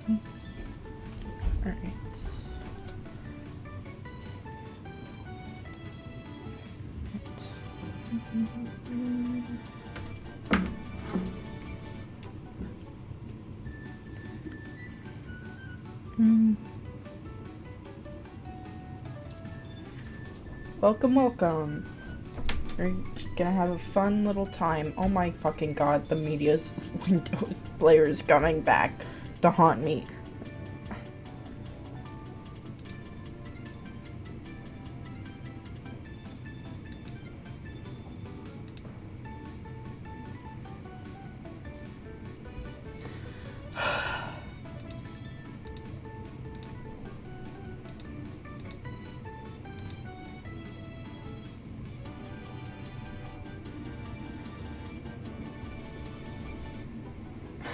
Alright. Welcome, welcome. We're gonna have a fun little time. Oh my fucking god, the media's Windows player is coming back to haunt me.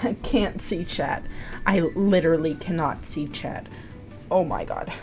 I can't see chat. I literally cannot see chat. Oh my god.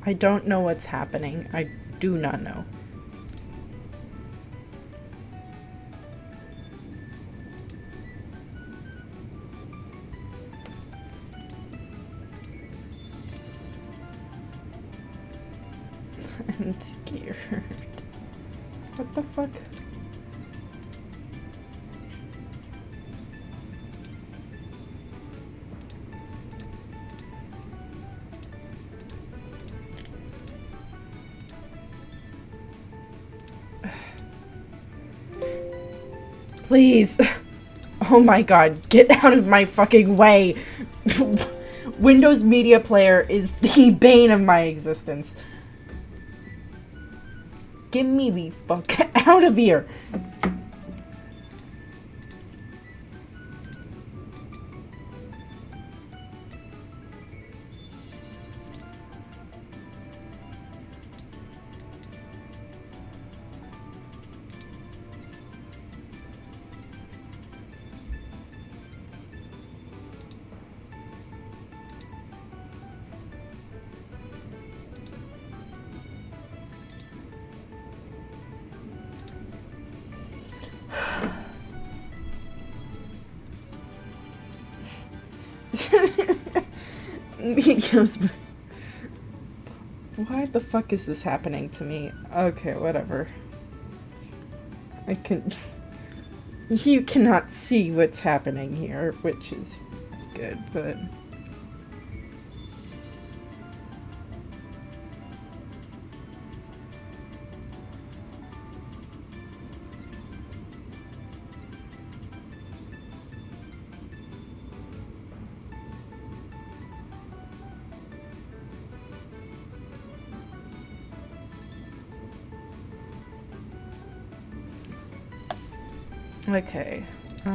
I don't know what's happening. I do not know. I'm scared. What the fuck? Please. Oh my god, get out of my fucking way. Windows Media Player is the bane of my existence. Get me the fuck out of here. Why the fuck is this happening to me? Okay, whatever. You cannot see what's happening here, which is good, but... Okay, I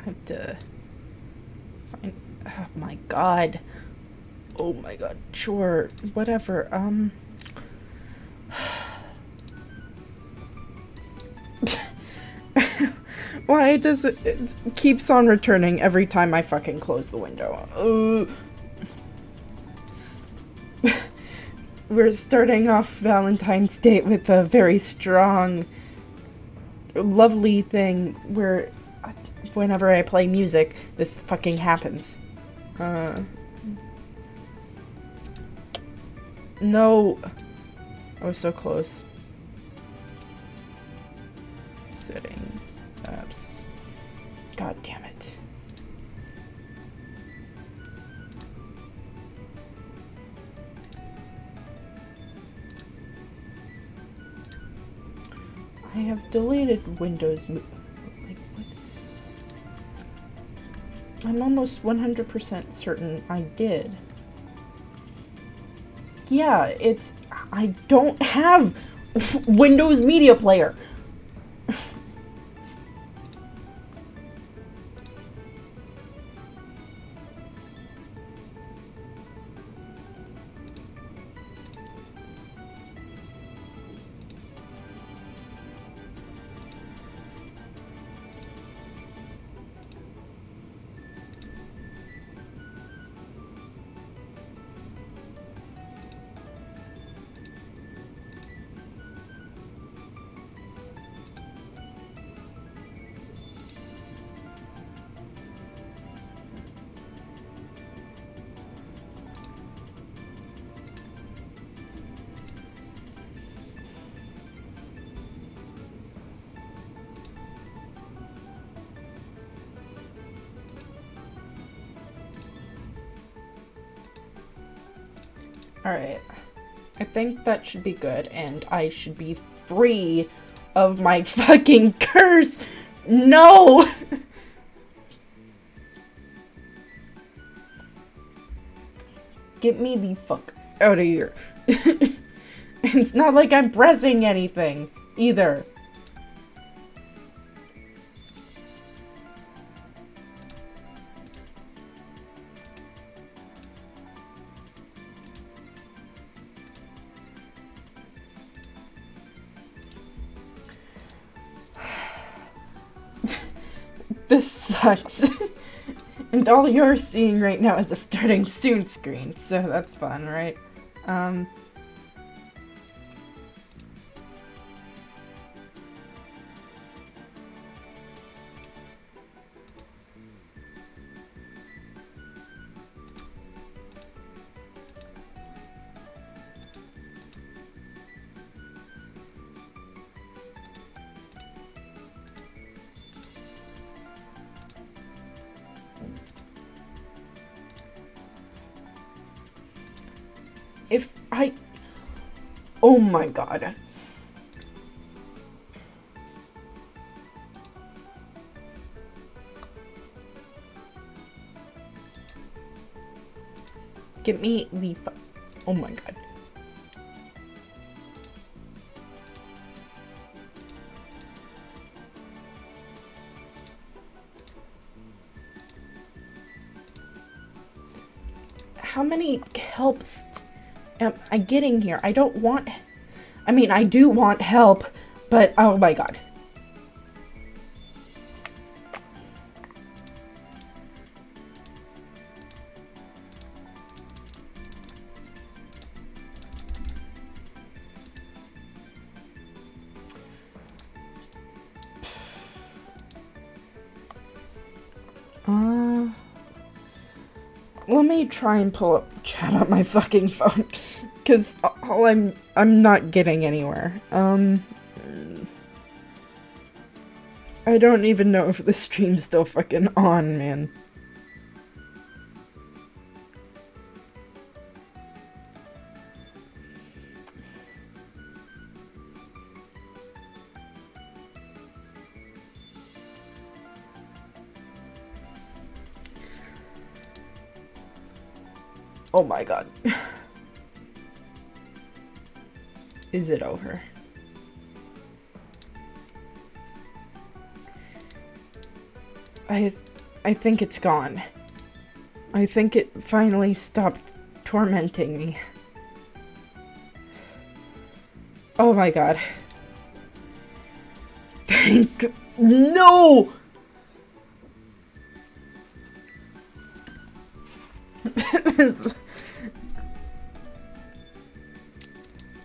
have to find... Oh my god. Oh my god, sure, whatever, Why does it keeps on returning every time I fucking close the window? We're starting off Valentine's Day with a very strong, lovely thing where whenever I play music, this fucking happens. No. I was so close. Settings. Apps. God damn it. I have deleted Windows. Like, what? I'm almost 100% certain I did. Yeah, it's... I don't have Windows Media Player. Alright. I think that should be good, and I should be free of my fucking curse! No! Get me the fuck out of here. It's not like I'm pressing anything, either. This sucks. And all you're seeing right now is a starting soon screen, so that's fun, right? If I... Oh my god. Get me the oh my god. How many helps am I getting here? I don't want... I mean, I do want help, but oh my god. Let me try and pull up chat on my fucking phone, because I'm not getting anywhere. I don't even know if the stream's still fucking on, man. Oh my god. Is it over? I think it's gone. I think it finally stopped tormenting me. Oh my god. Thank... No!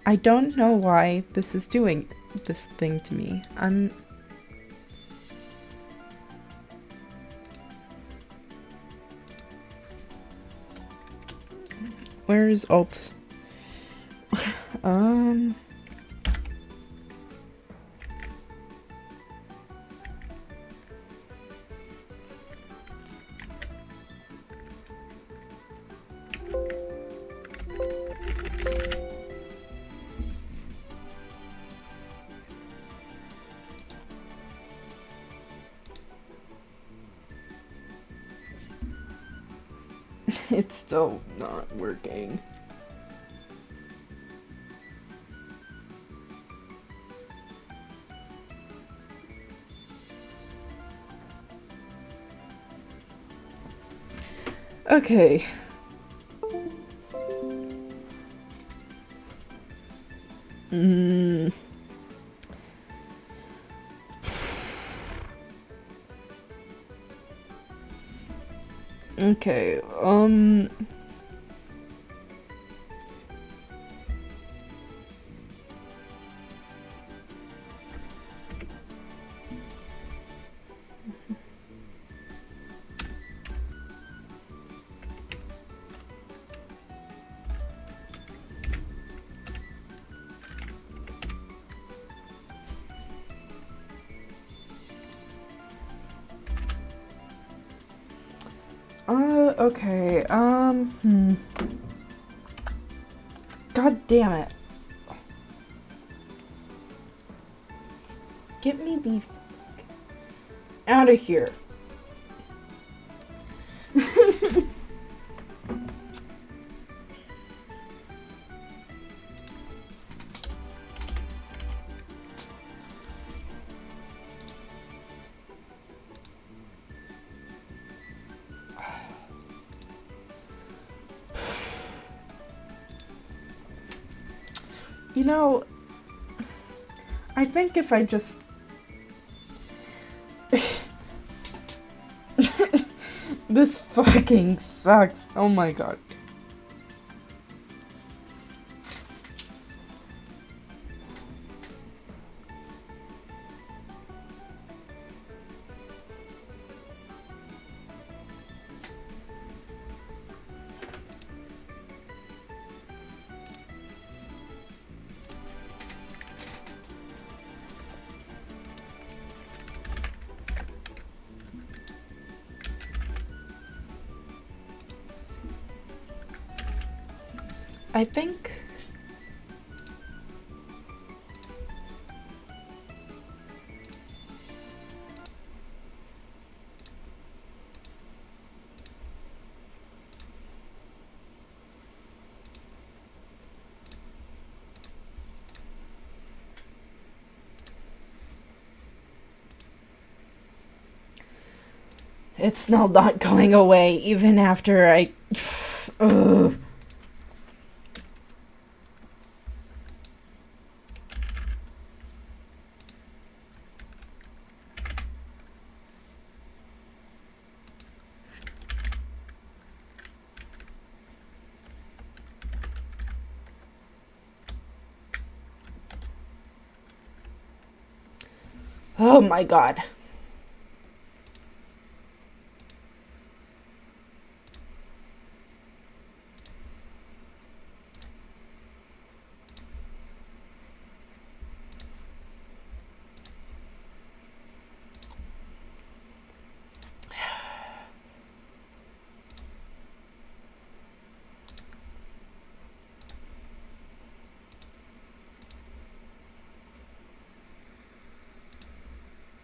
I don't know why this is doing this thing to me. Where is alt? It's still not working. Okay. Okay, okay, God damn it. Get me the fuck out of here. You know, I think if I just... This fucking sucks. Oh my god. I think... It's still not going away, even after I... Ugh. Oh my god.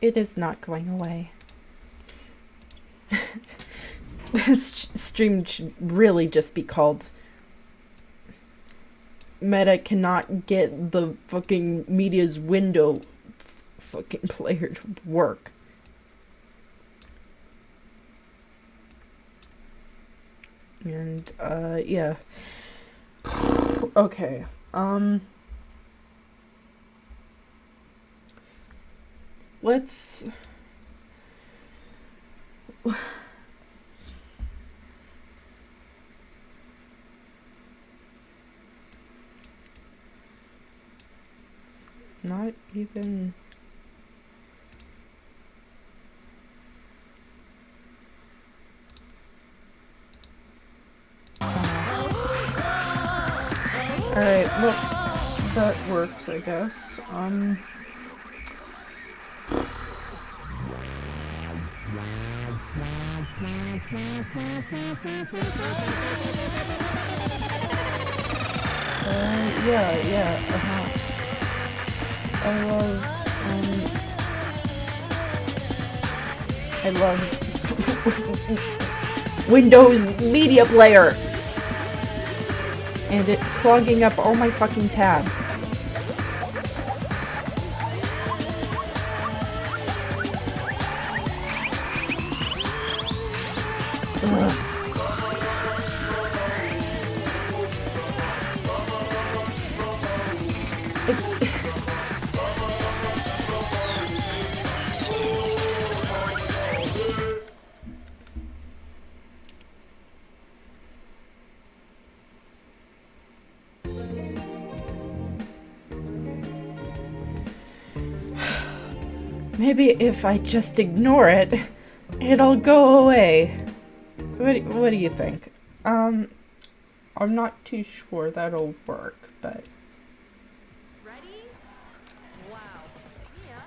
It is not going away. This stream should really just be called Meta cannot get the fucking media's window fucking player to work. And, yeah. Okay, let's... Not even... Alright, well, that works, I guess. Yeah, I love Windows Media Player. And it clogging up all my fucking tabs. Ugh. Maybe if I just ignore it, it'll go away. What do you think? I'm not too sure that'll work, but... Ready? Wow. Mia,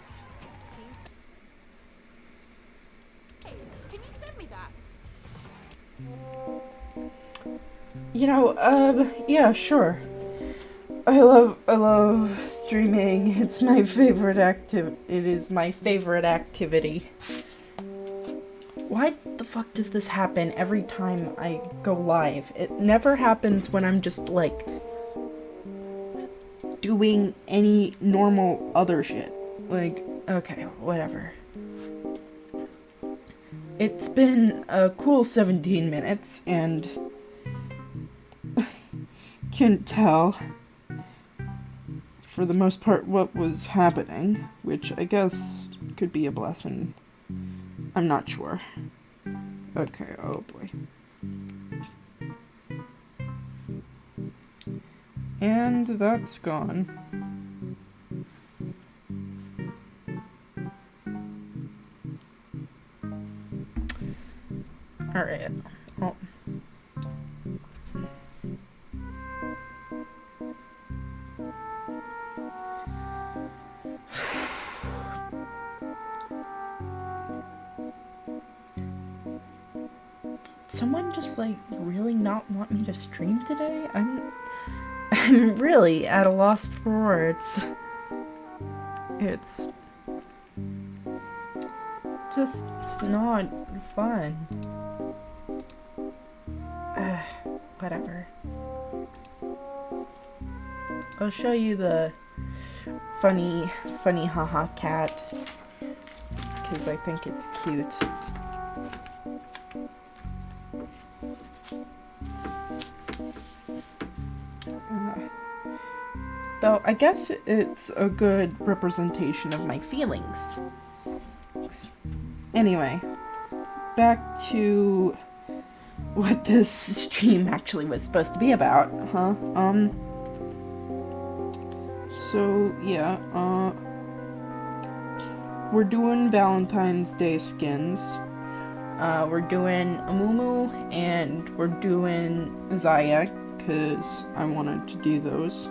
hey, can you send me that? You know, yeah, sure. I love streaming. It's my favorite it is my favorite activity. Why the fuck does this happen every time I go live? It never happens when I'm just, like, doing any normal other shit. Like, okay, whatever. It's been a cool 17 minutes, and... can't tell, for the most part, what was happening, which I guess could be a blessing. I'm not sure. Okay, oh boy. And that's gone. Alright. Oh. Someone just, like, really not want me to stream today? I'm really at a loss for words. It's just not fun. Whatever. I'll show you the funny haha cat, because I think it's cute. Though I guess it's a good representation of my feelings. Anyway, back to what this stream actually was supposed to be about, huh? So yeah, we're doing Valentine's Day skins. We're doing Amumu and we're doing Zaya, because I wanted to do those.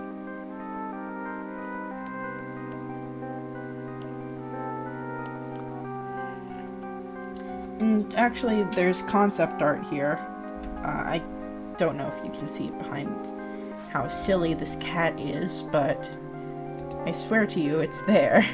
And actually, there's concept art here. I don't know if you can see it behind how silly this cat is, but I swear to you, it's there.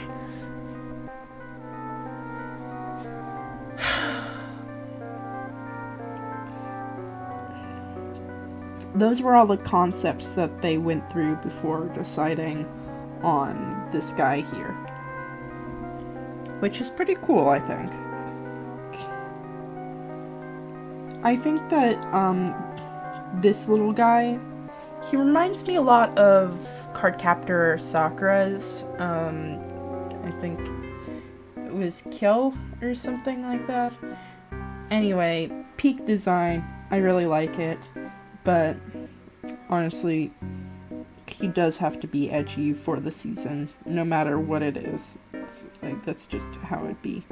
Those were all the concepts that they went through before deciding on this guy here. Which is pretty cool, I think. I think that, this little guy, he reminds me a lot of Cardcaptor Sakura's, I think it was Kyo or something like that. Anyway, peak design, I really like it, but honestly, he does have to be edgy for the season, no matter what it is. Like, that's just how it be.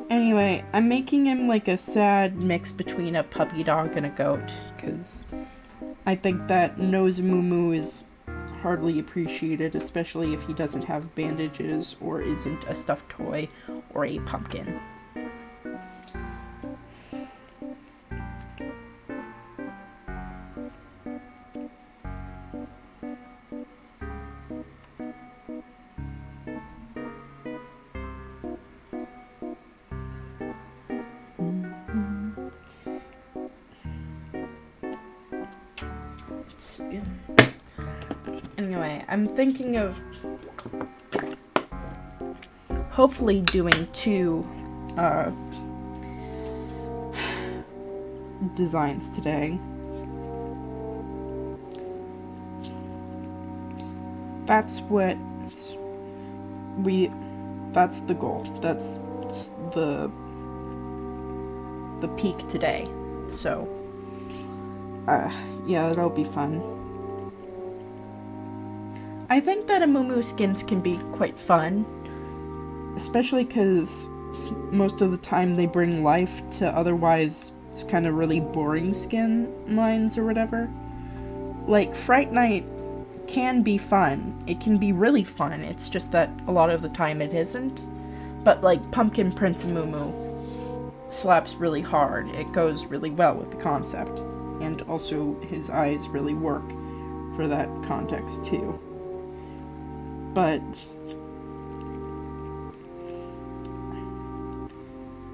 Anyway, I'm making him like a sad mix between a puppy dog and a goat, because I think that Nozomumu is hardly appreciated, especially if he doesn't have bandages or isn't a stuffed toy or a pumpkin. Anyway, I'm thinking of hopefully doing 2 designs today. That's the goal. That's the peak today. So, yeah, it'll be fun. I think that Amumu skins can be quite fun, especially because most of the time they bring life to otherwise it's kind of really boring skin lines or whatever. Like, Fright Night can be fun. It can be really fun. It's just that a lot of the time it isn't. But, like, Pumpkin Prince Amumu slaps really hard. It goes really well with the concept. And also, his eyes really work for that context, too. But,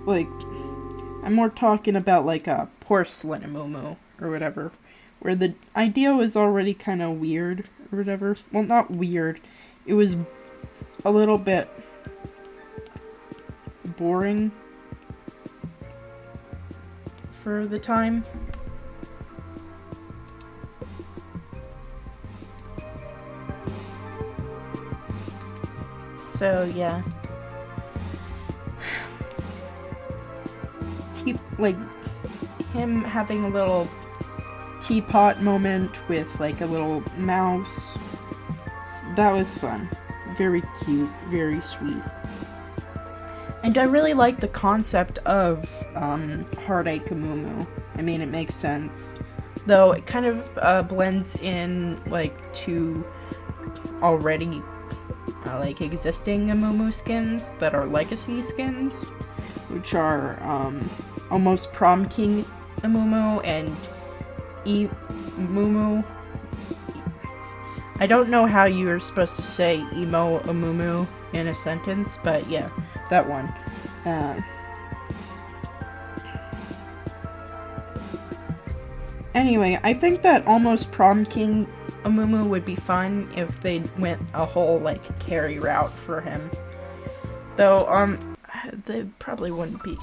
like, I'm more talking about, like, a porcelain Amumu, or whatever, where the idea was already kind of weird, or whatever. Well, not weird. It was a little bit boring for the time. So, yeah. Like, him having a little teapot moment with, like, a little mouse. That was fun. Very cute, very sweet. And I really like the concept of Heartache Amumu. I mean, it makes sense. Though it kind of blends in, like, to already, like, existing Amumu skins that are legacy skins, which are, Almost Prom King Amumu and Mumu. I don't know how you're supposed to say Emo Amumu in a sentence, but yeah, that one. Anyway, I think that Almost Prom King Amumu would be fun if they went a whole, like, carry route for him. Though, they probably wouldn't be.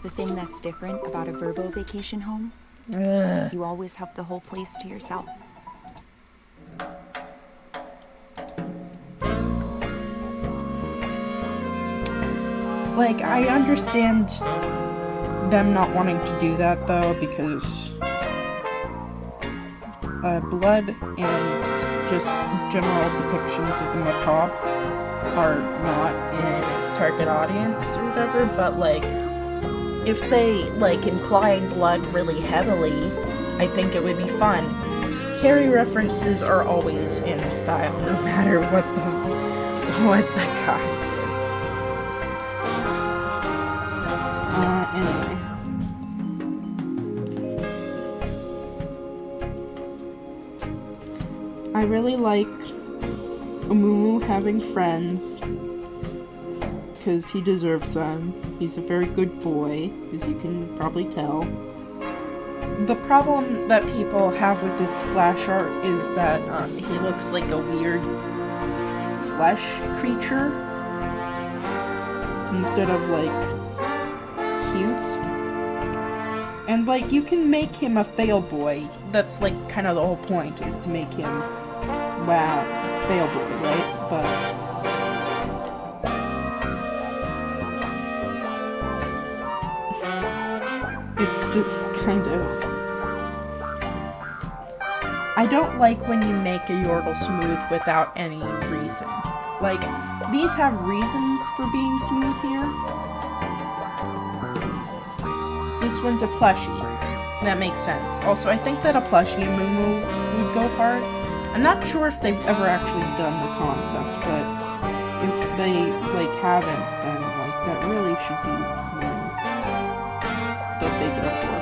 The thing that's different about a Verbo vacation home, you always have the whole place to yourself. Like, I understand them not wanting to do that, though, because blood and just general depictions of the macabre are not in its target audience or whatever, but, like, if they, like, imply blood really heavily, I think it would be fun. Carrie references are always in style, no matter what the cast is. Anyway. I really like Amumu having friends, because he deserves them. He's a very good boy, as you can probably tell. The problem that people have with this splash art is that he looks like a weird flesh creature instead of, like, cute. And, like, you can make him a fail boy. That's, like, kind of the whole point, is to make him, wow, fail boy, right? But it's just kind of... I don't like when you make a Yordle smooth without any reason. Like, these have reasons for being smooth here. This one's a plushie. That makes sense. Also, I think that a plushie Amumu would go hard. I'm not sure if they've ever actually done the concept, but if they, like, haven't, then, like, that really should be one that they go for.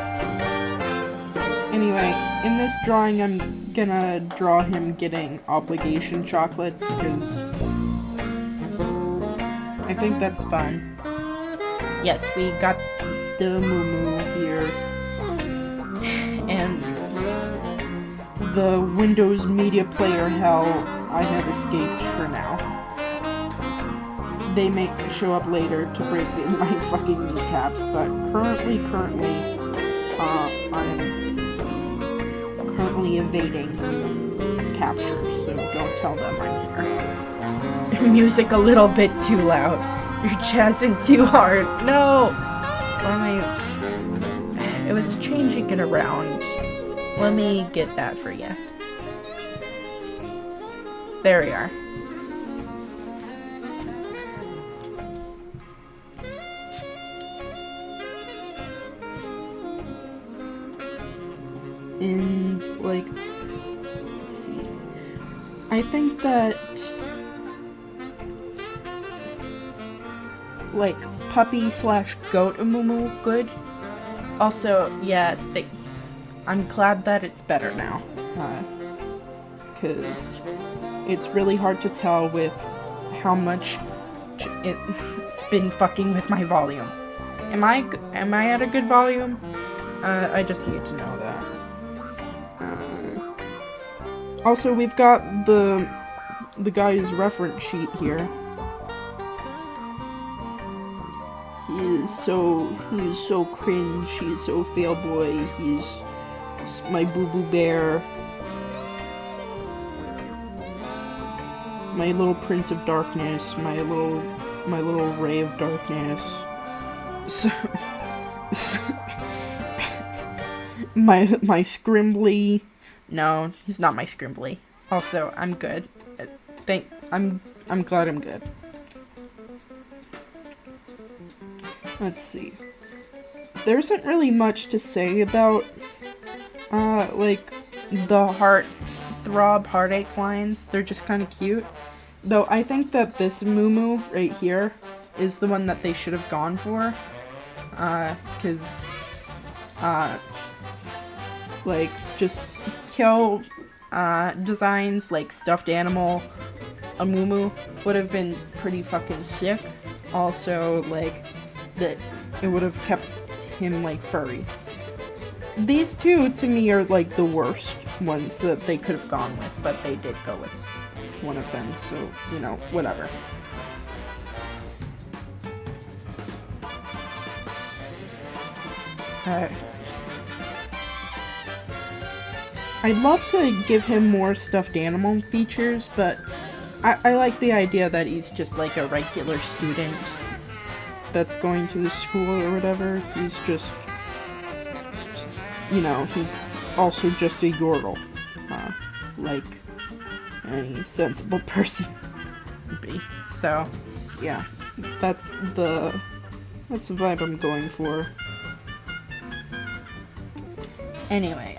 Anyway, in this drawing, I'm gonna draw him getting obligation chocolates, because I think that's fun. Yes, we got the Mumu here. And the Windows Media Player hell I have escaped for now. They may show up later to break my fucking kneecaps, but currently, I'm currently evading capture, so don't tell them I'm here. Music a little bit too loud. You're jazzing too hard. No! It was changing it around. Let me get that for you. There we are. And, like, let's see. I think that, like, puppy / goat Amumu good. Also, yeah, I'm glad that it's better now. Because it's really hard to tell with how much it's been fucking with my volume. Am I at a good volume? I just need to know that. Also, we've got the guy's reference sheet here. He is so cringe, he's so fail boy, he's my boo-boo bear. My little prince of darkness, my little ray of darkness. My scrimbly. No, he's not my scrimbly. Also, I'm good. I'm glad I'm good. Let's see. There isn't really much to say about, like, the heartache lines. They're just kind of cute. Though I think that this Mumu right here is the one that they should have gone for. Cause, like, just kill, designs like stuffed animal Amumu would have been pretty fucking sick. Also, like, that it would have kept him, like, furry. These two, to me, are, like, the worst ones that they could have gone with, but they did go with one of them, so, you know, whatever. I'd love to give him more stuffed animal features, but I like the idea that he's just, like, a regular student that's going to the school or whatever. He's just, you know, he's also just a yordle, like any sensible person would be. So, yeah, that's the vibe I'm going for. Anyway,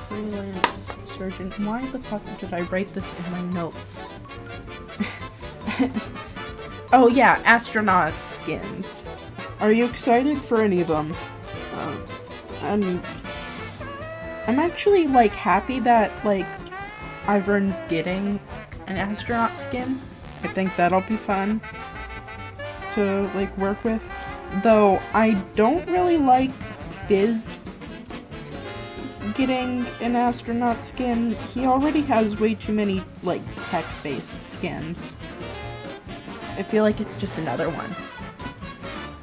freelance surgeon. Why the fuck did I write this in my notes? Oh yeah, astronaut skins. Are you excited for any of them? I'm actually, like, happy that, like, Ivern's getting an astronaut skin. I think that'll be fun to, like, work with. Though I don't really like Fizz getting an astronaut skin. He already has way too many, like, tech-based skins. I feel like it's just another one.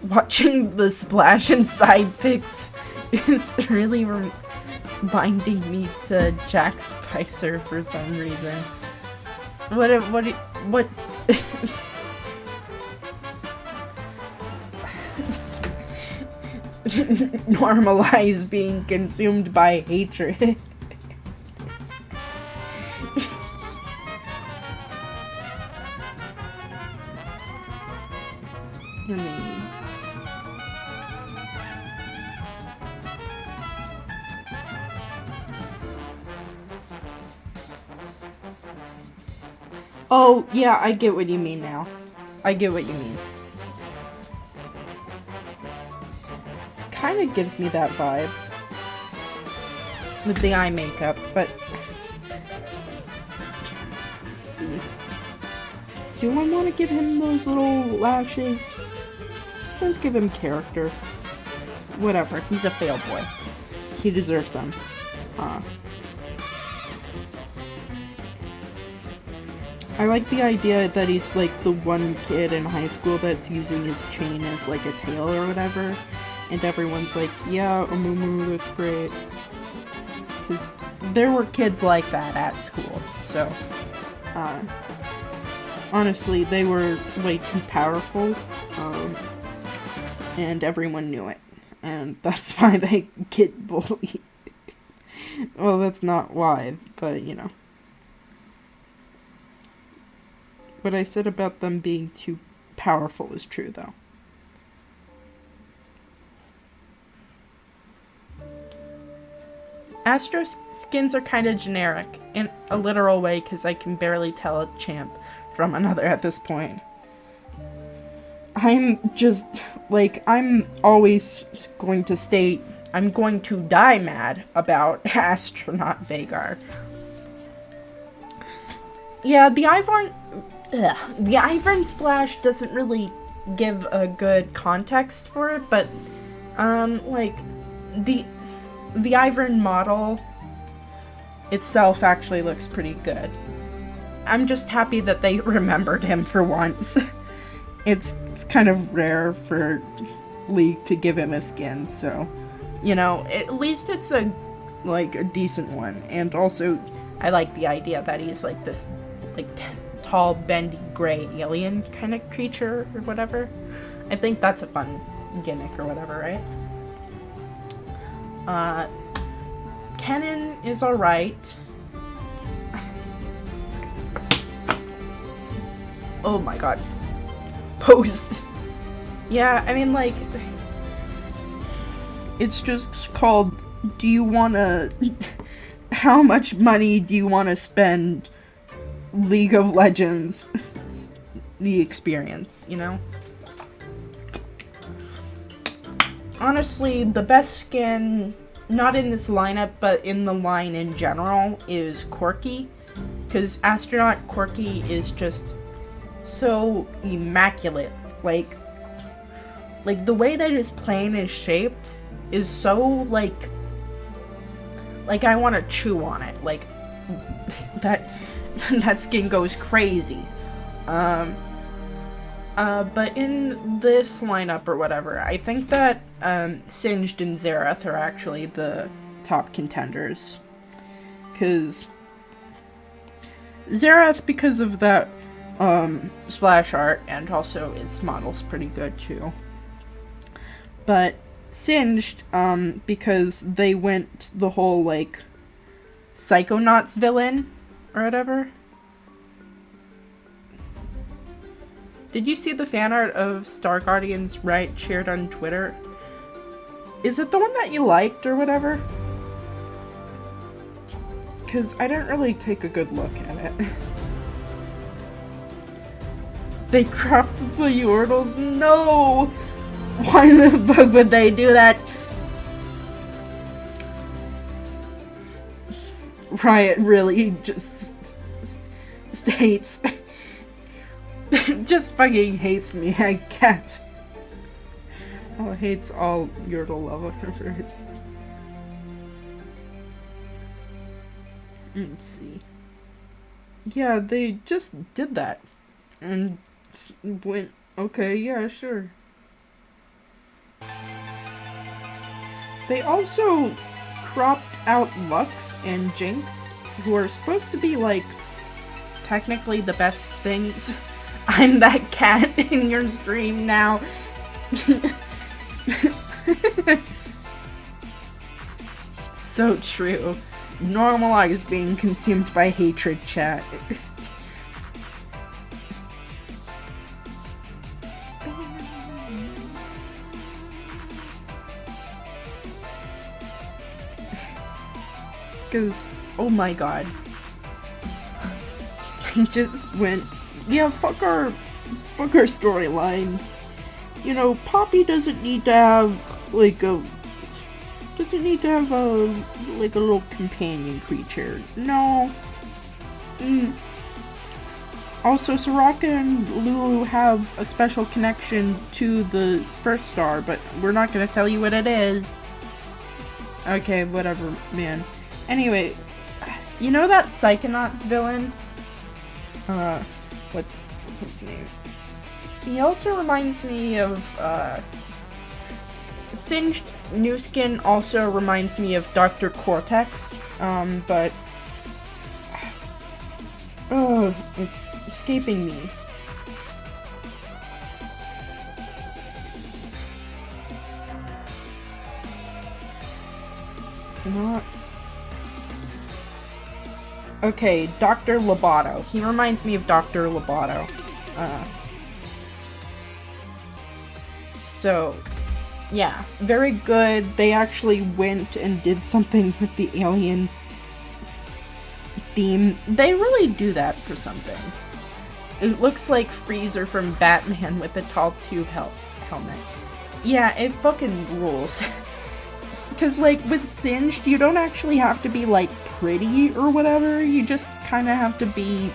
Watching the splash and side pics is really reminding me to Jack Spicer for some reason. What's normalize being consumed by hatred. Oh, yeah, I get what you mean now. I get what you mean. Kind of gives me that vibe with the eye makeup, but see. Do I want to give him those little lashes? Let's give him character. Whatever, he's a fail boy. He deserves them. I like the idea that he's like the one kid in high school that's using his chain as like a tail or whatever. And everyone's like, yeah, Amumu, that's great. Because there were kids like that at school. So, honestly, they were way too powerful. And everyone knew it. And that's why they get bullied. Well, that's not why, but you know. What I said about them being too powerful is true, though. Astro skins are kind of generic, in a literal way, because I can barely tell a champ from another at this point. I'm just, like, I'm always going to state, I'm going to die mad about Astronaut Vagar. Yeah, the Ivern splash doesn't really give a good context for it, but, like, the Ivern model itself actually looks pretty good. I'm just happy that they remembered him for once. It's kind of rare for League to give him a skin, so, you know, at least it's a decent one. And also, I like the idea that he's like this, like, tall, bendy, gray alien kind of creature or whatever. I think that's a fun gimmick or whatever, right? Kennen is alright. Oh my god. Post. Yeah, I mean, like, it's just called, do you wanna, how much money do you wanna spend League of Legends the experience, you know? Honestly, the best skin, not in this lineup, but in the line in general, is Corki. Because Astronaut Corki is just so immaculate. Like the way that his plane is shaped is so, like I want to chew on it. Like, that skin goes crazy. But in this lineup or whatever, I think that Singed and Xerath are actually the top contenders. Because Xerath, because of that splash art, and also its model's pretty good too. But Singed, because they went the whole, like, Psychonauts villain or whatever. Did you see the fan art of Star Guardian's Right shared on Twitter? Is it the one that you liked or whatever? Because I didn't really take a good look at it. They cropped the Yordles? No! Why the fuck would they do that? Riot really just hates... just fucking hates me, I guess. Oh, hates all Yordle lovers. Let's see. Yeah, they just did that. And went, okay, yeah, sure. They also cropped out Lux and Jinx, who are supposed to be, like, technically the best things. I'm that cat in your stream now. So true. Normalize being consumed by hatred, chat. Because, oh my god. He just went, yeah, fuck our storyline. You know, Poppy doesn't need to have, like, a little companion creature. No. Also, Soraka and Lulu have a special connection to the first star, but we're not gonna tell you what it is. Okay, whatever, man. Anyway, you know that Psychonauts villain? What's his name? He also reminds me of, Singed's new skin also reminds me of Dr. Cortex, but... Oh, it's escaping me. It's not... Okay, Dr. Lobato. He reminds me of Dr. Lobato. So, yeah, very good. They actually went and did something with the alien theme. They really do that for something. It looks like Freezer from Batman with a tall tube helmet. Yeah, it fucking rules. Because, like, with Singed, you don't actually have to be, like, pretty or whatever. You just kind of have to be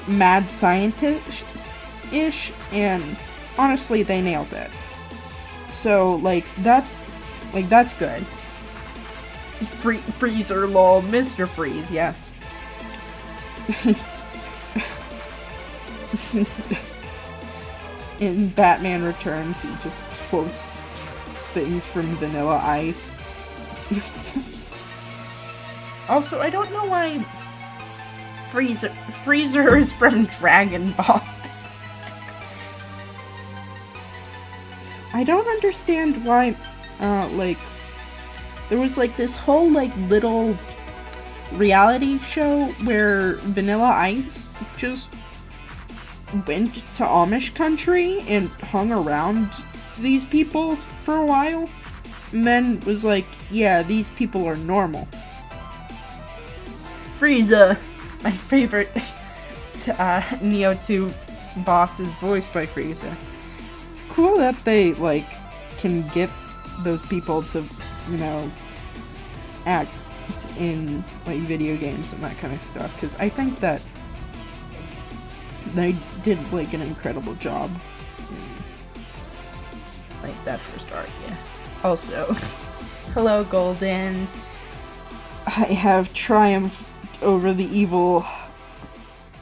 mad scientist-ish, and honestly, they nailed it. So, that's good. Freezer, lol. Mr. Freeze, yeah. In Batman Returns, he just quotes things from Vanilla Ice. Also, I don't know why Freezer is from Dragon Ball. I don't understand why, there was, this whole, little reality show where Vanilla Ice just went to Amish country and hung around these people for a while, and then was like, yeah, these people are normal. Frieza, my favorite Neo 2 boss, is voiced by Frieza. It's cool that they, can get those people to, act in, video games and that kind of stuff, because I think that they did, an incredible job in, that first arc, yeah. Also, hello, Golden. I have triumphed over the evil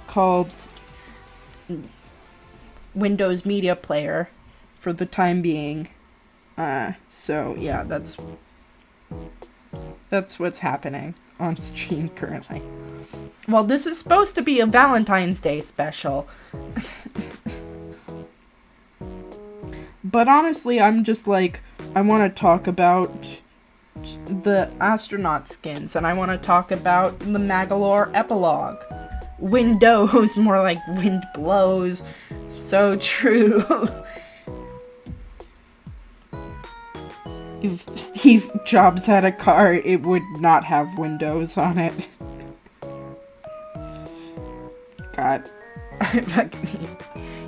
called Windows Media Player for the time being. So, yeah, that's what's happening on stream currently. Well, this is supposed to be a Valentine's Day special. But honestly, I'm just I want to talk about the astronaut skins, and I want to talk about the Magalore epilogue. Windows, more like wind blows. So true. If Steve Jobs had a car, it would not have windows on it. God.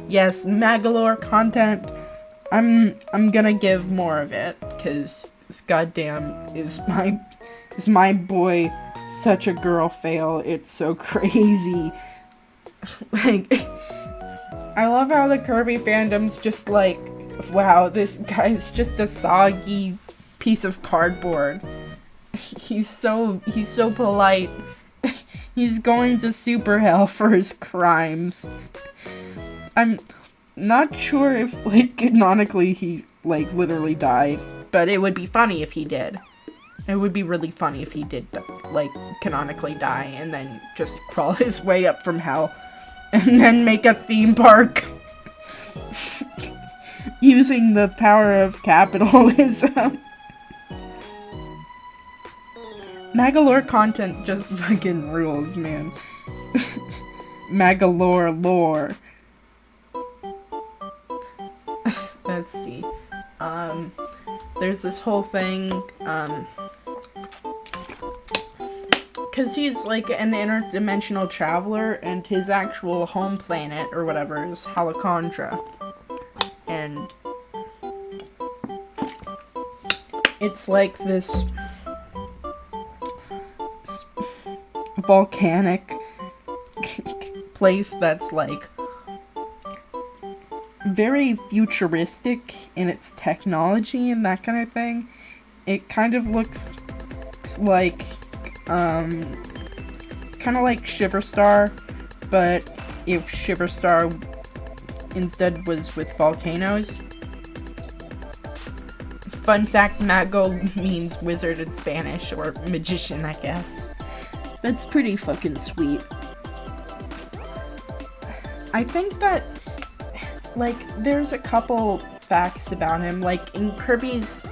Yes, Magalore content. I'm gonna give more of it, because this goddamn is my boy such a girl fail. It's so crazy. I love how the Kirby fandom's just wow, this guy's just a soggy piece of cardboard. He's so polite. He's going to super hell for his crimes. I'm not sure if, canonically he, literally died, but it would be funny if he did. It would be really funny if he did, canonically die and then just crawl his way up from hell and then make a theme park. Using the power of capitalism. Magalore content just fucking rules, man. Magalore lore. Let's see. There's this whole thing, because he's an interdimensional traveler, and his actual home planet or whatever is Halakondra. And it's this volcanic place that's like very futuristic in its technology and that kind of thing. It kind of looks like kind of like Shiverstar, but if Shiverstar instead was with volcanoes. Fun fact, Mago means wizard in Spanish, or magician, I guess. That's pretty fucking sweet. I think that, like, there's a couple facts about him, like, in Kirby's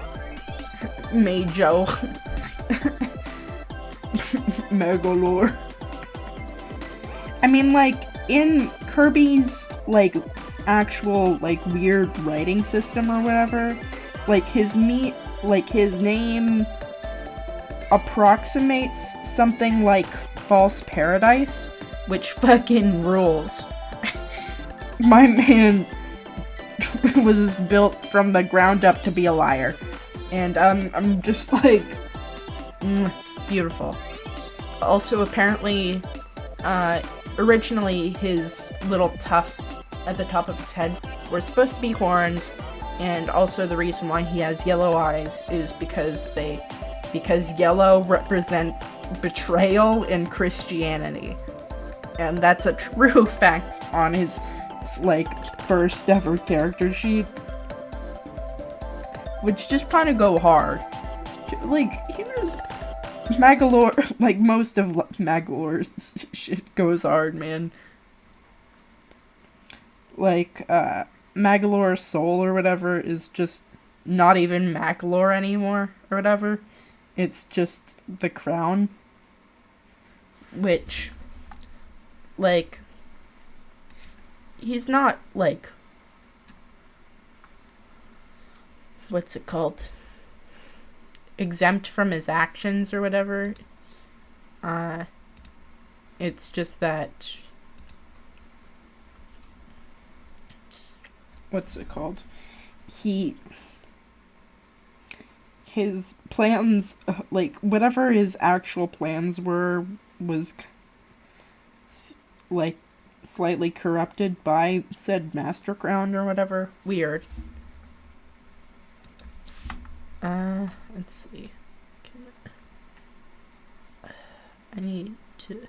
Majo Megalore. I mean, like, in Kirby's, like, actual, like, weird writing system or whatever, like, his name approximates something like False Paradise, which fucking rules. My man was built from the ground up to be a liar. And I'm just like, beautiful. Also, apparently, originally his little tufts at the top of his head were supposed to be horns, and also the reason why he has yellow eyes is because yellow represents betrayal in Christianity. And that's a true fact on his, like, first ever character sheets. Which just kind of go hard. Like, here's Magalore, like, most of Magalore's shit goes hard, man. Like, Magalore's soul or whatever is just not even Magalore anymore, or whatever. It's just the crown. Which, like, he's not, like, what's it called? Exempt from his actions or whatever. It's just that, what's it called? His plans, like, whatever his actual plans were, was, like, slightly corrupted by said Master Crown or whatever. Weird. Let's see. I need to...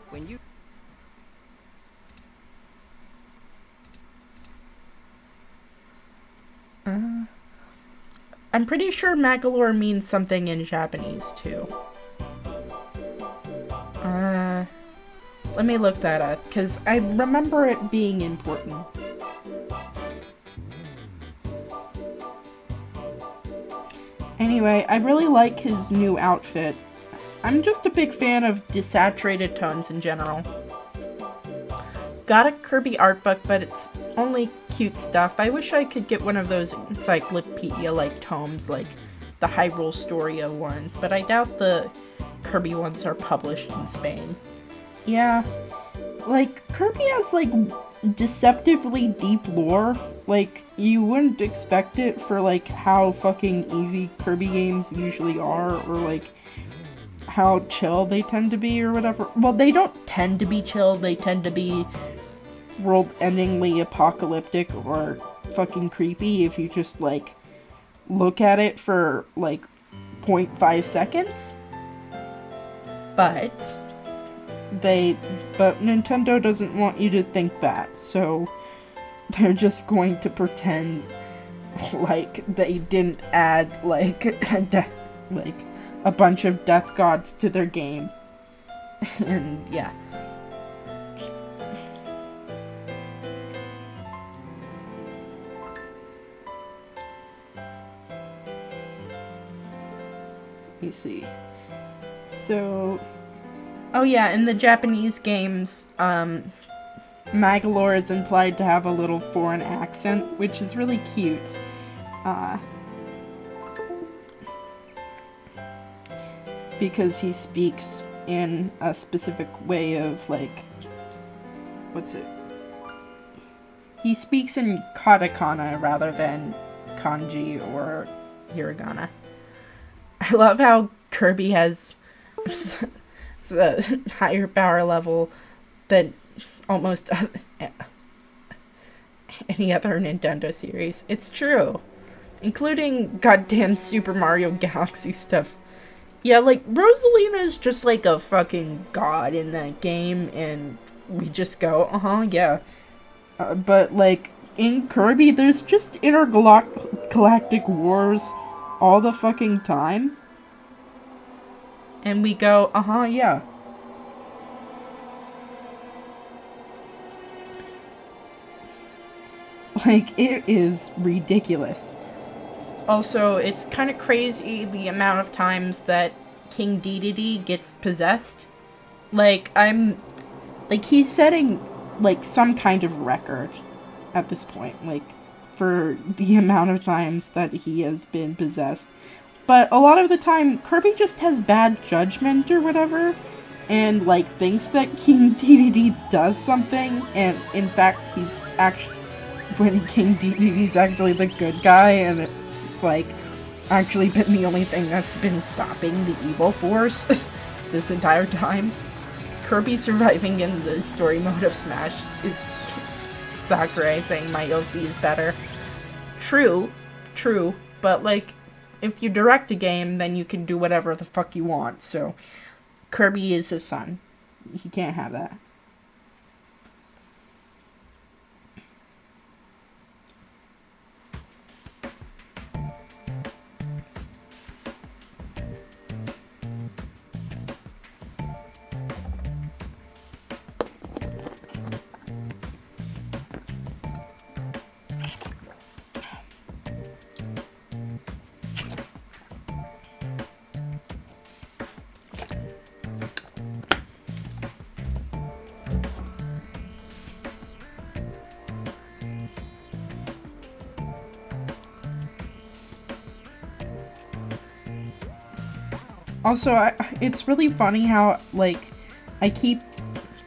When you... I'm pretty sure Magalore means something in Japanese, too. Let me look that up, because I remember it being important. Anyway, I really like his new outfit. I'm just a big fan of desaturated tones in general. Got a Kirby art book, but it's only cute stuff. I wish I could get one of those encyclopedia-like tomes, like the Hyrule Storia ones, but I doubt the Kirby ones are published in Spain. Yeah, like, Kirby has, like, deceptively deep lore. Like, you wouldn't expect it for, like, how fucking easy Kirby games usually are, or, like, how chill they tend to be, or whatever. Well, they don't tend to be chill, they tend to be world-endingly apocalyptic or fucking creepy if you just, like, look at it for, like, 0.5 seconds. But Nintendo doesn't want you to think that, so they're just going to pretend like they didn't add, like, a bunch of death gods to their game. And, yeah. Let me see. So... oh yeah, in the Japanese games, Magalore is implied to have a little foreign accent, which is really cute. Because he speaks in a specific way of, like, what's it? He speaks in katakana rather than kanji or hiragana. I love how Kirby has a higher power level than almost any other Nintendo series. It's true. Including goddamn Super Mario Galaxy stuff. Yeah, like, Rosalina's just like a fucking god in that game, and we just go, yeah. But, like, in Kirby, there's just intergalactic wars all the fucking time. And we go, yeah. Like, it is ridiculous. Also, it's kind of crazy the amount of times that King Dedede gets possessed. Like, he's setting, like, some kind of record at this point, like, for the amount of times that he has been possessed. But a lot of the time, Kirby just has bad judgment or whatever, and, like, thinks that King Dedede does something, and in fact, he's actually, when King Dedede's actually the good guy, and it's, like, actually been the only thing that's been stopping the evil force this entire time. Kirby surviving in the story mode of Smash is Sakurai saying my OC is better. True, but, like, if you direct a game, then you can do whatever the fuck you want, so Kirby is his son. He can't have that. Also, it's really funny how, like, I keep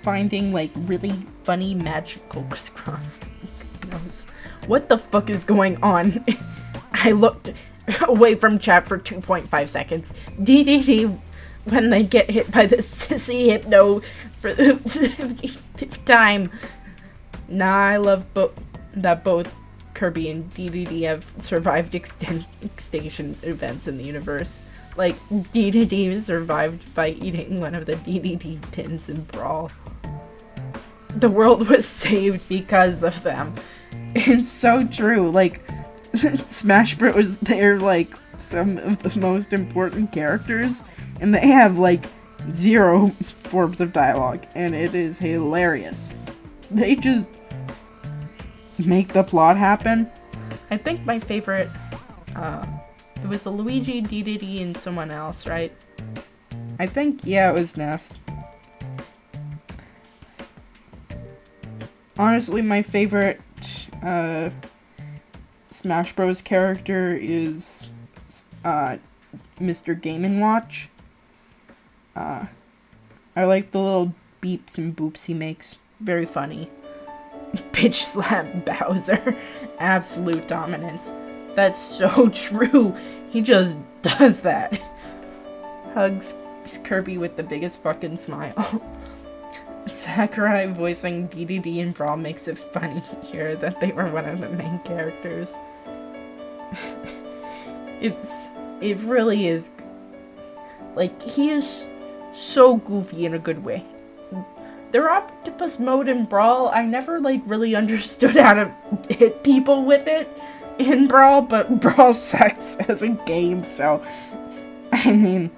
finding, like, really funny magical what the fuck is going on? I looked away from chat for 2.5 seconds. DDD, when they get hit by the sissy hypno for the 50th time. Nah, I love that both Kirby and DDD have survived extinction events in the universe. Like, DDD survived by eating one of the DDD tins in Brawl. The world was saved because of them. It's so true. Like, Smash Bros, they're, like, some of the most important characters, and they have, like, 0 forms of dialogue, and it is hilarious. They just make the plot happen. I think my favorite, it was a Luigi, DDD, and someone else, right? I think, yeah, it was Ness. Honestly, my favorite, Smash Bros. Character is, Mr. Game & Watch. I like the little beeps and boops he makes. Very funny. Bitch slap Bowser. Absolute dominance. That's so true. He just does that. Hugs Kirby with the biggest fucking smile. Sakurai voicing DDD and Brawl makes it funny here that they were one of the main characters. It really is. Like, he is so goofy in a good way. Their octopus mode in Brawl, I never, like, really understood how to hit people with it in Brawl, but Brawl sucks as a game, so, I mean,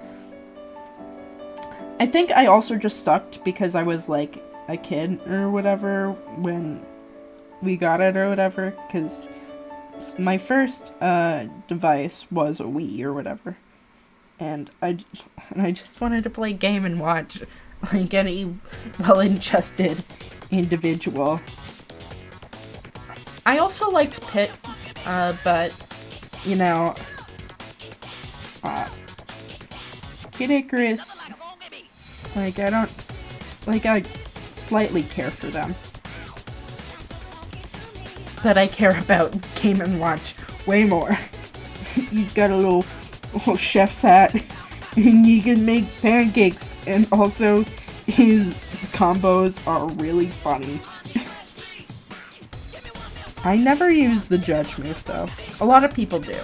I think I also just sucked because I was, like, a kid or whatever when we got it or whatever, because my first, device was a Wii or whatever, and I just wanted to play Game & Watch like any well-adjusted individual. I also liked Pit, but, you know, Kid Icarus, like, I slightly care for them. But I care about Game & Watch way more. He's got a little chef's hat. And he can make pancakes, and also his combos are really funny. I never use the judge move though. A lot of people do.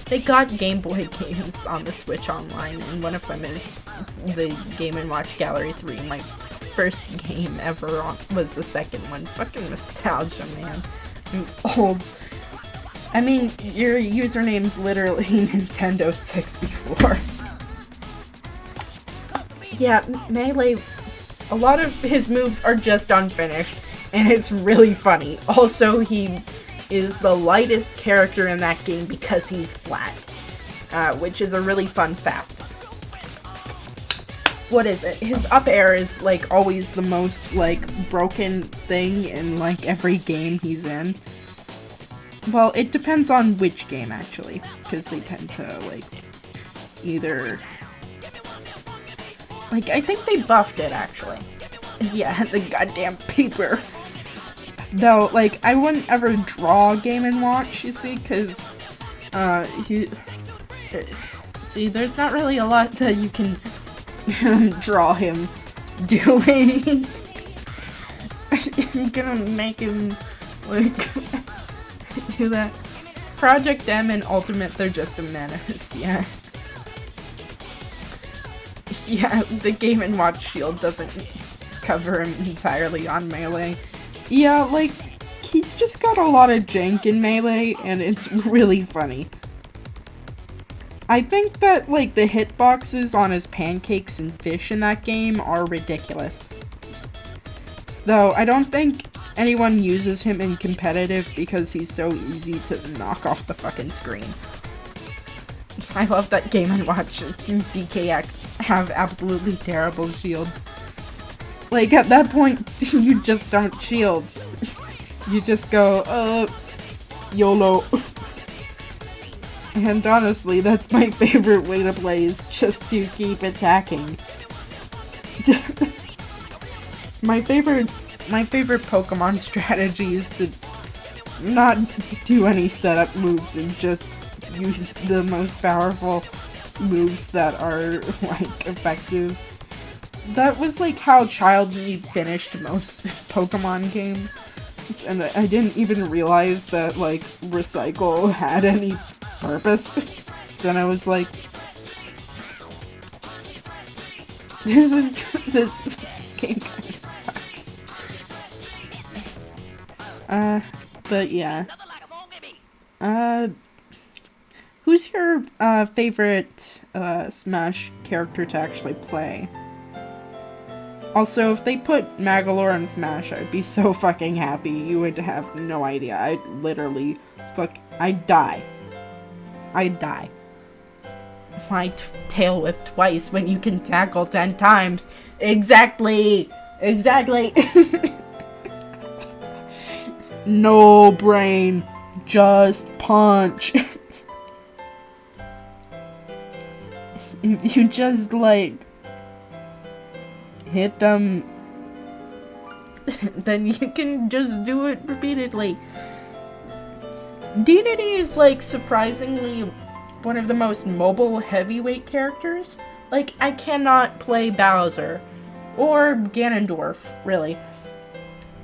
They got Game Boy games on the Switch Online, and one of them is the Game & Watch Gallery 3. My first game ever was the second one. Fucking nostalgia, man. I'm old. I mean, your username's literally Nintendo 64. Yeah, Melee, a lot of his moves are just unfinished, and it's really funny. Also, he is the lightest character in that game because he's flat, which is a really fun fact. What is it? His up air is, like, always the most, like, broken thing in, like, every game he's in. Well, it depends on which game, actually, because they tend to, like, either... Like, I think they buffed it, actually. Yeah, the goddamn paper. Though, like, I wouldn't ever draw Game & Watch, you see, because, see, there's not really a lot that you can draw him doing. I'm gonna make him, like, do that. Project M and Ultimate, they're just a menace, yeah. Yeah, the Game & Watch shield doesn't cover him entirely on Melee. Yeah, like, he's just got a lot of jank in Melee, and it's really funny. I think that, like, the hitboxes on his pancakes and fish in that game are ridiculous. Though, I don't think anyone uses him in competitive because he's so easy to knock off the fucking screen. I love that Game & Watch and BKX have absolutely terrible shields. Like, at that point, you just don't shield. You just go, YOLO. And honestly, that's my favorite way to play, is just to keep attacking. My favorite Pokemon strategy is to not do any setup moves and just use the most powerful moves that are, like, effective. That was, like, how Child Need finished most Pokemon games. And I didn't even realize that, like, Recycle had any purpose. So I was like, this game kind of sucks. But yeah. Who's your, favorite, Smash character to actually play? Also, if they put Magolor in Smash, I'd be so fucking happy. You would have no idea. I'd literally I'd die. I'd die. Why tail whip twice when you can tackle 10 times? Exactly! Exactly! No brain. Just punch. If you just, like, hit them, then you can just do it repeatedly. Dedede is, like, surprisingly one of the most mobile heavyweight characters. Like, I cannot play Bowser or Ganondorf, really.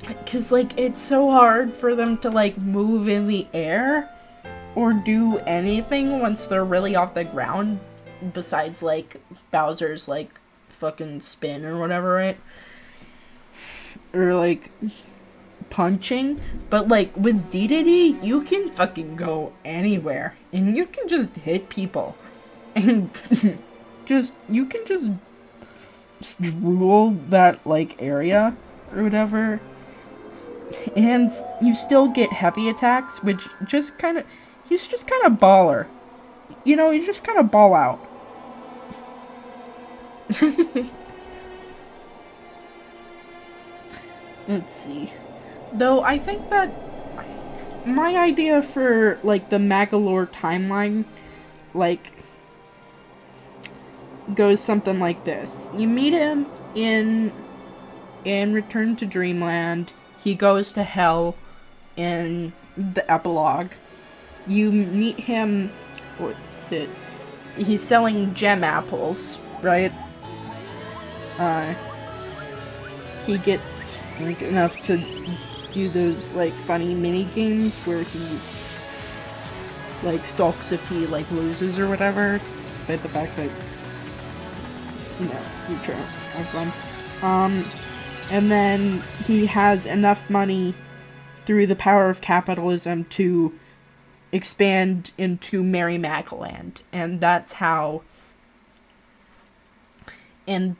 Because, like, it's so hard for them to, like, move in the air or do anything once they're really off the ground, besides, like, Bowser's, like, fucking spin or whatever, right? Or, like, punching. But, like, with Dedede, you can fucking go anywhere. And you can just hit people. And you can just rule that, like, area or whatever. And you still get heavy attacks, which just kind of... He's just kind of baller. You know, you just kind of ball out. Let's see. Though, I think that my idea for, like, the Magolor timeline, like, goes something like this. You meet him in Return to Dreamland. He goes to Hell in the epilogue. You meet him what's it? He's selling gem apples, right? He gets like enough to do those like funny mini games where he like sulks if he like loses or whatever, despite the fact that you try to have fun. And then he has enough money through the power of capitalism to expand into Merry Mackland, and that's how I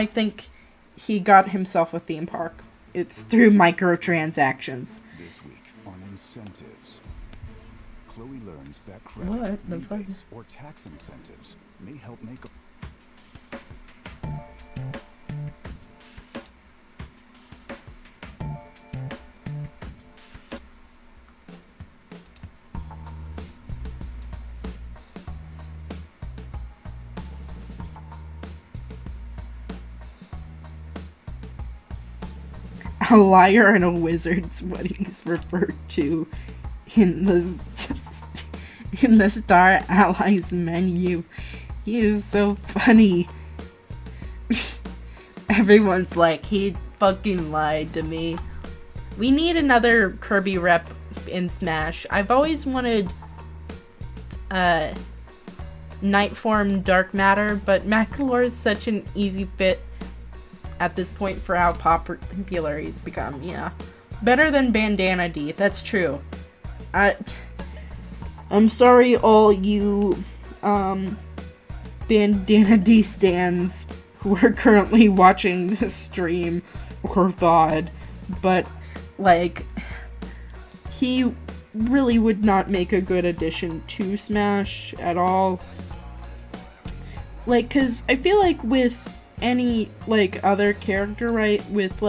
think he got himself a theme park. It's through microtransactions. This week on incentives, Chloe learns that What the fuck? rebates or tax incentives may help make a A liar and a wizard's what he's referred to in the Star Allies menu. He is so funny. Everyone's like, he fucking lied to me. We need another Kirby rep in Smash. I've always wanted Nightform Dark Matter, but Macalore is such an easy fit at this point for how popular he's become. Yeah, better than Bandana D. That's true. I'm sorry, all you Bandana D stans who are currently watching this stream or thought, but like, he really would not make a good addition to Smash at all. Like, cause I feel like with any like other character, right, with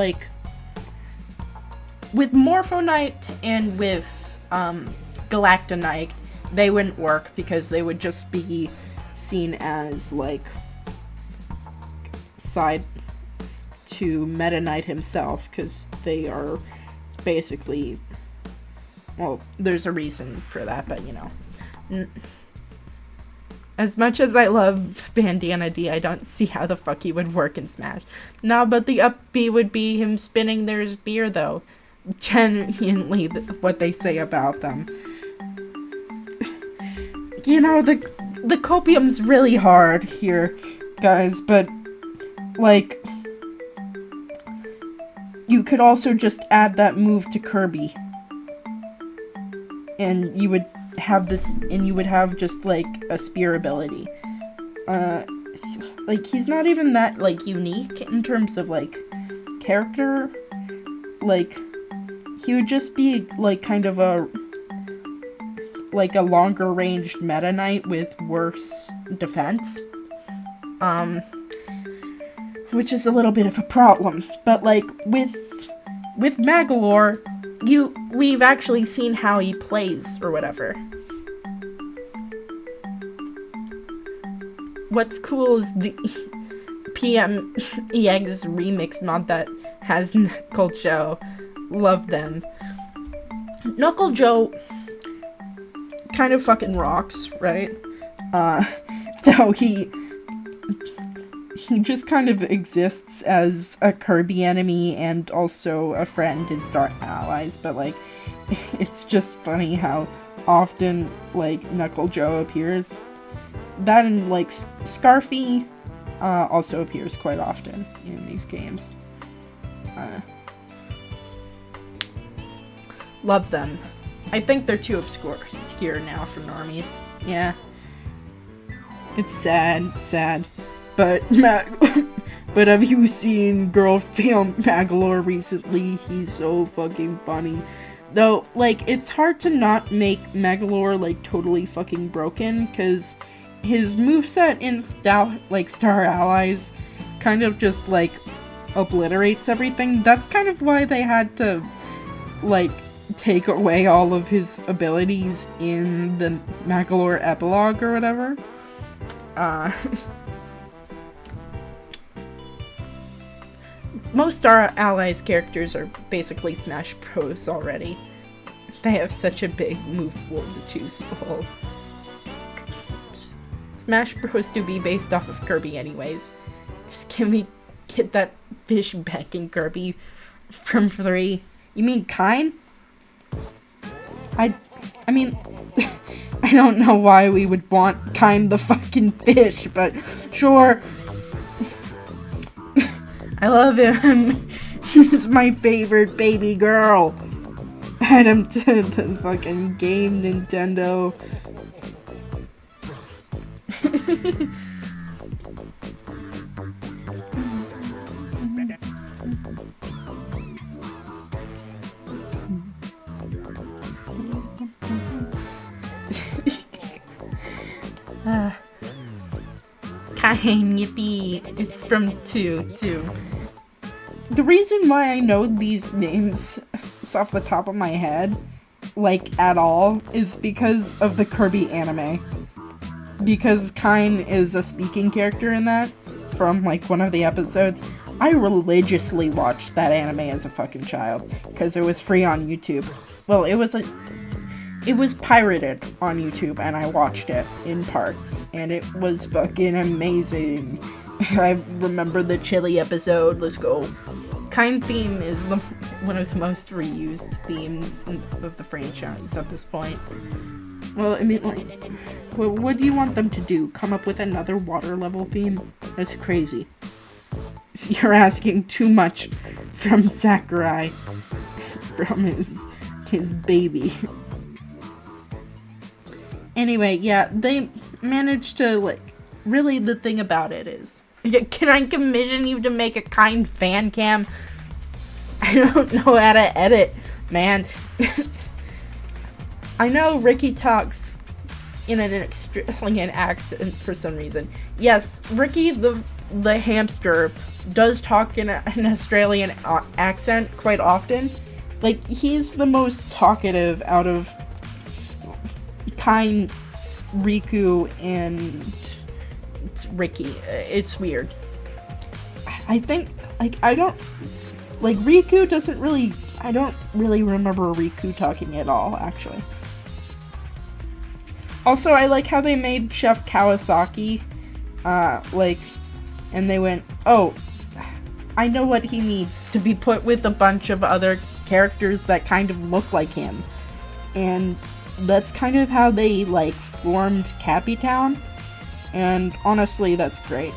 Morpho Knight and with Galactonite, they wouldn't work because they would just be seen as like side to Meta Knight himself, because they are basically, well, there's a reason for that, but as much as I love Bandana D, I don't see how the fuck he would work in Smash. No, but the up B would be him spinning their spear, though. Genuinely, what they say about them. The copium's really hard here, guys, but, like, you could also just add that move to Kirby. And you would have this, and you would have just like a spear ability. Like, he's not even that like unique in terms of like character. Like, he would just be like kind of a longer ranged Meta Knight with worse defense, which is a little bit of a problem. But like with Magalore, we've actually seen how he plays or whatever. What's cool is the PMEX remix mod that has Knuckle Joe. Love them. Knuckle Joe kind of fucking rocks, right? So he just kind of exists as a Kirby enemy and also a friend in Star Allies, but like, it's just funny how often like Knuckle Joe appears. That and like Scarfy also appears quite often in these games. Love them. I think they're too obscure now for normies. Yeah. It's sad. But but have you seen Girl Film Magalore recently? He's so fucking funny. Though, like, it's hard to not make Magalore like totally fucking broken, because his moveset in Star Allies kind of just like obliterates everything. That's kind of why they had to like take away all of his abilities in the Magalore epilogue or whatever. Most Star Allies characters are basically Smash Bros already. They have such a big move pool to choose. Oh. Smash Bros. To be based off of Kirby anyways. Can we get that fish back in Kirby from 3? You mean Kine? I mean, I don't know why we would want Kine the fucking fish, but sure. I love him. He's my favorite baby girl. Add him to the fucking game, Nintendo. Kine, yippee. It's from 2, too. The reason why I know these names off the top of my head, like, at all, is because of the Kirby anime. Because Kine is a speaking character in that, from, like, one of the episodes. I religiously watched that anime as a fucking child, because it was free on YouTube. Well, it was pirated on YouTube, and I watched it in parts, and it was fucking amazing. I remember the chili episode, let's go. Kine theme is one of the most reused themes of the franchise at this point. Well, I mean, like, what do you want them to do? Come up with another water level theme? That's crazy. You're asking too much from Sakurai, from his baby. Anyway, yeah, they managed to, like, really the thing about it is, can I commission you to make a Kine fan cam? I don't know how to edit, man. I know Ricky talks in an Australian accent for some reason. Yes, Ricky the hamster does talk in an Australian accent quite often. Like, he's the most talkative out of Kine, Riku, and Ricky. It's weird. I think, like, Riku doesn't really, I don't really remember Riku talking at all, actually. Also, I like how they made Chef Kawasaki, and they went, oh, I know what he needs to be put with a bunch of other characters that kind of look like him. And that's kind of how they, like, formed Cappy Town. And honestly, that's great.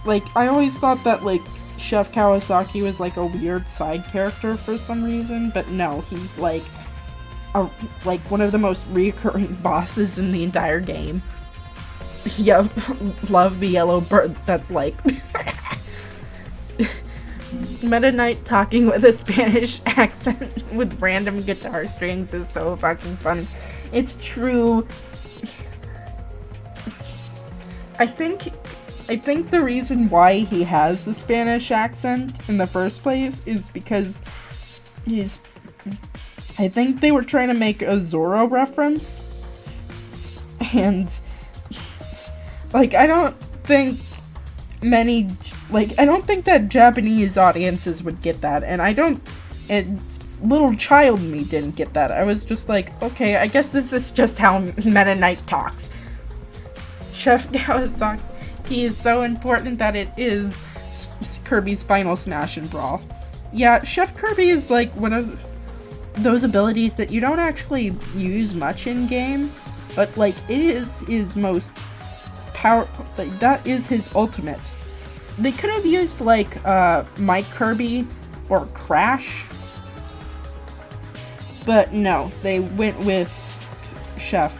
Like, I always thought that, like, Chef Kawasaki was, like, a weird side character for some reason, but no, he's, like, one of the most recurring bosses in the entire game. Yeah, love the yellow bird that's, like... Meta Knight talking with a Spanish accent with random guitar strings is so fucking fun. It's true. I think the reason why he has the Spanish accent in the first place is because I think they were trying to make a Zorro reference. And, like, I don't think that Japanese audiences would get that, and little child me didn't get that. I was just like, okay, I guess this is just how Meta Knight talks. Chef Kawasaki is so important that it is Kirby's Final Smash and Brawl. Yeah, Chef Kirby is like one of those abilities that you don't actually use much in game, but like it is his most powerful. Like that is his ultimate. They could have used like Mike Kirby or Crash, but no, they went with Chef.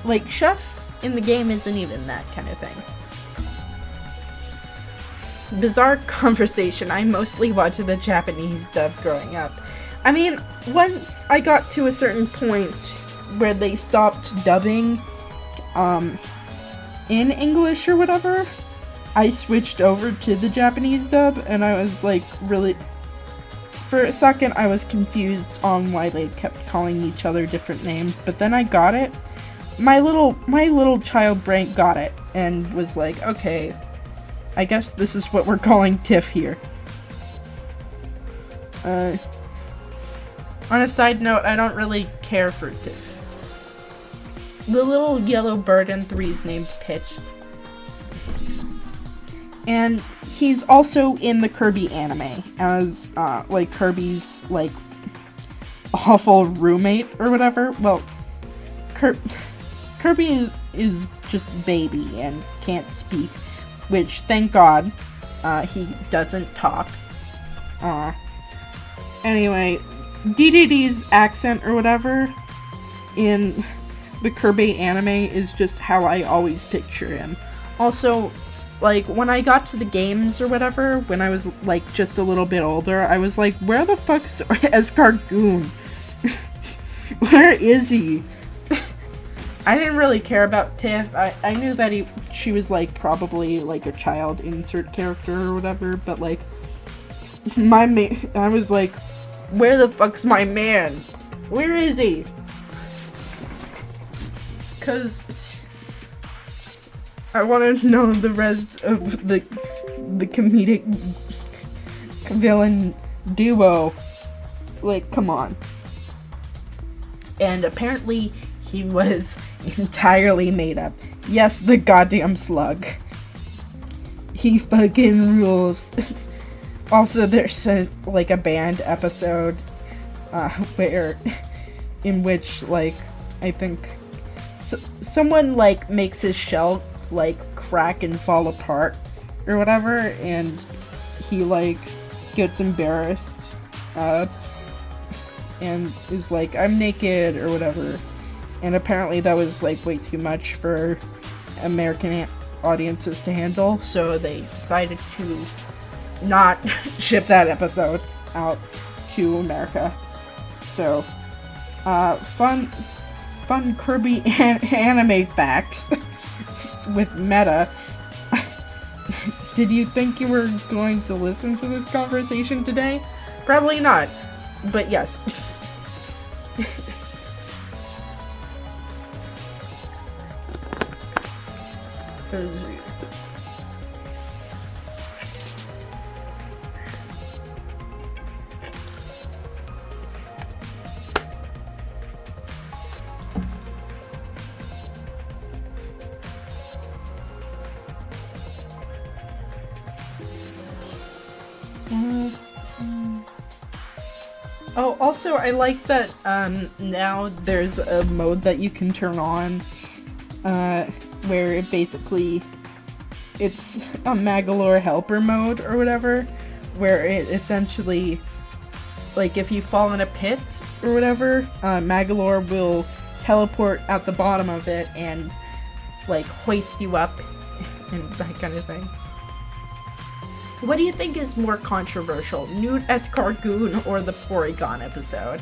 Like Chef in the game isn't even that kind of thing. Bizarre conversation. I mostly watched the Japanese dub growing up. I mean, once I got to a certain point where they stopped dubbing in English or whatever, I switched over to the Japanese dub, and I was like really... For a second, I was confused on why they kept calling each other different names, but then I got it. My little child brain got it, and was like, okay, I guess this is what we're calling Tiff here. On a side note, I don't really care for Tiff. The little yellow bird in 3 is named Pitch. And he's also in the Kirby anime as, like, Kirby's, like, awful roommate or whatever. Well, Kirby is just baby and can't speak, which, thank God, he doesn't talk. Anyway, DDD's accent or whatever in the Kirby anime is just how I always picture him. Also, like, when I got to the games or whatever, when I was, like, just a little bit older, I was like, where the fuck's Escargoon? Where is he? I didn't really care about Tiff. I knew that she was, like, probably, like, a child insert character or whatever, but, like, I was like, where the fuck's my man? Where is he? Because I want to know the rest of the comedic villain duo. Like, come on. And apparently he was entirely made up. Yes, the goddamn slug. He fucking rules. Also, there's a band episode in which, like, I think someone, like, makes his shell, like, crack and fall apart or whatever, and he, like, gets embarrassed and is like, I'm naked or whatever. And apparently that was, like, way too much for American audiences to handle, so they decided to not ship that episode out to America. So, fun Kirby anime facts with Meta. Did you think you were going to listen to this conversation today? Probably not, but yes. Oh, also, I like that now there's a mode that you can turn on where it's a Magalore helper mode or whatever, where it essentially, like, if you fall in a pit or whatever, Magalore will teleport at the bottom of it and, like, hoist you up and that kind of thing. What do you think is more controversial, Nude Escargoon or the Porygon episode?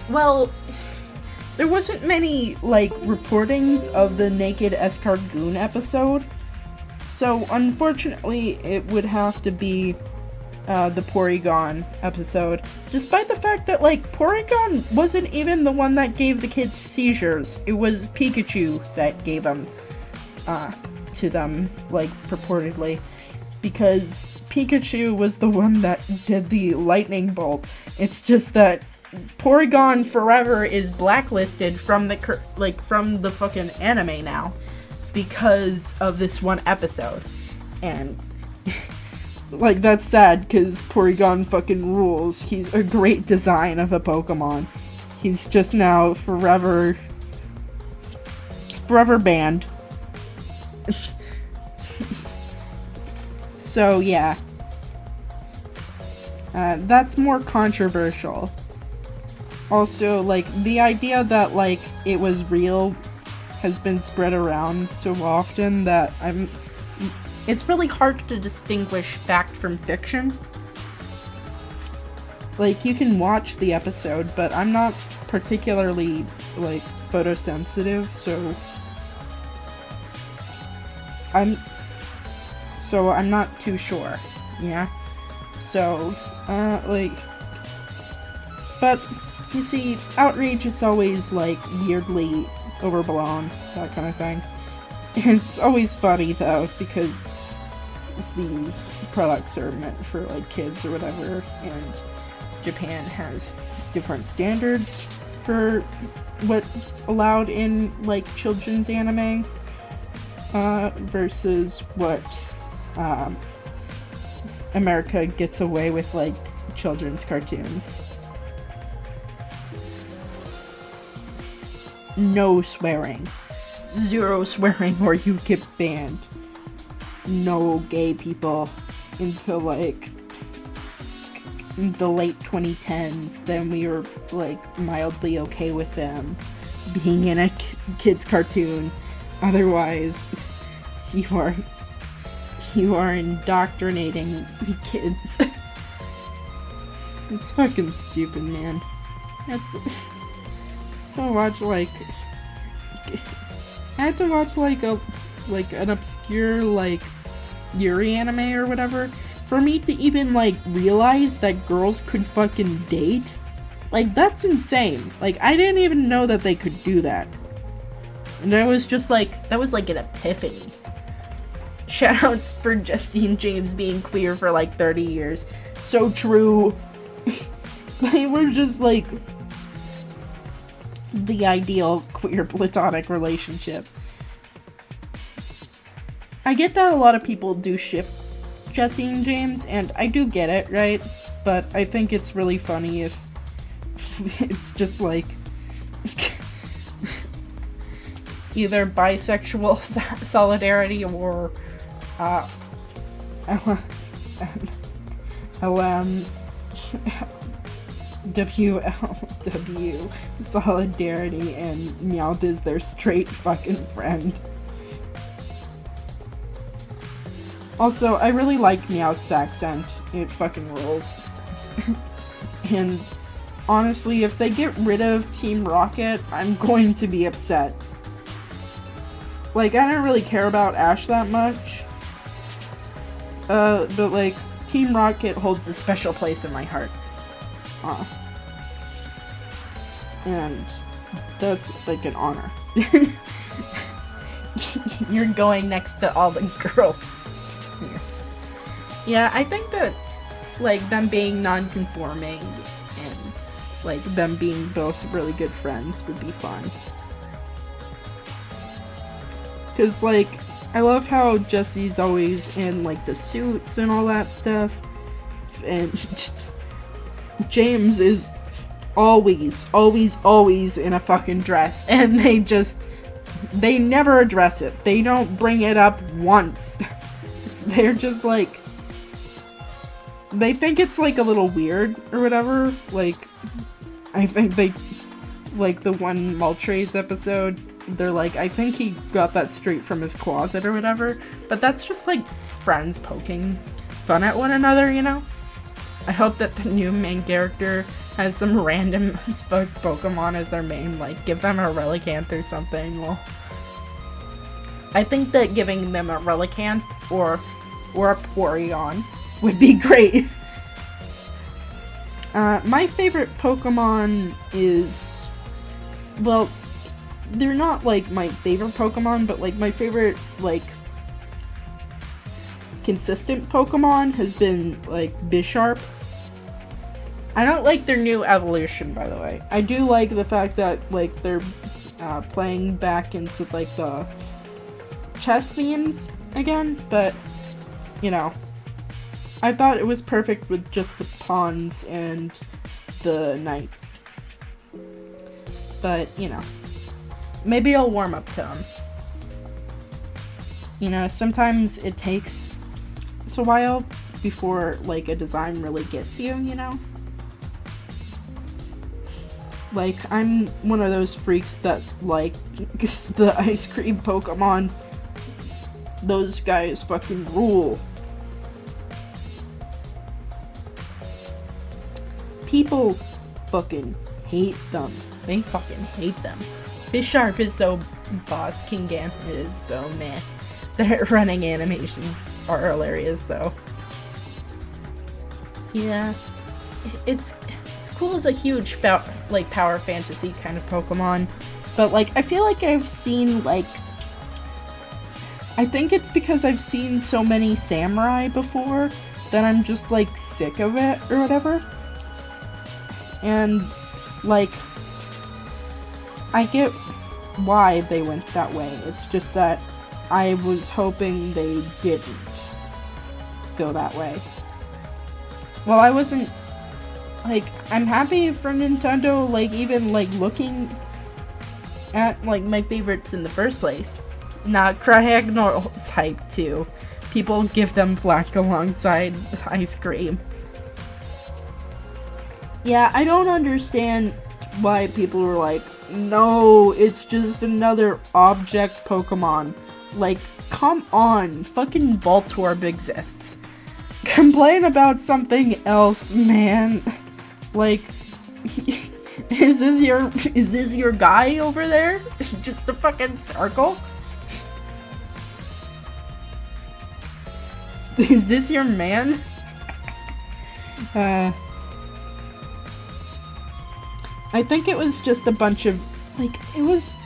Well, there wasn't many, like, reportings of the naked Escargoon episode, so unfortunately it would have to be the Porygon episode, despite the fact that, like, Porygon wasn't even the one that gave the kids seizures. It was Pikachu that gave them to them, like, purportedly, because Pikachu was the one that did the lightning bolt. It's just that Porygon forever is blacklisted from the fucking anime now because of this one episode, and like, that's sad because Porygon fucking rules. He's a great design of a Pokemon. He's just now forever banned. So, yeah. That's more controversial. Also, like, the idea that, like, it was real has been spread around so often that it's really hard to distinguish fact from fiction. Like, you can watch the episode, but I'm not particularly, like, photosensitive, so I'm not too sure, yeah? So, like, but, you see, outrage is always, like, weirdly overblown, that kind of thing. And it's always funny, though, because these products are meant for, like, kids or whatever, and Japan has different standards for what's allowed in, like, children's anime, versus what, America gets away with, like, children's cartoons. No swearing. 0 swearing or you get banned. No gay people until, like, the late 2010s. Then we were, like, mildly okay with them being in a kid's cartoon. Otherwise, you are indoctrinating kids. It's fucking stupid, man. I had to watch an obscure, like, Yuri anime or whatever for me to even, like, realize that girls could fucking date. Like, that's insane. Like, I didn't even know that they could do that. And I was just like, that was like an epiphany. Shoutouts for Jesse and James being queer for like 30 years. So true. They were just like the ideal queer platonic relationship. I get that a lot of people do ship Jesse and James, and I do get it, right? But I think it's really funny if it's just like either bisexual solidarity or WLW solidarity and Meowth is their straight fucking friend. Also, I really like Meowth's accent. It fucking rules. And honestly, if they get rid of Team Rocket, I'm going to be upset. Like, I don't really care about Ash that much. But like, Team Rocket holds a special place in my heart. And that's like an honor. You're going next to all the girls. Yeah, I think that, like, them being non-conforming and, like, them being both really good friends would be fun. Because, like, I love how Jesse's always in, like, the suits and all that stuff. And James is always in a fucking dress. And they never address it. They don't bring it up once. They're just, like, they think it's, like, a little weird or whatever. Like, I think they, like, the one Moltres episode, they're like, I think he got that straight from his closet or whatever. But that's just, like, friends poking fun at one another, you know? I hope that the new main character has some random as fuck Pokemon as their main, like, give them a Relicanth or something. Well, I think that giving them a Relicanth or a Porygon would be great. My favorite Pokemon is, well, they're not, like, my favorite Pokemon, but, like, my favorite, like, consistent Pokemon has been, like, Bisharp. I don't like their new evolution, by the way. I do like the fact that, like, they're playing back into, like, the chess themes again, but, you know, I thought it was perfect with just the pawns and the knights. But, you know, maybe I'll warm up to them. You know, sometimes it takes a while before, like, a design really gets you, you know? Like, I'm one of those freaks that, like, the ice cream Pokemon. Those guys fucking rule. People fucking hate them. They fucking hate them. Bisharp is so boss. King Gambit is so meh. Their running animations are hilarious, though. Yeah. It's cool as a huge power fantasy kind of Pokemon. But, like, I feel like I've seen, like, I think it's because I've seen so many samurai before that I'm just, like, sick of it or whatever. And, like, I get why they went that way. It's just that I was hoping they didn't go that way. Well, I wasn't, like, I'm happy for Nintendo, like, even, like, looking at, like, my favorites in the first place. Not Cryogonal's hype, too. People give them flack alongside ice cream. Yeah, I don't understand why people were like, no, it's just another object Pokemon. Like, come on, fucking Voltorb exists. Complain about something else, man. Like, is this your guy over there? Just a fucking circle? Is this your man? I think it was just a bunch of, like, it was,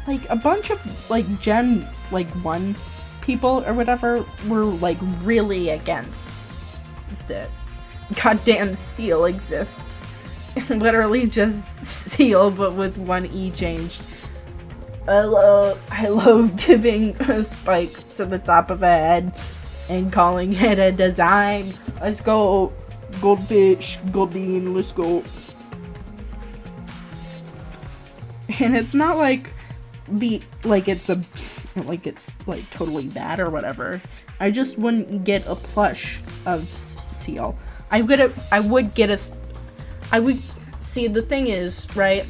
like, a bunch of, like, Gen, like, 1 people or whatever were, like, really against it. Goddamn Steel exists. Literally just Steel, but with one E changed. I love giving a spike to the top of a head and calling it a design. Let's go, Goldfish, Goldine, let's go. And it's not like it's like totally bad or whatever. I just wouldn't get a plush of Seal. I would see, the thing is, right?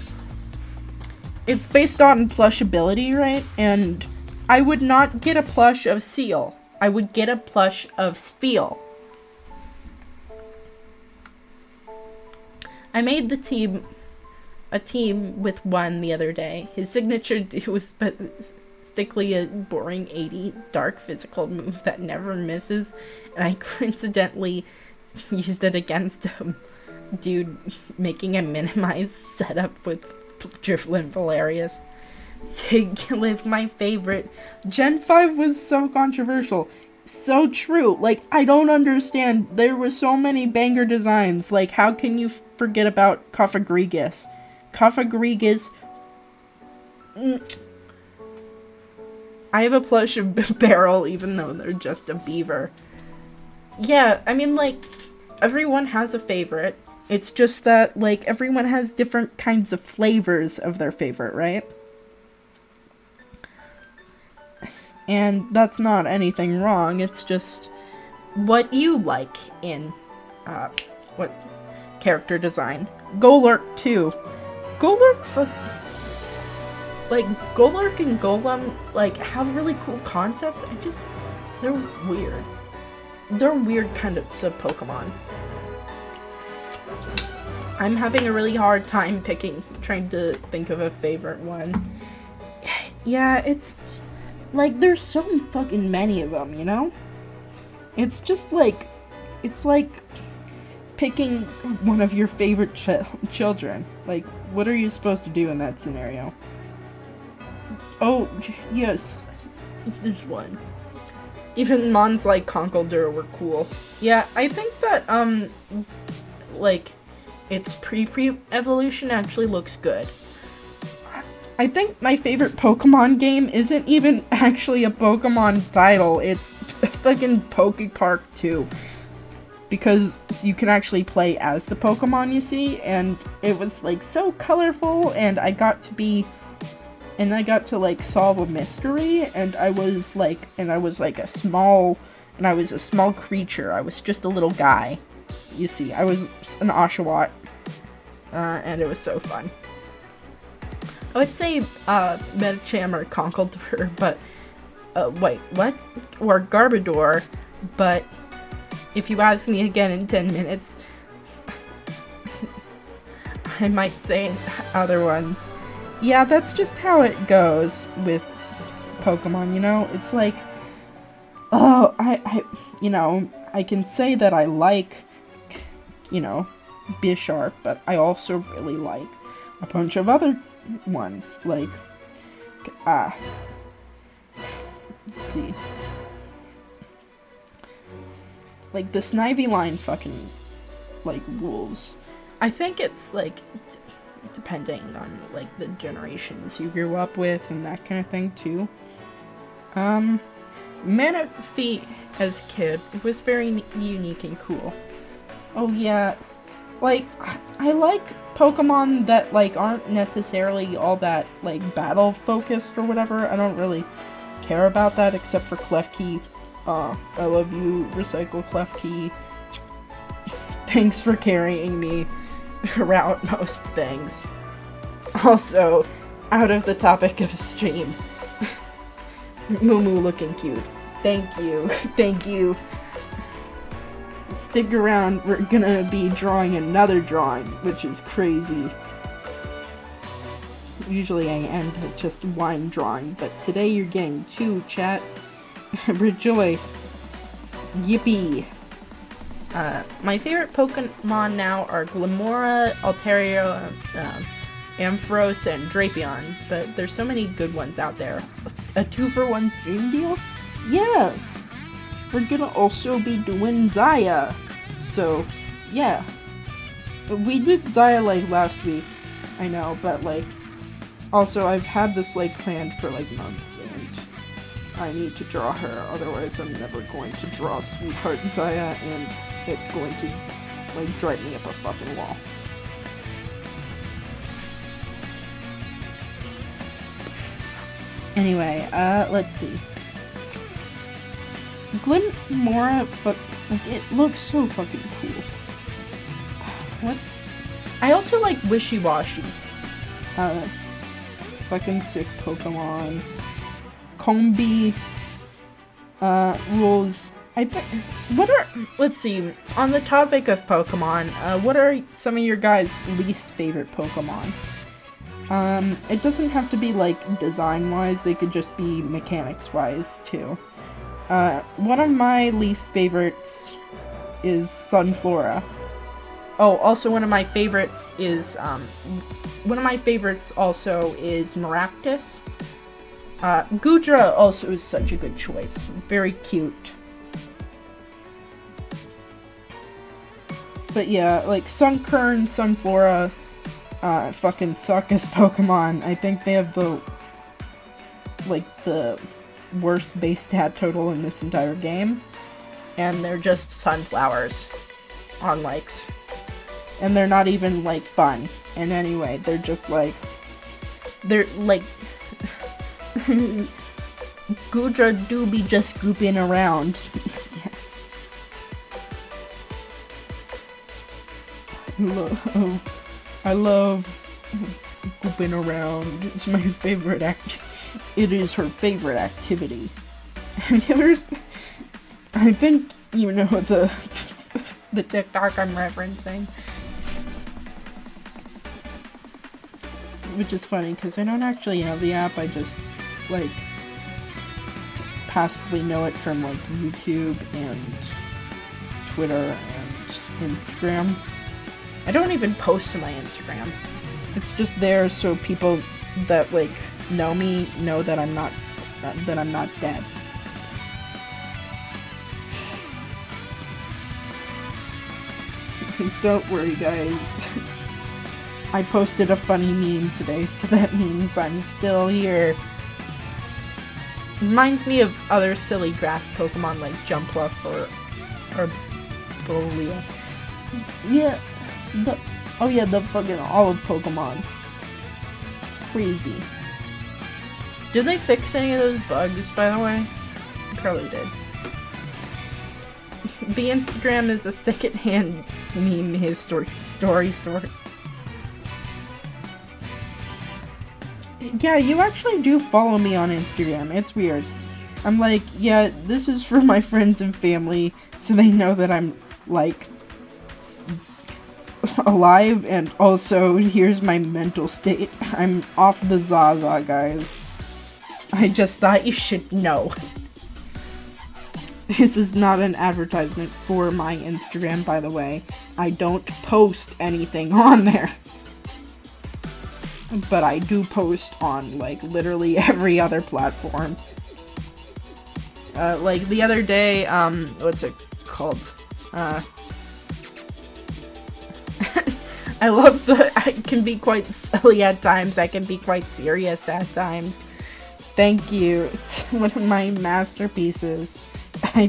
It's based on plush ability, right? And I would not get a plush of Seal. I would get a plush of Spheal. I made a team with one the other day. His signature was basically a boring 80 dark physical move that never misses, and I coincidentally used it against him. Dude, making a minimized setup with Driflin Valerius. Sigilyph, my favorite. Gen 5 was so controversial. So true. Like, I don't understand. There were so many banger designs. Like, how can you forget about Cofagrigus? Cofagrigus. I have a plush of Barrel, even though they're just a beaver. Yeah, I mean, like, everyone has a favorite. It's just that, like, everyone has different kinds of flavors of their favorite, right? And that's not anything wrong. It's just what you like in, what's character design. Golurk, too. Golurk, Golurk and Golem, like, have really cool concepts. They're weird. They're weird kind of sub-Pokemon. I'm having a really hard time trying to think of a favorite one. Yeah, it's, like, there's so fucking many of them, you know? It's just like, it's like picking one of your favorite children. Like, what are you supposed to do in that scenario? Oh, yes, there's one. Even mons like Conkeldurr were cool. Yeah, I think that, like, its pre-evolution actually looks good. I think my favorite Pokemon game isn't even actually a Pokemon title, it's fucking Pokepark 2. Because you can actually play as the Pokemon, you see, and it was, like, so colorful, and I got to, like, solve a mystery, and I was a small creature. I was just a little guy. You see, I was an Oshawott, and it was so fun. I would say, Medicham or Conkeldurr, but, wait, what? Or Garbodor, but if you ask me again in 10 minutes, I might say other ones. Yeah, that's just how it goes with Pokemon, you know? It's like, oh, I can say that I like, Bisharp, but I also really like a bunch of other ones, like, let's see. Like, the Snivy line fucking, like, rules. I think it's like depending on like the generations you grew up with and that kind of thing too. Manaphy as a kid, it was very unique and cool. Oh yeah, like I like Pokemon that like aren't necessarily all that like battle focused or whatever. I don't really care about that except for Klefki. I love you, Recycle Klefki. Thanks for carrying me around most things. Also, out of the topic of stream, Moo looking cute. Thank you. Thank you. Stick around, we're gonna be drawing another drawing, which is crazy. Usually I end with just one drawing, but today you're getting two, chat. Rejoice. Yippee. My favorite Pokemon now are Glimora, Altaria, Ampharos, and Drapion, but there's so many good ones out there. A 2-for-1 stream deal? Yeah! We're gonna also be doing Zaya. So, yeah. We did Zaya like last week, I know, but like, also I've had this like planned for like months, and I need to draw her, otherwise I'm never going to draw Sweetheart Zaya, and it's going to like drive me up a fucking wall. Anyway, let's see. Glimora, like, it looks so fucking cool. I also like Wishy-Washy. Fucking sick Pokemon. Combi, rules. Let's see, on the topic of Pokemon, what are some of your guys' least favorite Pokemon? It doesn't have to be, like, design-wise, they could just be mechanics-wise, too. One of my least favorites is Sunflora. Oh, also one of my favorites also is Maractus. Gudra also is such a good choice. Very cute. But yeah, like Sunkern, Sunflora, fucking suck as Pokemon. I think they have the worst base stat total in this entire game. And they're just sunflowers on likes. And they're not even, like, fun. And anyway, they're just like... They're like... Gudra do be just gooping around. I love gooping around. It's my favorite It is her favorite activity. I think you know the TikTok I'm referencing. Which is funny, because I don't actually know the app, I just, like, passively know it from, like, YouTube and Twitter and Instagram. I don't even post to my Instagram. It's just there so people that, like, know me know that I'm not dead. Don't worry, guys. I posted a funny meme today, so that means I'm still here. Reminds me of other silly grass Pokemon like Jumpluff or Bolea. Yeah, the fucking olive Pokemon. Crazy. Did they fix any of those bugs, by the way? Probably did. The Instagram is a second-hand meme history story source. Yeah, you actually do follow me on Instagram. It's weird. I'm like, yeah, this is for my friends and family, so they know that I'm, like, alive, and also, here's my mental state. I'm off the Zaza, guys. I just thought you should know. This is not an advertisement for my Instagram, by the way. I don't post anything on there. But I do post on, like, literally every other platform. Like, the other day, what's it called? I love I can be quite silly at times. I can be quite serious at times. Thank you. It's one of my masterpieces. I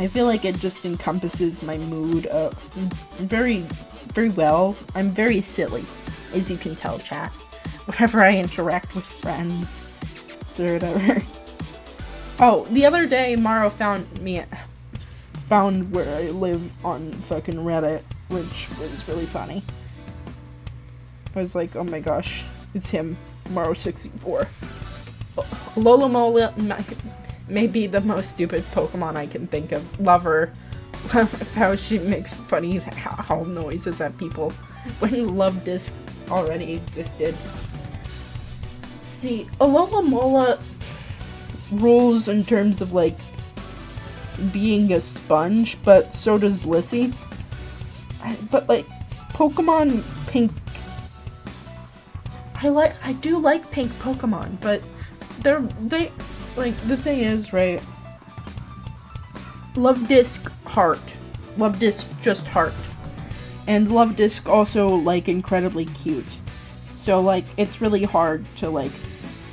feel like it just encompasses my mood very, very well. I'm very silly, as you can tell, chat. Whenever I interact with friends, or whatever. Oh, the other day, Maro found where I live on fucking Reddit, which was really funny. I was like, oh my gosh, it's him, Maro64. Lolomola may be the most stupid Pokemon I can think of. Love her. How she makes funny howl noises at people when Love Disc already existed. See, Alola rules in terms of, like, being a sponge, but so does Blissey. But, like, Pokemon Pink... I do like pink Pokemon, but like, the thing is, right, Love Disc Heart. Love Disc just Heart. And Love Disc also, like, incredibly cute. So, like, it's really hard to, like,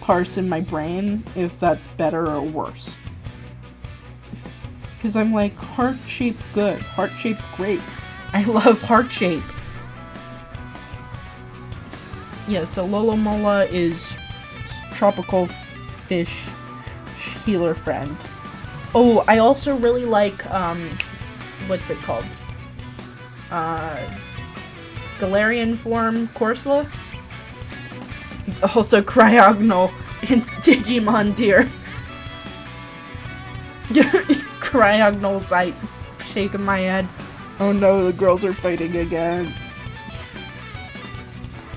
parse in my brain if that's better or worse. Because I'm like, heart shape good, heart shape great. I love heart shape. Yeah, so Lolomola is tropical fish healer friend. Oh, I also really like, what's it called? Galarian form Corsola. Also Cryogonal in Digimon tier. Cryogonal's like shaking my head. Oh no, the girls are fighting again.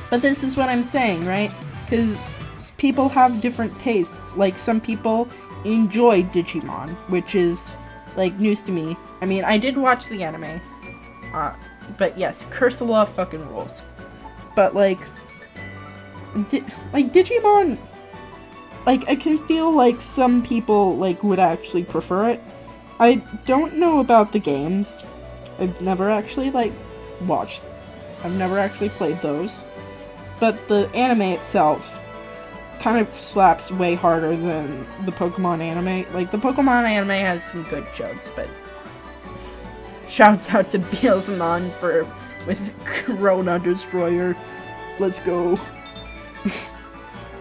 But this is what I'm saying, right? Because people have different tastes. Like, some people enjoy Digimon, which is, like, news to me. I mean, I did watch the anime. But yes, Cursula fucking rules. But, like, Digimon, like, I can feel like some people, like, would actually prefer it. I don't know about the games. I've never actually, like, watched. I've never actually played those. But the anime itself kind of slaps way harder than the Pokemon anime. Like, the Pokemon anime has some good jokes, but shouts out to Beelzemon with Corona Destroyer. Let's go.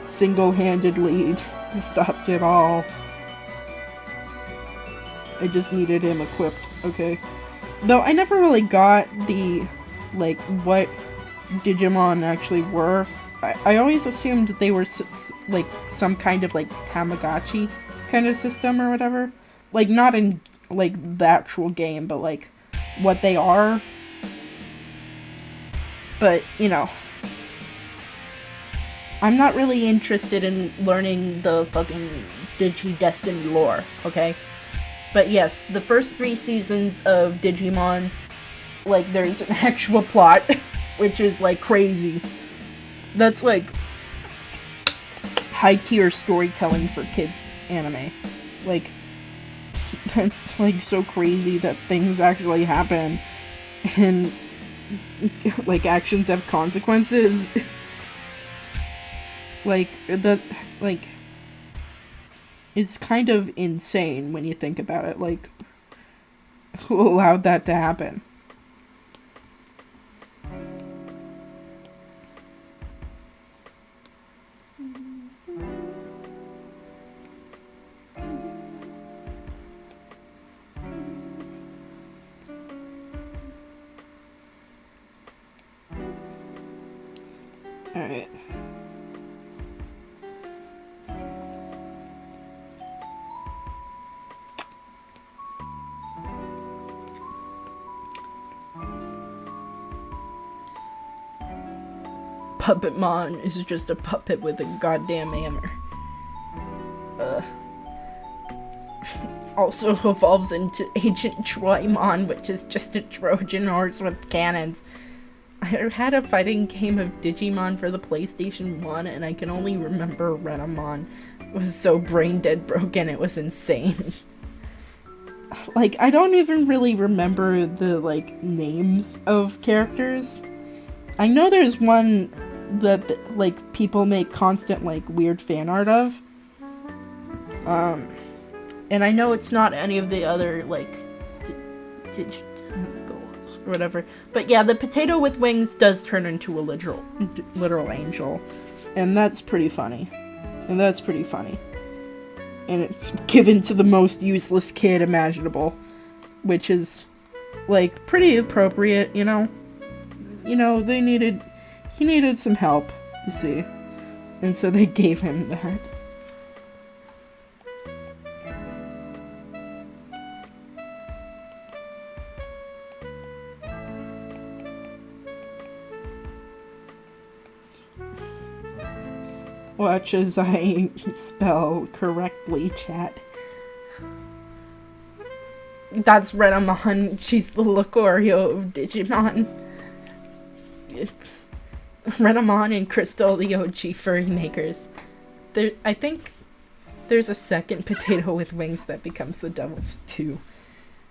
Single-handedly stopped it all. I just needed him equipped, okay? Though I never really got the, like, what Digimon actually were. I always assumed they were, like, some kind of, like, Tamagotchi kind of system or whatever. Like, not in, like, the actual game, but, like, what they are. But, you know, I'm not really interested in learning the fucking Digi-Destined lore, okay? But yes, the first 3 seasons of Digimon, like, there's an actual plot, which is, like, crazy. That's, like, high-tier storytelling for kids anime. Like, that's, like, so crazy that things actually happen, and, like, actions have consequences. Like, it's kind of insane when you think about it. Like, who allowed that to happen? Alright. Puppetmon is just a puppet with a goddamn hammer. Also evolves into Agent Troymon, which is just a Trojan horse with cannons. I had a fighting game of Digimon for the PlayStation 1, and I can only remember Renamon. It was so brain dead broken, it was insane. like, I don't even really remember the, like, names of characters. I know there's one that, like, people make constant, like, weird fan art of. And I know it's not any of the other, like, goals or whatever. But yeah, the potato with wings does turn into a literal angel. And that's pretty funny. And it's given to the most useless kid imaginable. Which is, like, pretty appropriate, you know? You know, he needed some help, you see. And so they gave him that. Watch as I spell correctly, chat. That's Renamon. She's the Lucario of Digimon. Renamon and Crystal, the OG furry makers. I think there's a second potato with wings that becomes the Devils too.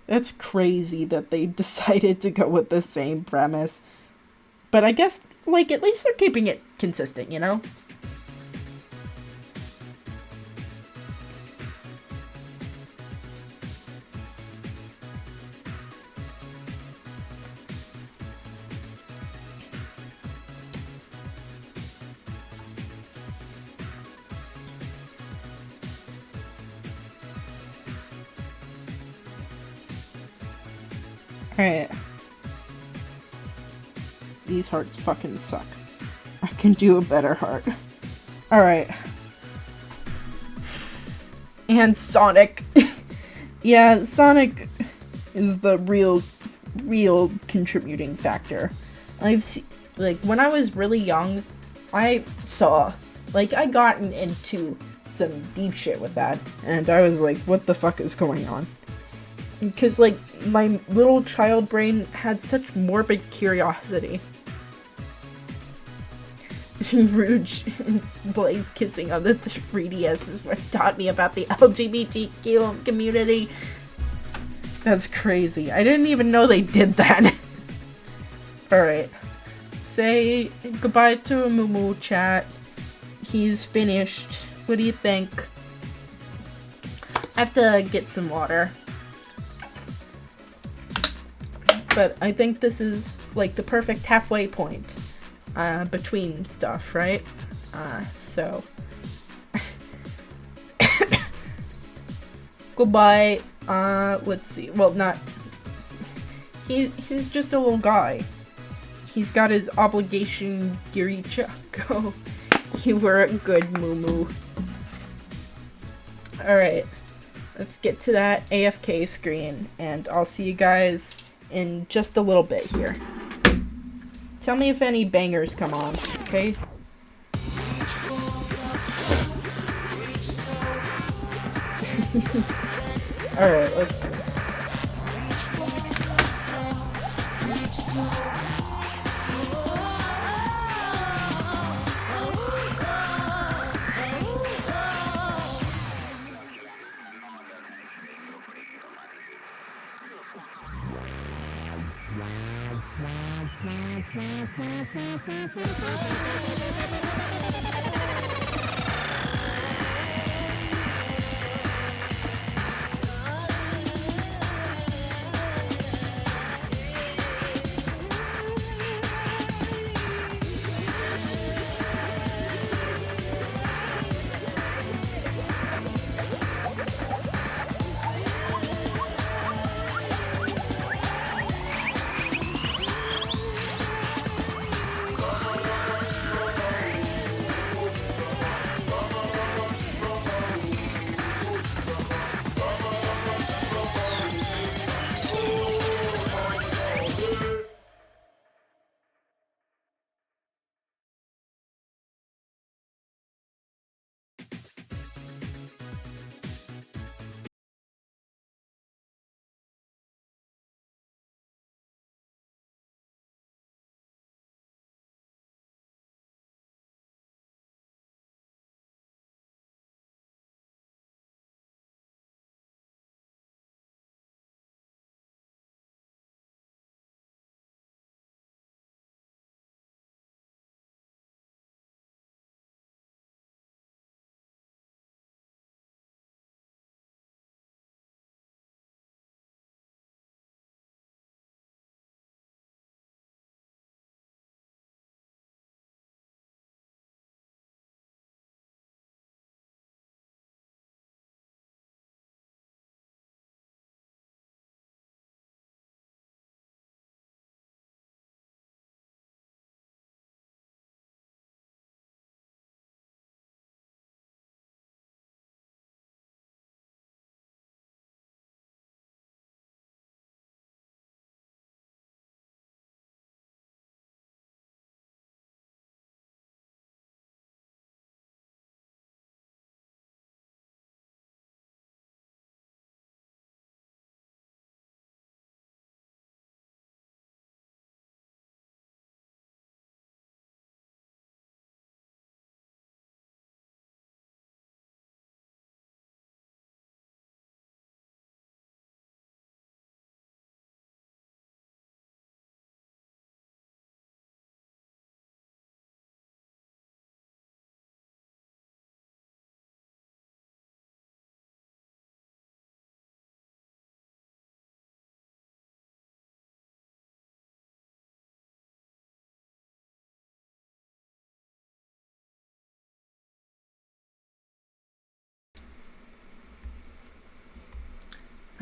That's crazy that they decided to go with the same premise. But I guess, like, at least they're keeping it consistent, you know? Alright. These hearts fucking suck. I can do a better heart. Alright. And Sonic. Yeah, Sonic is the real contributing factor. Like, when I was really young, I got into some deep shit with that. And I was like, what the fuck is going on? Because, like, my little child brain had such morbid curiosity. Rouge and Blaze kissing on the 3DS is what taught me about the LGBTQ community. That's crazy. I didn't even know they did that. Alright. Say goodbye to Mumu, chat. He's finished. What do you think? I have to get some water. But I think this is, like, the perfect halfway point between stuff, right? So. Goodbye. Let's see. Well, not. He's just a little guy. He's got his obligation Giricha. Go. You were a good moo-moo. Alright. Let's get to that AFK screen, and I'll see you guys in just a little bit here. Tell me if any bangers come on, okay? Alright, let's see.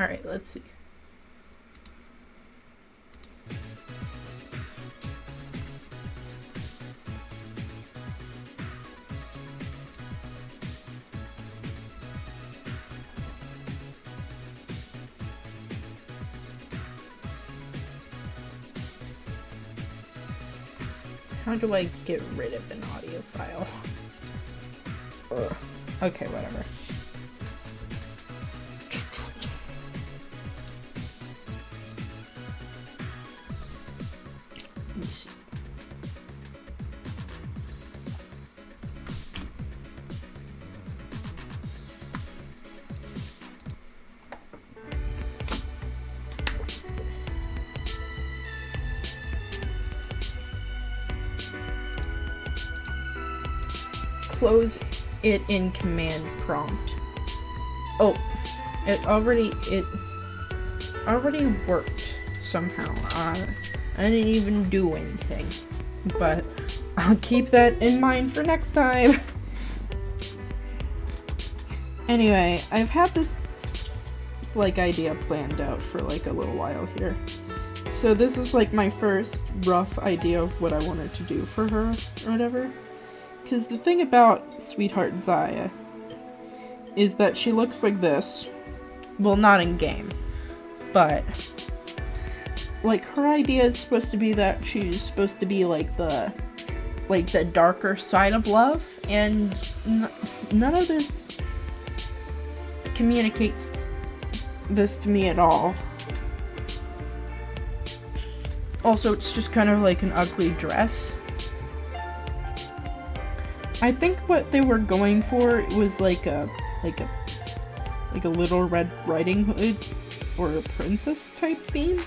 Alright, let's see. How do I get rid of an audio file? Ugh. Okay, whatever. Let me see. Close it in command prompt. Oh, it already worked somehow. I didn't even do anything, but I'll keep that in mind for next time. Anyway, I've had this like idea planned out for like a little while here. So this is like my first rough idea of what I wanted to do for her or whatever. Because the thing about Sweetheart Zaya is that she looks like this. Well, not in game, but like her idea is supposed to be that she's supposed to be like the darker side of love, and none of this communicates this to me at all. Also, it's just kind of like an ugly dress. I think what they were going for was like a Little Red Riding Hood or a princess type theme,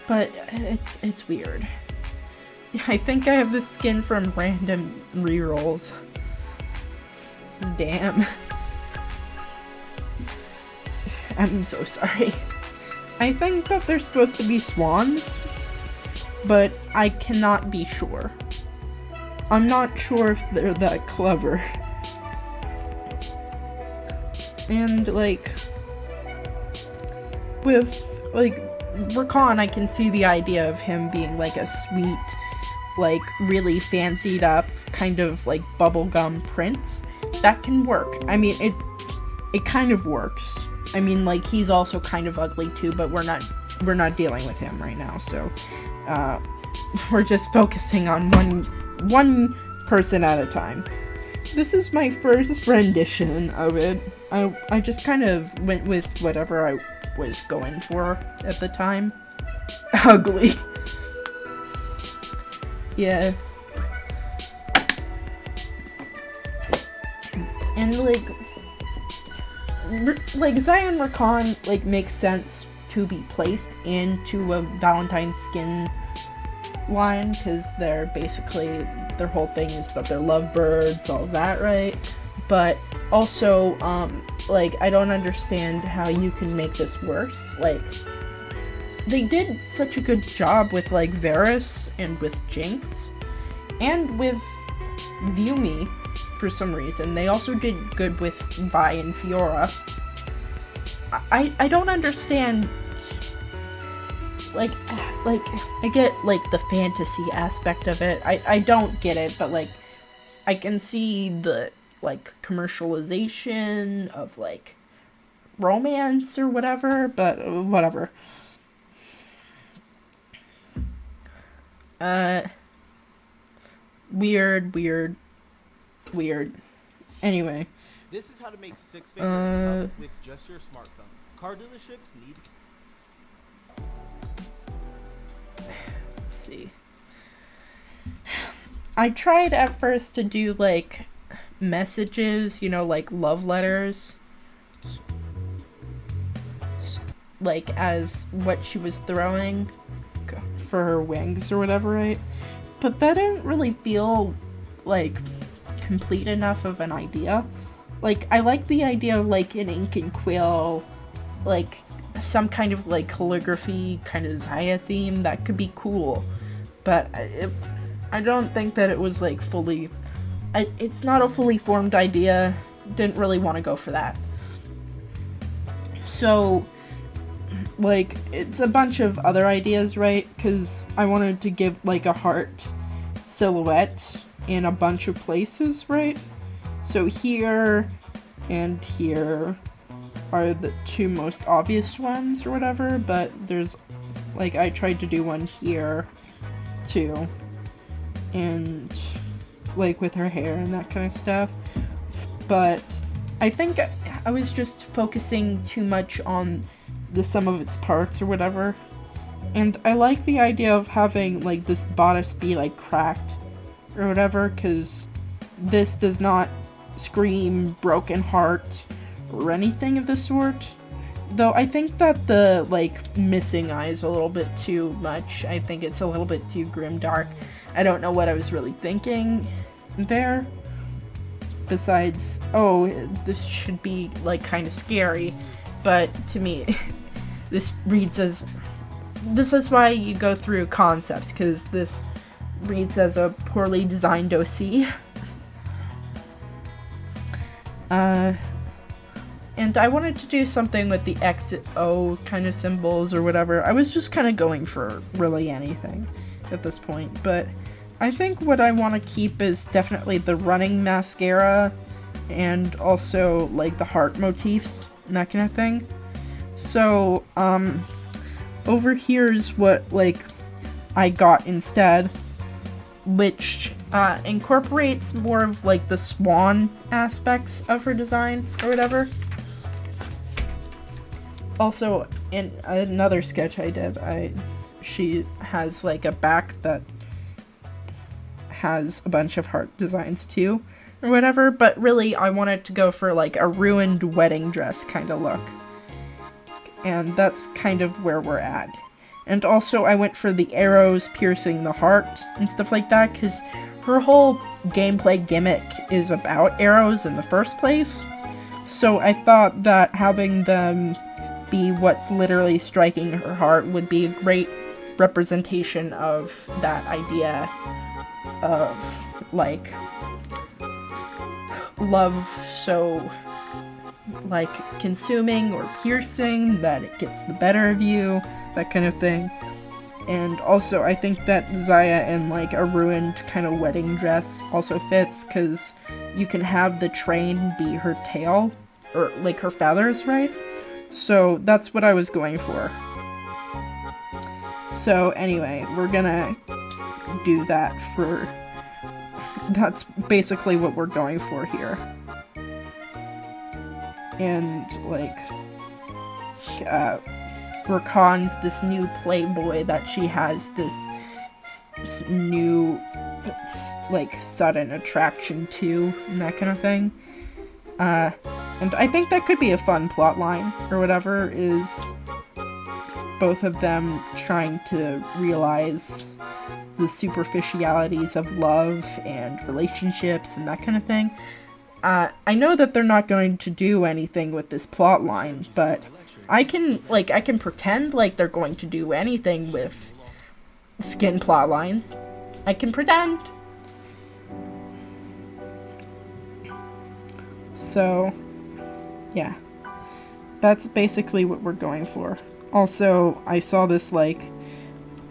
but it's weird. I think I have the skin from random rerolls. Damn. I'm so sorry. I think that they're supposed to be swans, but I cannot be sure. I'm not sure if they're that clever. And, like, with, like, Rakan, I can see the idea of him being, like, a sweet, like, really fancied up, kind of, like, bubblegum prince. That can work. I mean, it kind of works. I mean, like, he's also kind of ugly, too, but we're not dealing with him right now, so, we're just focusing on one person at a time. This is my first rendition of it. I just kind of went with whatever I was going for at the time. Ugly. Yeah. And like Zion Rakan like makes sense to be placed into a Valentine skin line, because they're basically, their whole thing is that they're lovebirds, all that, right? But also, like, I don't understand how you can make this worse. Like, they did such a good job with, like, Varys and with Jinx, and with Yumi, for some reason. They also did good with Vi and Fiora. I don't understand. Like, I get, like, the fantasy aspect of it. I don't get it, but, like, I can see the, like, commercialization of, like, romance or whatever, but whatever. Weird. Anyway. This is how to make six figures with just your smartphone. Car dealerships need... Let's see. I tried at first to do, like, messages, you know, like love letters, like, as what she was throwing for her wings or whatever, right? But that didn't really feel, like, complete enough of an idea. Like, I like the idea of, like, an ink and quill, like, some kind of, like, calligraphy, kind of Zaya theme. That could be cool. But I don't think that it was, like, fully... it's not a fully formed idea. Didn't really want to go for that. So, like, it's a bunch of other ideas, right? Because I wanted to give, like, a heart silhouette in a bunch of places, right? So here and here are the two most obvious ones or whatever, but there's, like, I tried to do one here, too. And, like, with her hair and that kind of stuff. But I think I was just focusing too much on the sum of its parts or whatever. And I like the idea of having, like, this bodice be, like, cracked or whatever, because this does not scream broken heart or anything of the sort. Though I think that the, like, missing eye is a little bit too much. I think it's a little bit too grimdark. I don't know what I was really thinking there. Besides, oh, this should be, like, kind of scary. But to me, this reads as... This is why you go through concepts, because this reads as a poorly designed OC. And I wanted to do something with the XO kind of symbols or whatever. I was just kind of going for really anything at this point. But I think what I want to keep is definitely the running mascara and also, like, the heart motifs and that kind of thing. So, over here is what, like, I got instead, which incorporates more of, like, the swan aspects of her design or whatever. Also, in another sketch I did, she has, like, a back that has a bunch of heart designs too, or whatever, but really I wanted to go for, like, a ruined wedding dress kind of look. And that's kind of where we're at. And also I went for the arrows piercing the heart and stuff like that, because her whole gameplay gimmick is about arrows in the first place. So I thought that having them be what's literally striking her heart would be a great representation of that idea of, like, love so, like, consuming or piercing that it gets the better of you, that kind of thing. And also I think that Zaya in, like, a ruined kind of wedding dress also fits, because you can have the train be her tail, or, like, her feathers, right? So that's what I was going for. So anyway, we're gonna do that for... That's basically what we're going for here. And, like, Rakan's this new playboy that she has this new, like, sudden attraction to, and that kind of thing. And I think that could be a fun plot line, or whatever, is both of them trying to realize the superficialities of love and relationships and that kind of thing. I know that they're not going to do anything with this plot line, but I can pretend like they're going to do anything with skin plot lines. I can pretend. So, yeah. That's basically what we're going for. Also, I saw this, like,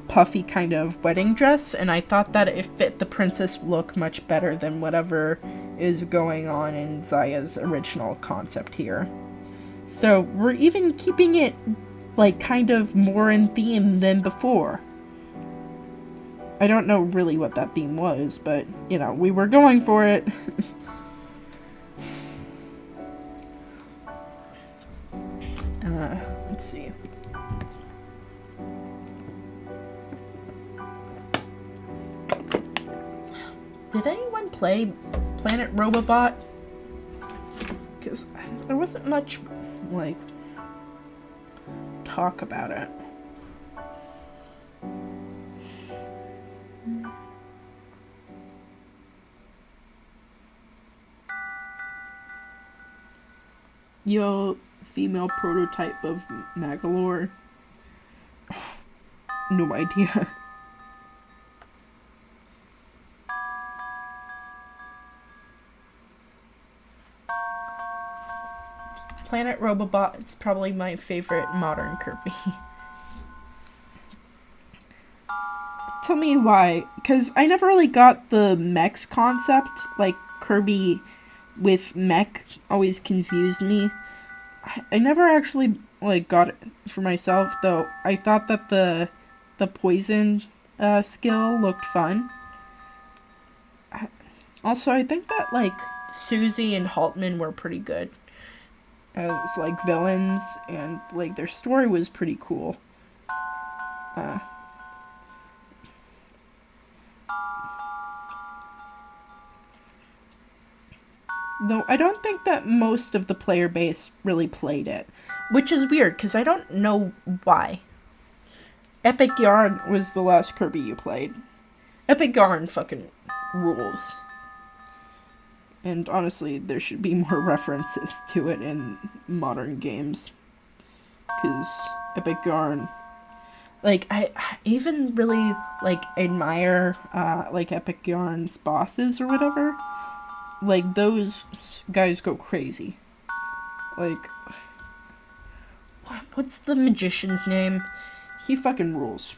puffy kind of wedding dress, and I thought that it fit the princess look much better than whatever is going on in Zaya's original concept here. So, we're even keeping it, like, kind of more in theme than before. I don't know really what that theme was, but, you know, we were going for it. Let's see. Did anyone play Planet Robobot? Because there wasn't much, like, talk about it. Yo, female prototype of Magalore. No idea. Planet Robobot is probably my favorite modern Kirby. Tell me why, because I never really got the mechs concept. Like, Kirby with mech always confused me. I never actually, like, got it for myself, though. I thought that the poison skill looked fun. Also, I think that, like, Susie and Haltman were pretty good as, like, villains, and, like, their story was pretty cool. Though I don't think that most of the player base really played it, which is weird, because I don't know why. Epic Yarn was the last Kirby you played. Epic Yarn fucking rules. And honestly, there should be more references to it in modern games. Because Epic Yarn... Like, I even really, like, admire, like, Epic Yarn's bosses or whatever. Like, those guys go crazy. Like... What's the magician's name? He fucking rules.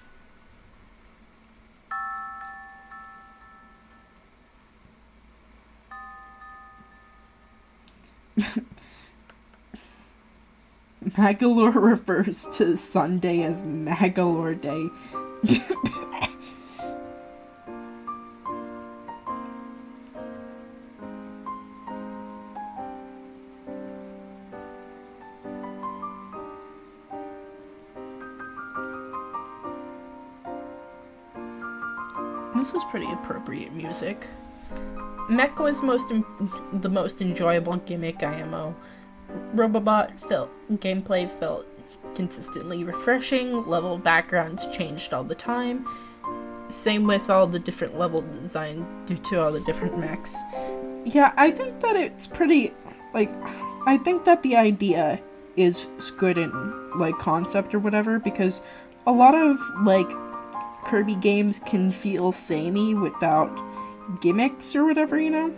Magalore refers to Sunday as Magalore Day. This was pretty appropriate music. Mech was the most enjoyable gimmick IMO. Robobot gameplay felt consistently refreshing, level backgrounds changed all the time. Same with all the different level design due to all the different mechs. Yeah, I think that it's pretty, like, I think that the idea is good in, like, concept or whatever, because a lot of, like, Kirby games can feel samey without gimmicks or whatever, you know?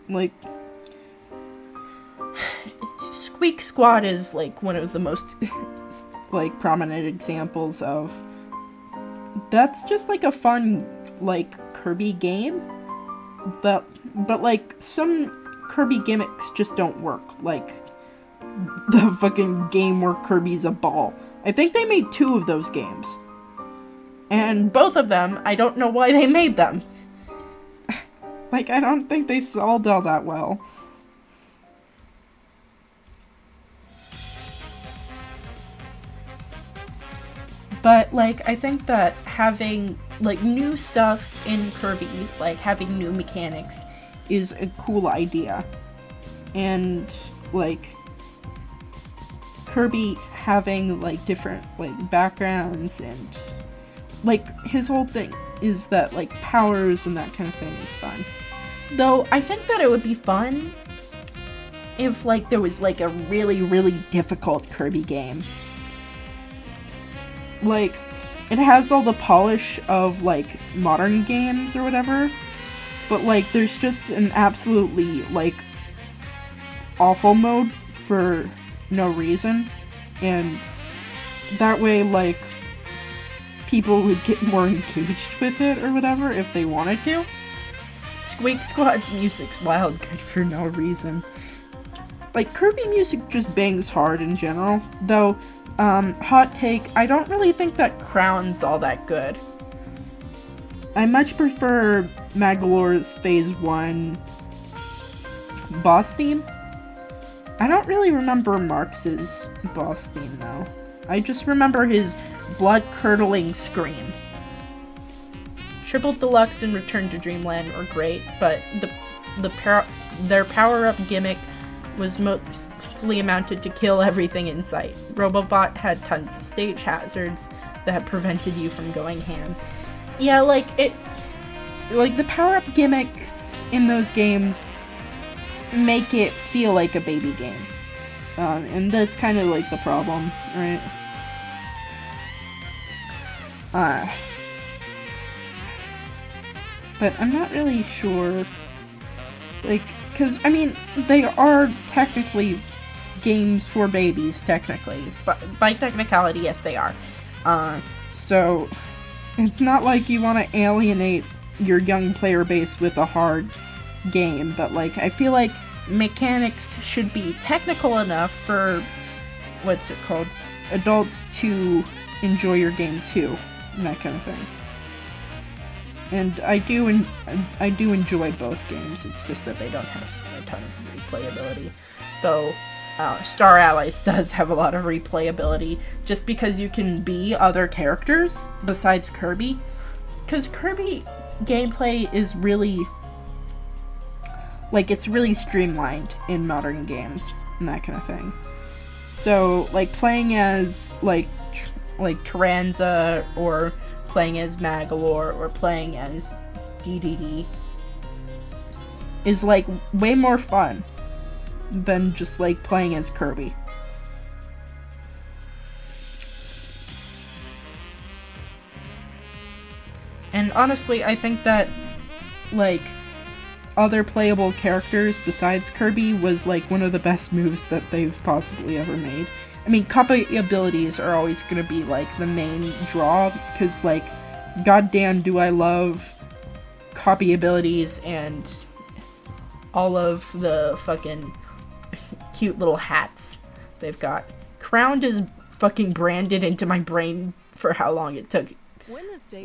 Like, Squeak Squad is, like, one of the most, like, prominent examples of... That's just, like, a fun, like, Kirby game. But, like, some Kirby gimmicks just don't work. Like, the fucking game where Kirby's a ball. I think they made 2 of those games. And both of them, I don't know why they made them. Like, I don't think they sold all that well. But, like, I think that having, like, new stuff in Kirby, like, having new mechanics, is a cool idea. And, like, Kirby having, like, different, like, backgrounds and, like, his whole thing is that, like, powers and that kind of thing is fun. Though, I think that it would be fun if, like, there was, like, a really, really difficult Kirby game. Like, it has all the polish of, like, modern games or whatever, but, like, there's just an absolutely, like, awful mode for no reason, and that way, like, people would get more engaged with it or whatever if they wanted to. Squeak Squad's music's wild good for no reason. Like, Kirby music just bangs hard in general, though, hot take, I don't really think that Crown's all that good. I much prefer Magalore's Phase 1 boss theme. I don't really remember Marx's boss theme, though. I just remember his blood-curdling scream. Triple Deluxe and Return to Dreamland were great, but their power-up gimmick was mostly amounted to kill everything in sight. Robobot had tons of stage hazards that prevented you from going ham. Yeah, like, the power-up gimmicks in those games make it feel like a baby game. And that's kind of, like, the problem, right? But I'm not really sure, like, because, I mean, they are technically games for babies, technically. By technicality, yes, they are. So, it's not like you want to alienate your young player base with a hard game, but, like, I feel like mechanics should be technical enough for, what's it called, adults to enjoy your game too, and that kind of thing. And I do enjoy both games, it's just that they don't have a ton of replayability. Though, Star Allies does have a lot of replayability, just because you can be other characters besides Kirby. Because Kirby gameplay is really, like, it's really streamlined in modern games, and that kind of thing. So, like, playing as, like Taranza, or playing as Magalore, or playing as DDD is, like, way more fun than just, like, playing as Kirby. And honestly, I think that, like, other playable characters besides Kirby was, like, one of the best moves that they've possibly ever made. I mean, copy abilities are always gonna be, like, the main draw, because, like, goddamn do I love copy abilities and all of the fucking cute little hats they've got. Crowned is fucking branded into my brain for how long it took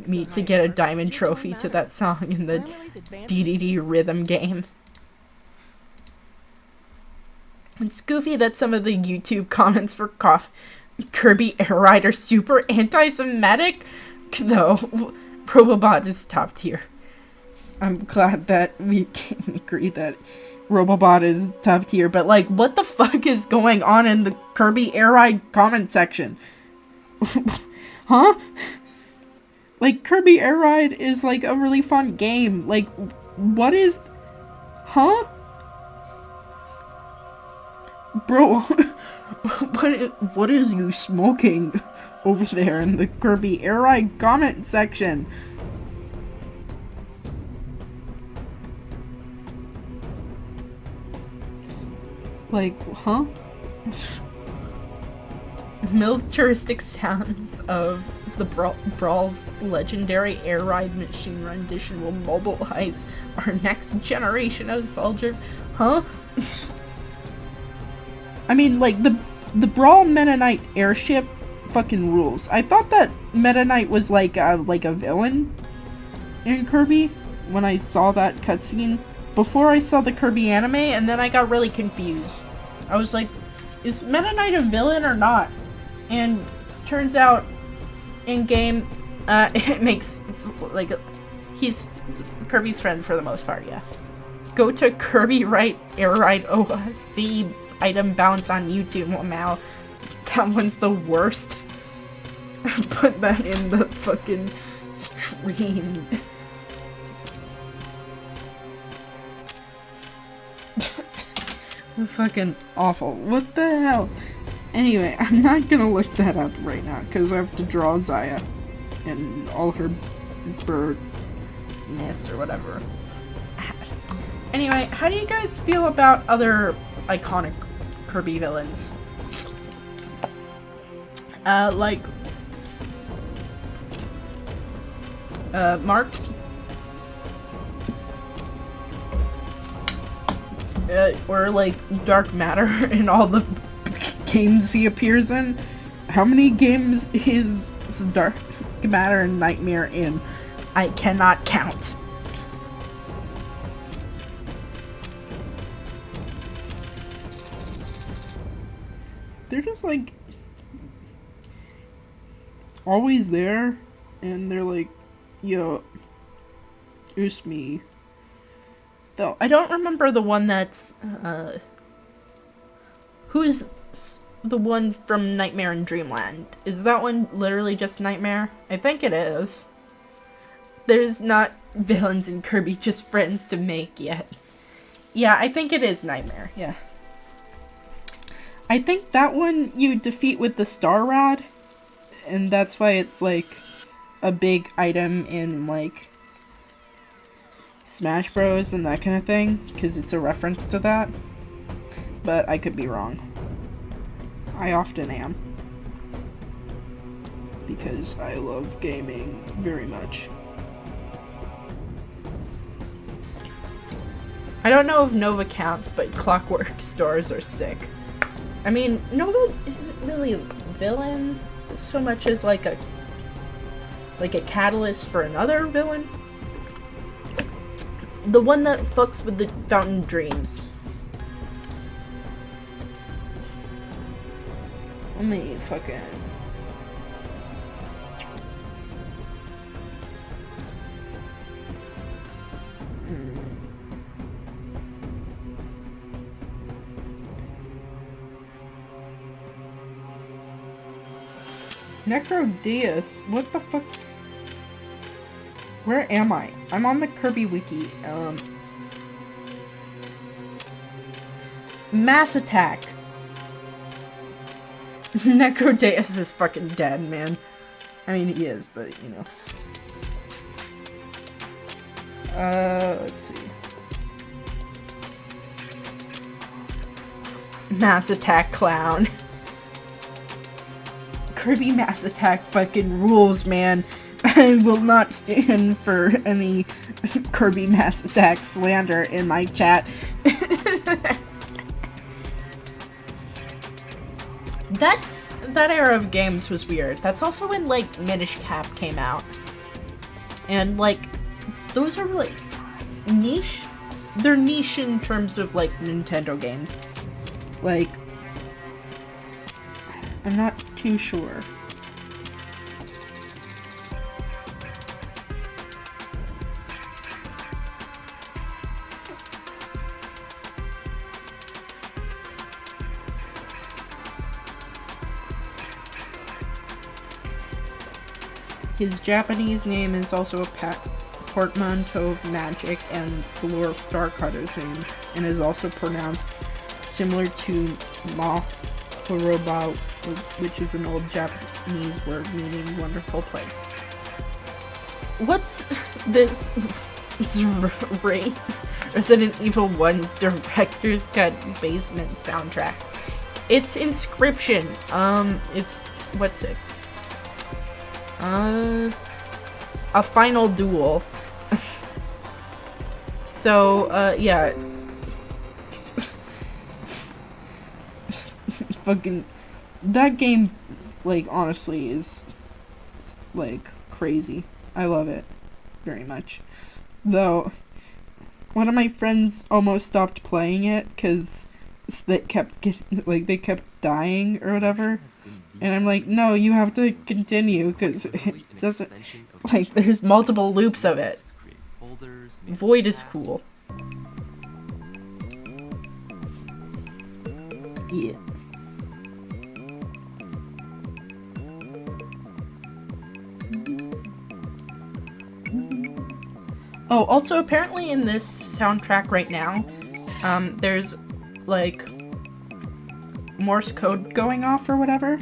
me to get a diamond trophy to that song in the DDD rhythm game. It's goofy that some of the YouTube comments for Kirby Air Ride are super anti-Semitic, though Robobot is top tier. I'm glad that we can agree that Robobot is top tier, but, like, what the fuck is going on in the Kirby Air Ride comment section? Huh? Like, Kirby Air Ride is, like, a really fun game. Like, what is... Huh? Bro, what is you smoking over there in the Kirby Air Ride comment section? Like, huh? Militaristic sounds of the Brawl's legendary air ride machine rendition will mobilize our next generation of soldiers. Huh? I mean, like, the Brawl Meta Knight airship fucking rules. I thought that Meta Knight was like a villain in Kirby when I saw that cutscene before I saw the Kirby anime, and then I got really confused. I was like, is Meta Knight a villain or not? And turns out, in game, it's like, he's Kirby's friend for the most part, yeah. Go to Kirby Air Ride OST item bounce on YouTube. Wow, that one's the worst. Put that in the fucking stream. Fucking awful. What the hell? Anyway, I'm not gonna look that up right now, because I have to draw Zaya and all her birdness or whatever. Anyway, how do you guys feel about other iconic Kirby villains? Marks? Or, like, Dark Matter in all the games he appears in? How many games is Dark Matter and Nightmare in? I cannot count. They're just, like, always there, and they're like, yo, it's me. Though, I don't remember the one that's, who's the one from Nightmare in Dreamland? Is that one literally just Nightmare? I think it is. There's not villains in Kirby, just friends to make yet. Yeah, I think it is Nightmare, yeah. I think that one you defeat with the Star Rod, and that's why it's, like, a big item in, like, Smash Bros. And that kind of thing, because it's a reference to that. But I could be wrong. I often am. Because I love gaming very much. I don't know if Nova counts, but Clockwork stores are sick. I mean, Nova isn't really a villain so much as like a catalyst for another villain. The one that fucks with the Fountain Dreams. Let me fucking... Necrodeus? What the fuck? Where am I? I'm on the Kirby Wiki. Mass Attack. Necrodeus is fucking dead, man. I mean, he is, but, you know. Let's see. Mass Attack Clown. Kirby Mass Attack fucking rules, man. I will not stand for any Kirby Mass Attack slander in my chat. That era of games was weird. That's also when, like, Minish Cap came out. And, like, those are, like, niche. They're niche in terms of, like, Nintendo games. Like, I'm not too sure. His Japanese name is also a portmanteau of magic and the lore of Starcutter's name, and is also pronounced similar to Mahoroba, which is an old Japanese word meaning wonderful place. What's this Resident Evil 1's director's cut basement soundtrack? It's Inscription. It's, what's it? A Final Duel. So, yeah. Fucking, that game, like, honestly is, like, crazy. I love it very much. Though, one of my friends almost stopped playing it because they kept getting, like, they kept dying or whatever. And I'm like, no, you have to continue because it doesn't, like, there's multiple loops of it. Void is cool. Yeah. Oh, also apparently in this soundtrack right now, there's, like, Morse code going off or whatever.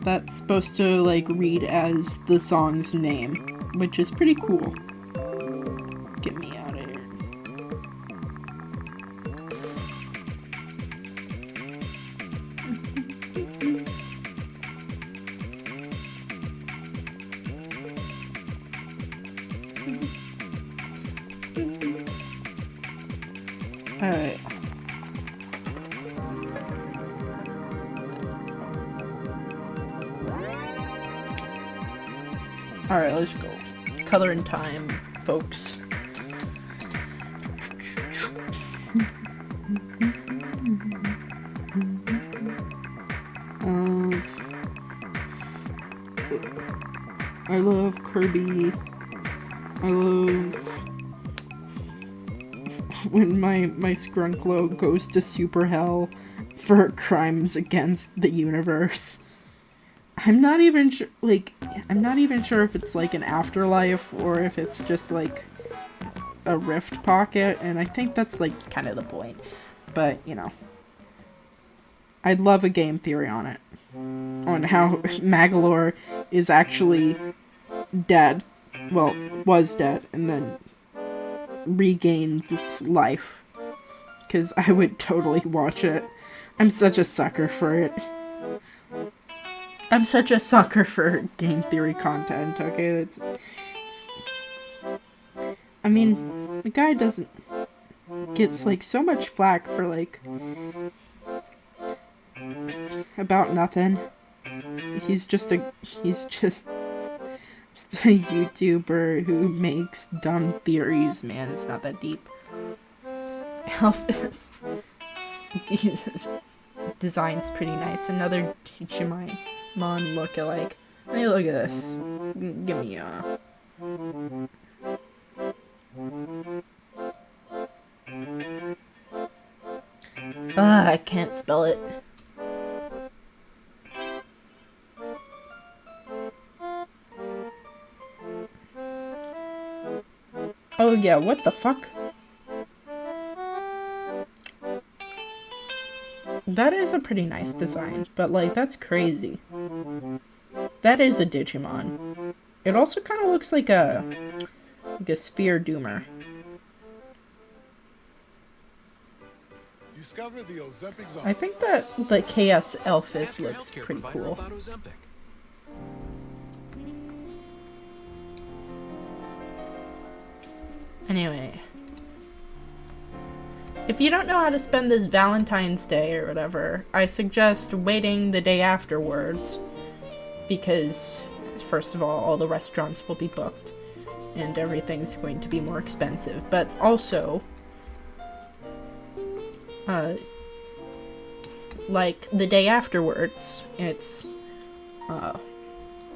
That's supposed to, like, read as the song's name, which is pretty cool. Get me out of here. Alright. Alright, let's go. Color in Time, folks. I love Kirby. I love when my Skrunklo goes to super hell for crimes against the universe. I'm not even sure, like, I'm not even sure if it's like an afterlife or if it's just like a rift pocket, and I think that's like kind of the point. But, you know, I'd love a game theory on it. On how Magalore is actually dead. Well, was dead, and then regains this life. Because I would totally watch it. I'm such a sucker for it. I'm such a sucker for game theory content, okay? I mean, the guy gets, like, so much flack for, like, about nothing. He's just a YouTuber who makes dumb theories, man. It's not that deep. Elvis design's pretty nice. Another Digimon look-alike. Hey, look at this. Give me a... I can't spell it. Oh yeah, what the fuck? That is a pretty nice design, but like, that's crazy. That is a Digimon. It also kind of looks like a sphere doomer. Discover the Ozempic zone. I think that the KS Elphys looks pretty cool. Anyway. If you don't know how to spend this Valentine's Day or whatever, I suggest waiting the day afterwards. Because, first of all the restaurants will be booked. And everything's going to be more expensive. But also... like, the day afterwards, it's,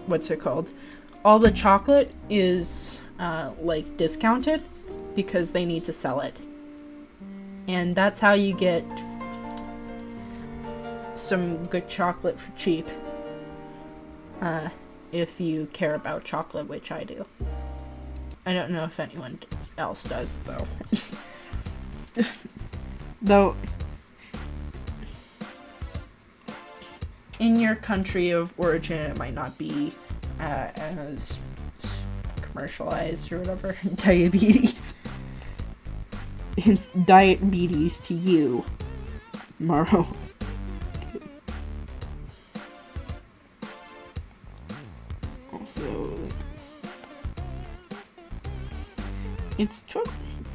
what's it called? All the chocolate is, like, discounted because they need to sell it. And that's how you get some good chocolate for cheap. If you care about chocolate, which I do. I don't know if anyone else does, though. Though, in your country of origin, it might not be as commercialized or whatever. Diabetes. It's diabetes to you, Morrow. Also, it's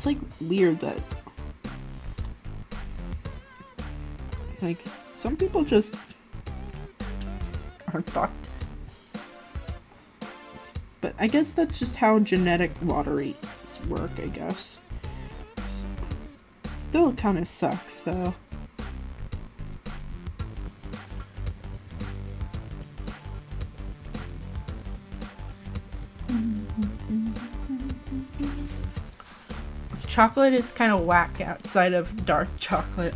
like weird that, like, some people just are fucked. But I guess that's just how genetic lotteries work, I guess. Still kind of sucks, though. Chocolate is kind of whack outside of dark chocolate.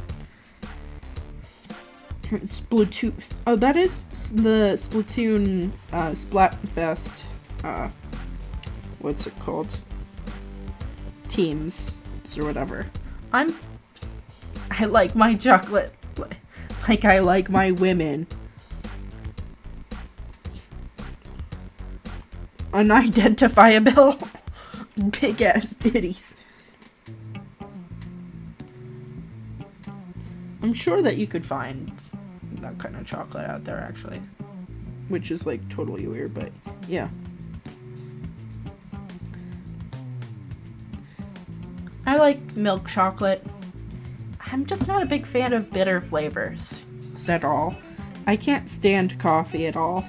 Splatoon. Oh, that is the Splatoon Splatfest. What's it called? Teams or whatever. I like my chocolate like I like my women. Unidentifiable big ass titties. I'm sure that you could find that kind of chocolate out there, actually. Which is, like, totally weird, but yeah. I like milk chocolate. I'm just not a big fan of bitter flavors at all. I can't stand coffee at all.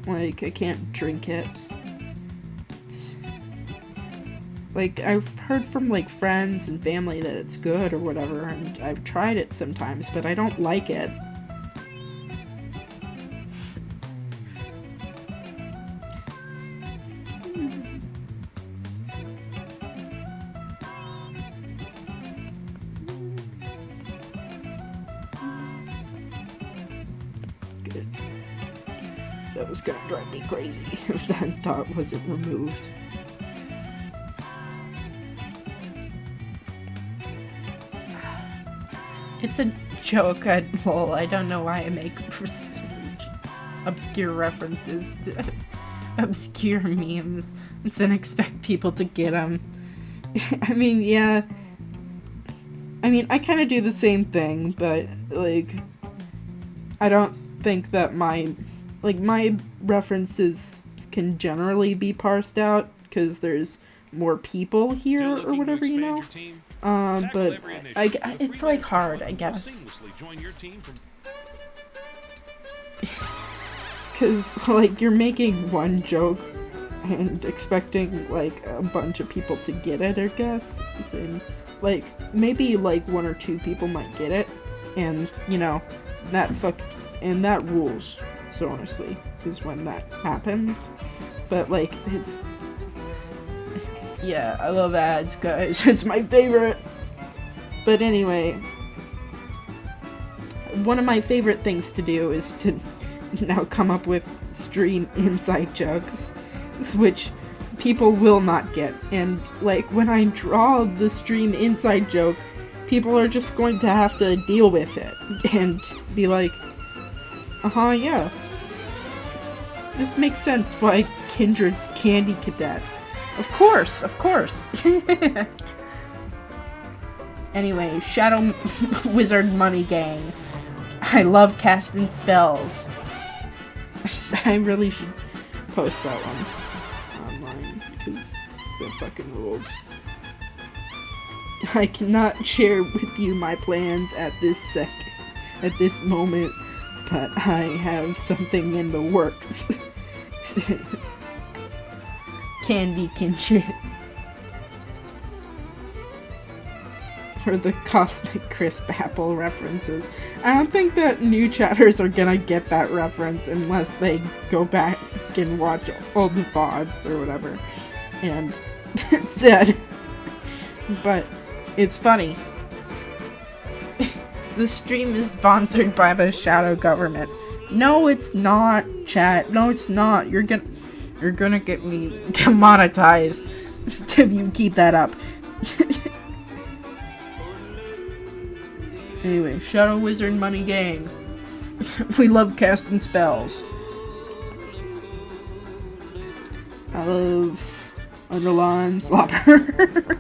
Like, I can't drink it. Like, I've heard from, like, friends and family that it's good or whatever, and I've tried it sometimes, but I don't like it. Good. That was gonna drive me crazy if that dot wasn't removed. It's a joke, lol. I don't know why I make obscure references to obscure memes and expect people to get them. I mean, yeah. I mean, I kind of do the same thing, but, like, I don't think that my references can generally be parsed out, because there's more people here, or whatever, you know? But it's, like, hard, I guess. Because, like, you're making one joke and expecting, like, a bunch of people to get it, I guess. And, like, maybe, like, one or two people might get it. And, you know, that rules, so honestly, is when that happens. But, like, it's... Yeah, I love ads, guys. It's my favorite! But anyway, one of my favorite things to do is to now come up with stream inside jokes, which people will not get. And, like, when I draw the stream inside joke, people are just going to have to deal with it and be like, yeah. This makes sense why Kindred's Candy Cadet. Of course! Anyway, Shadow Wizard Money Gang. I love casting spells. I really should post that one online, because it fucking rules. I cannot share with you my plans at this moment, but I have something in the works. Candy Kindred. Or the Cosmic Crisp Apple references. I don't think that new chatters are gonna get that reference unless they go back and watch all the VODs or whatever. And it's sad. But it's funny. The stream is sponsored by the shadow government. No, it's not, chat. No, it's not. You're gonna get me demonetized if you keep that up. Anyway, Shadow Wizard Money Gang. We love casting spells. I love underline slobber.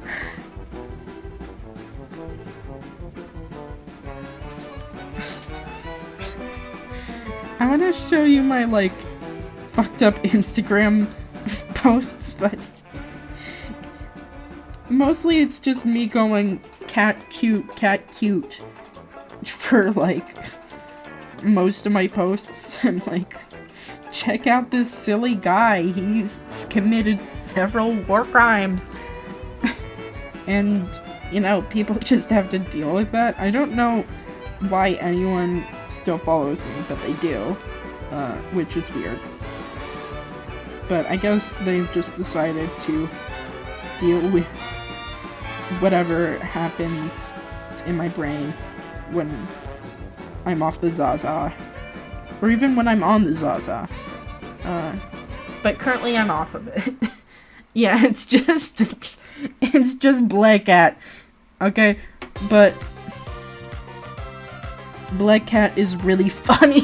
I want to show you my, like, fucked up Instagram posts, but mostly it's just me going cat cute for, like, most of my posts. I'm like, check out this silly guy, he's committed several war crimes. And, you know, people just have to deal with that. I don't know why anyone still follows me, but they do, which is weird. But I guess they've just decided to deal with whatever happens in my brain when I'm off the Zaza, or even when I'm on the Zaza. But currently I'm off of it. Yeah, it's just Black Cat, okay? But Black Cat is really funny.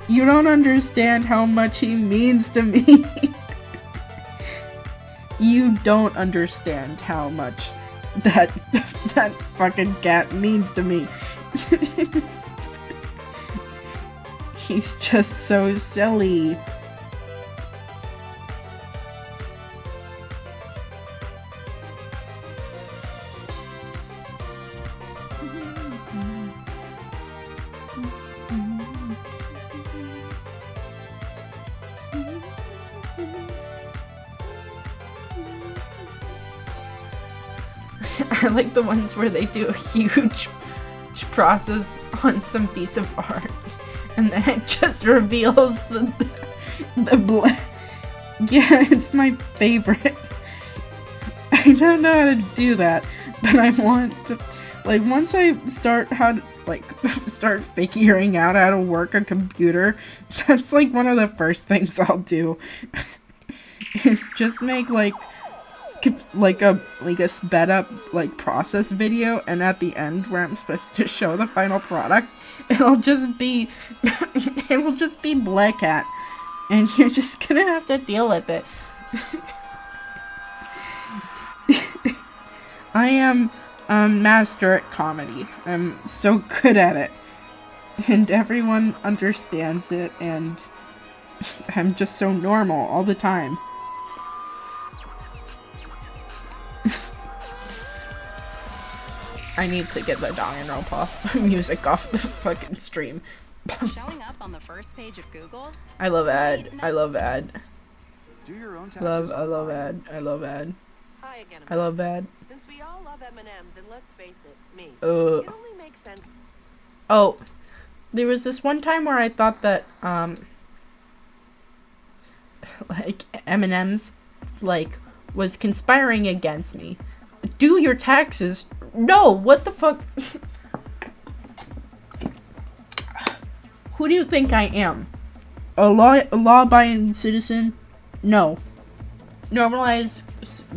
You don't understand how much he means to me. You don't understand how much that fucking cat means to me. He's just so silly. I like the ones where they do a huge process on some piece of art, and then it just reveals the black. Yeah, it's my favorite. I don't know how to do that, but I want to, like, once I start start figuring out how to work a computer, that's like one of the first things I'll do. Is just make like a sped up like process video, and at the end where I'm supposed to show the final product, it'll just be Black Cat. And you're just gonna have to deal with it. I am a master at comedy. I'm so good at it. And everyone understands it, and I'm just so normal all the time. I need to get the Danganronpa music off the fucking stream. Showing up on the first page of Google? I love ad. I love ad. Do your own taxes. I love ad. I love ad. Hi again. I love ad. Since we all love M&Ms, and let's face it, me. It Uh. only makes sense. Oh, there was this one time where I thought that like M&M's like was conspiring against me. Do your taxes? No, what the fuck? Who do you think I am? A law-abiding citizen? No. Normalize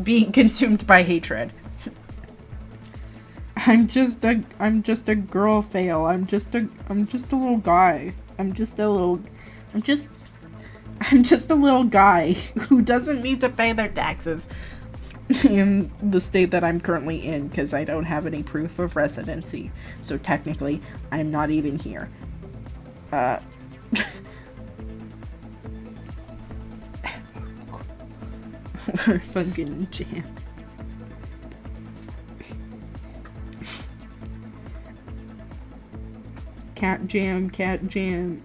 being consumed by hatred. I'm just a girl fail. I'm just a little guy. I'm just a little guy who doesn't need to pay their taxes in the state that I'm currently in because I don't have any proof of residency. So technically, I'm not even here. We're fucking jammed. Cat jam, cat jam.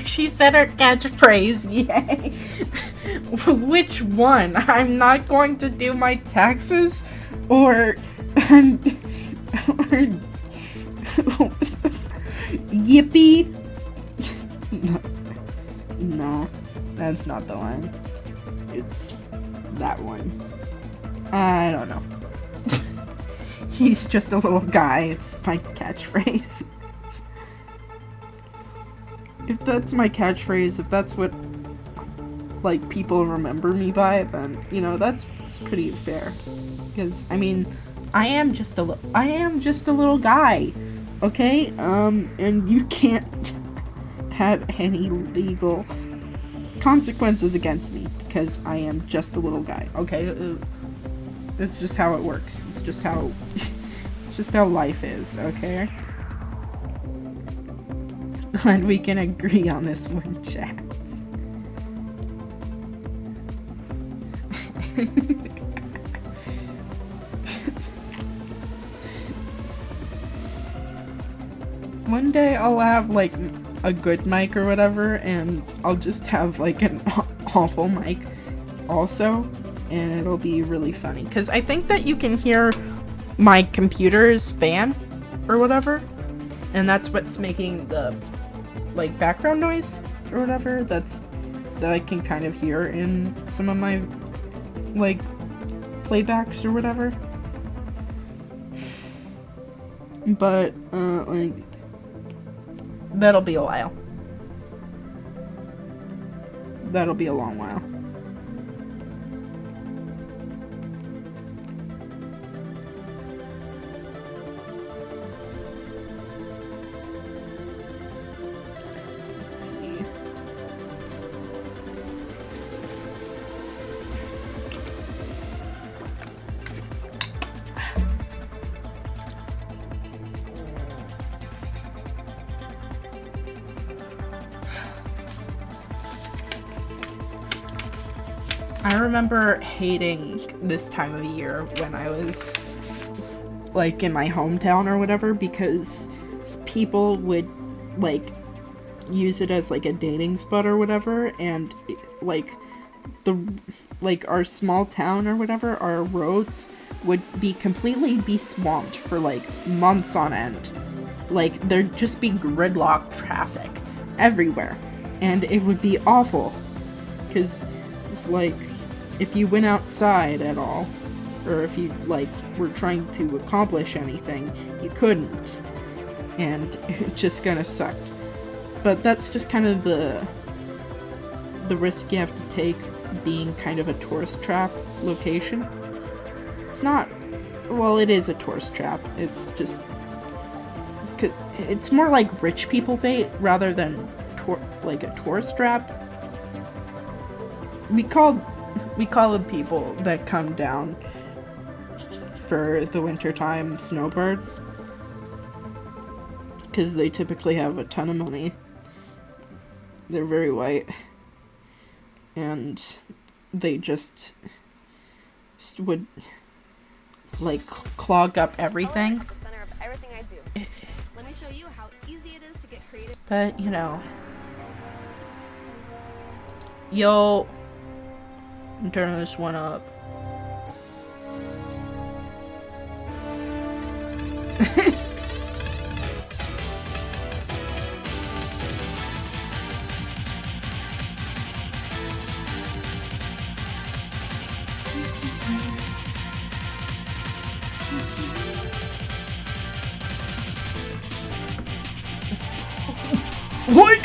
She said her catchphrase, yay. Which one? I'm not going to do my taxes? Or yippee? No, that's not the line. It's that one. I don't know. He's just a little guy. It's my catchphrase. If that's my catchphrase, if that's what like people remember me by, then you know that's pretty fair. Because I mean, I am just a little guy, okay? And you can't have any legal consequences against me because I am just a little guy, okay? It's just how it works. It's just how life is, okay? Glad we can agree on this one, chat. One day I'll have like a good mic or whatever, and I'll just have like an awful mic also, and it'll be really funny because I think that you can hear my computer's fan or whatever, and that's what's making the like background noise or whatever that I can kind of hear in some of my like playbacks or whatever. But like that'll be a while. That'll be a long while. I remember hating this time of year when I was like in my hometown or whatever, because people would like use it as like a dating spot or whatever, and like our small town or whatever, our roads would be swamped for like months on end. Like there'd just be gridlock traffic everywhere, and it would be awful because it's like if you went outside at all, or if you like were trying to accomplish anything, you couldn't, and it just kind of sucked. But that's just kind of the risk you have to take being kind of a tourist trap location. It's not, well, it is a tourist trap. It's just, it's more like rich people bait rather than like a tourist trap. We call the people that come down for the wintertime snowbirds, because they typically have a ton of money. They're very white, and they just would like clog up everything. At the center of everything I do. Let me show you how easy it is to get creative. But you know, yo, I'm turning this one up. What?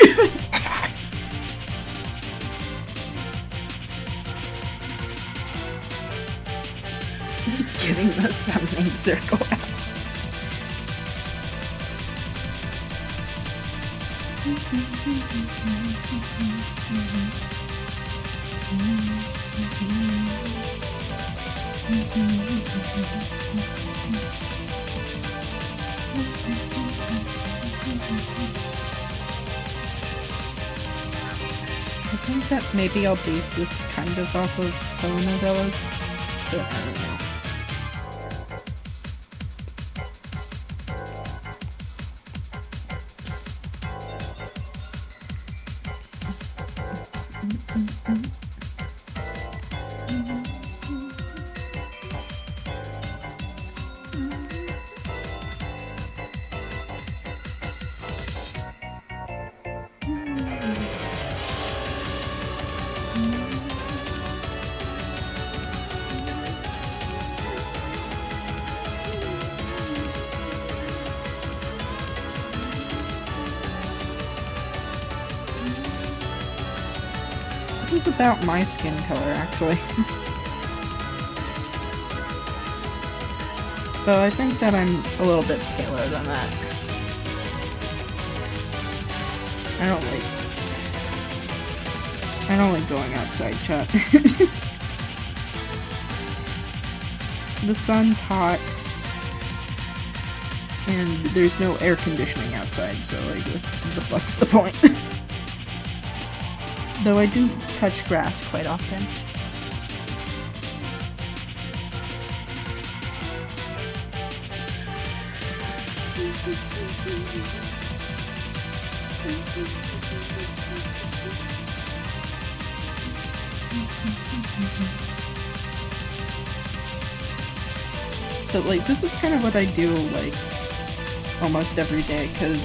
Getting the summoning circle out. I think that maybe I'll base this kind of off of telenovelas, but I don't know. This is about my skin color, actually. Though I think that I'm a little bit paler than that. I don't like going outside, chat. The sun's hot, and there's no air conditioning outside, so like, what the fuck's the point? Though I do touch grass quite often. But like, this is kind of what I do like almost every day, because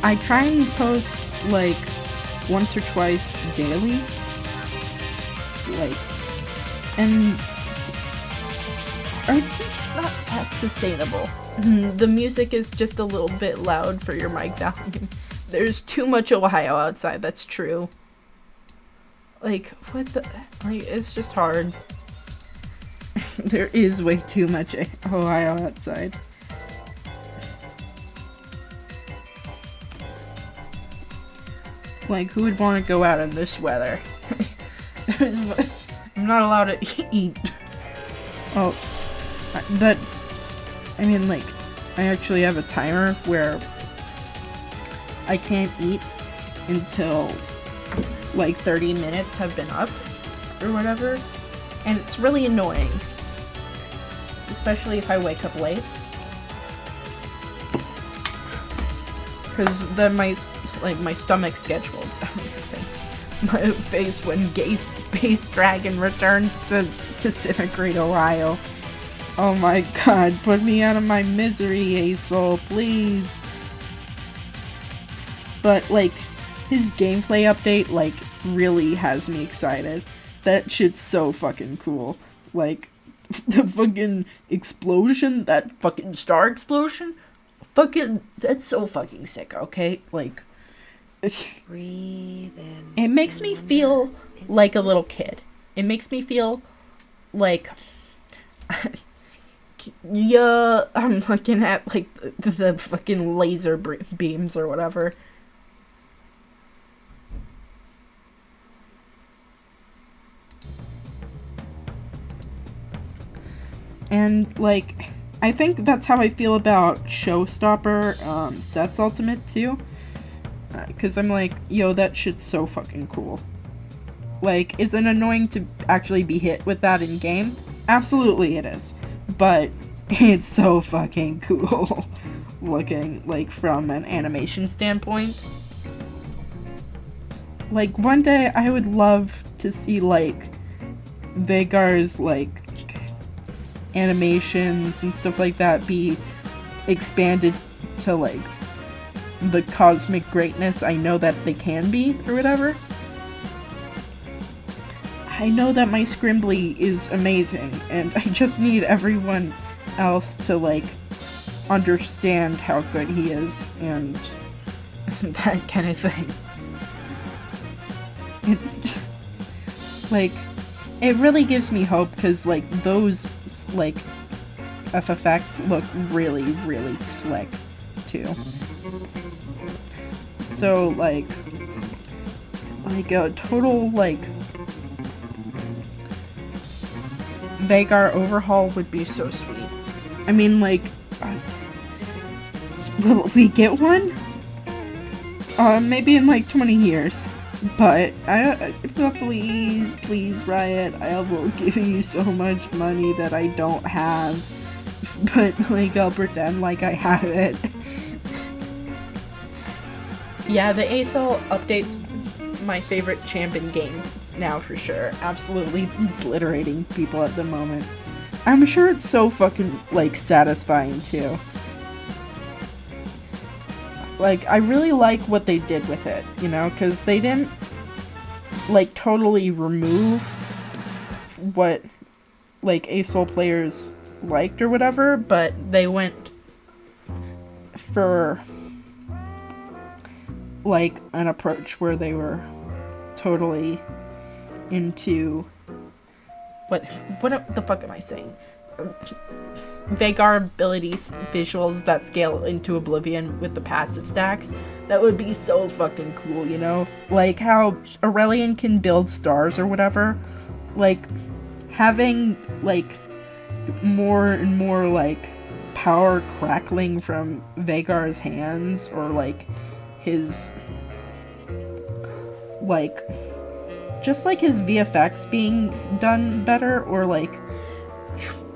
I try and post like once or twice daily, like, and it's not that sustainable. The music is just a little bit loud for your mic volume. There's too much Ohio outside, that's true. Like, what the, like, it's just hard. There is way too much Ohio outside. Like, who would want to go out in this weather? I'm not allowed to eat. Oh, I mean, like, I actually have a timer where I can't eat until, like, 30 minutes have been up, or whatever. And it's really annoying. Especially if I wake up late. Because then my stomach schedules my face when Space Dragon returns to Disintegrate, Ohio. Oh my god, put me out of my misery, Asol, please. But, like, his gameplay update, like, really has me excited. That shit's so fucking cool. Like, the fucking explosion, that fucking star explosion, fucking, that's so fucking sick, okay? Like, Breathe in. It makes me feel like a little kid. It makes me feel like, yeah, I'm looking at like the fucking laser beams or whatever. And like, I think that's how I feel about Showstopper Sets Ultimate too. Because I'm like, yo, that shit's so fucking cool. Like, is it annoying to actually be hit with that in game? Absolutely it is. But it's so fucking cool looking, like, from an animation standpoint. Like, one day I would love to see, like, Vagar's, like, animations and stuff like that be expanded to, like, the cosmic greatness I know that they can be, or whatever. I know that my Scrimbly is amazing, and I just need everyone else to, like, understand how good he is, and that kind of thing. It's just, like, it really gives me hope, because, like, those, like, FFX look really, really slick, too. So, like a total, like, Vagar overhaul would be so sweet. I mean, like, will we get one? Maybe in, like, 20 years. But, please, Riot, I will give you so much money that I don't have. But, like, I'll pretend like I have it. Yeah, the ASOL update's my favorite champion game now for sure. Absolutely obliterating people at the moment. I'm sure it's so fucking, like, satisfying too. Like, I really like what they did with it, you know, because they didn't, like, totally remove what, like, ASOL players liked or whatever, but they went for, like, an approach where they were totally into what the fuck am I saying? Vagar abilities, visuals that scale into oblivion with the passive stacks. That would be so fucking cool, you know? Like how Aurelian can build stars or whatever. Like, having, like, more and more, like, power crackling from Vagar's hands, or, like, his, like, just, like, his VFX being done better, or, like,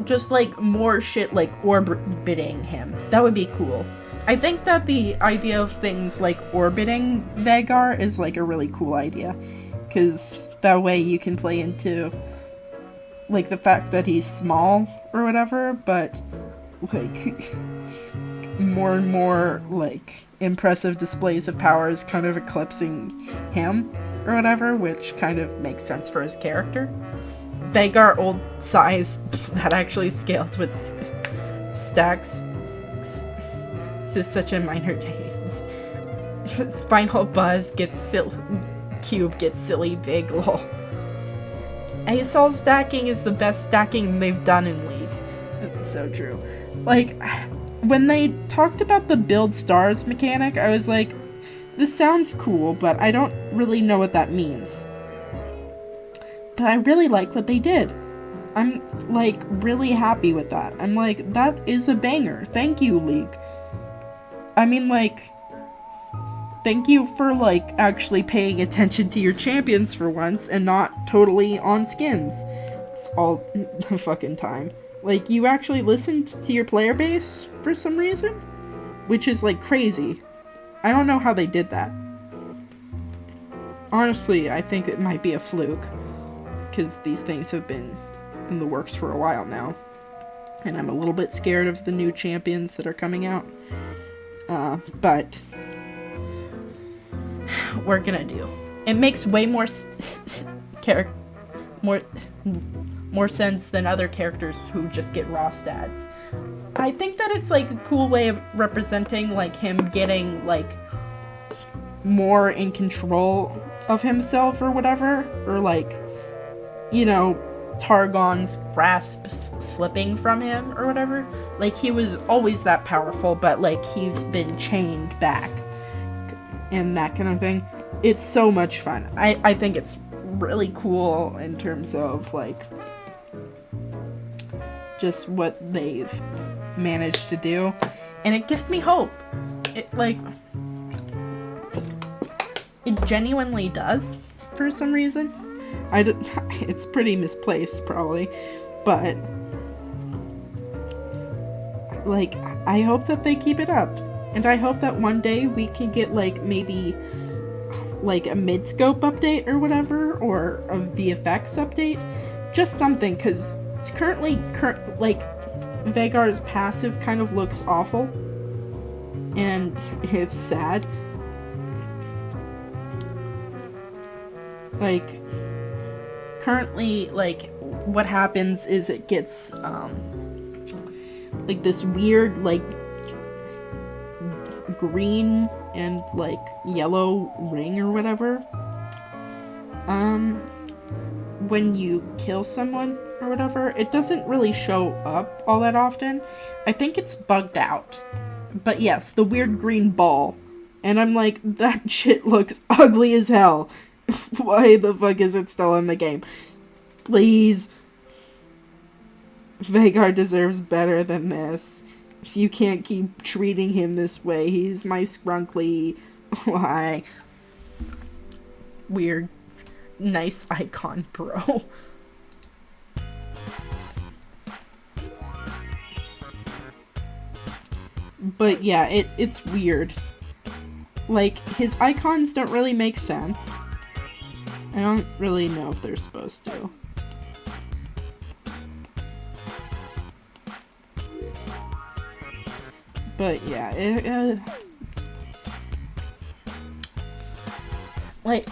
just, like, more shit, like, orbiting him. That would be cool. I think that the idea of things like orbiting Vagar is, like, a really cool idea, because that way you can play into, like, the fact that he's small or whatever, but, like, more and more, like, impressive displays of powers kind of eclipsing him or whatever, which kind of makes sense for his character. Vagar old size that actually scales with stacks. This is such a minor change. His final buzz gets silly. Cube gets silly big lol. ASOL stacking is the best stacking they've done in League. It's so true. Like, when they talked about the build stars mechanic, I was like, this sounds cool, but I don't really know what that means. But I really like what they did. I'm, like, really happy with that. I'm like, that is a banger. Thank you, League. I mean, like, thank you for, like, actually paying attention to your champions for once and not totally on skins. It's all the fucking time. Like, you actually listened to your player base for some reason? Which is, like, crazy. I don't know how they did that. Honestly, I think it might be a fluke. Because these things have been in the works for a while now. And I'm a little bit scared of the new champions that are coming out. But we're gonna do. It makes way more more sense than other characters who just get raw stats. I think that it's, like, a cool way of representing, like, him getting, like, more in control of himself or whatever, or like, you know, Targon's grasp slipping from him or whatever. Like, he was always that powerful, but like he's been chained back and that kind of thing. It's so much fun. I think it's really cool in terms of like just what they've managed to do, and it gives me hope. It like, it genuinely does for some reason. It's pretty misplaced probably, but like, I hope that they keep it up, and I hope that one day we can get like maybe like a mid-scope update or whatever, or a VFX update, just something, because it's currently like Vhagar's passive kind of looks awful, and it's sad. Like, currently, like, what happens is it gets like this weird like green and like yellow ring or whatever when you kill someone or whatever. It doesn't really show up all that often. I think it's bugged out, but yes, the weird green ball, and I'm like, that shit looks ugly as hell. Why the fuck is it still in the game? Please, Vhagar deserves better than this. You can't keep treating him this way. He's my scrunkly, why, weird, nice icon bro. But yeah, it's weird. Like, his icons don't really make sense. I don't really know if they're supposed to. But yeah, like,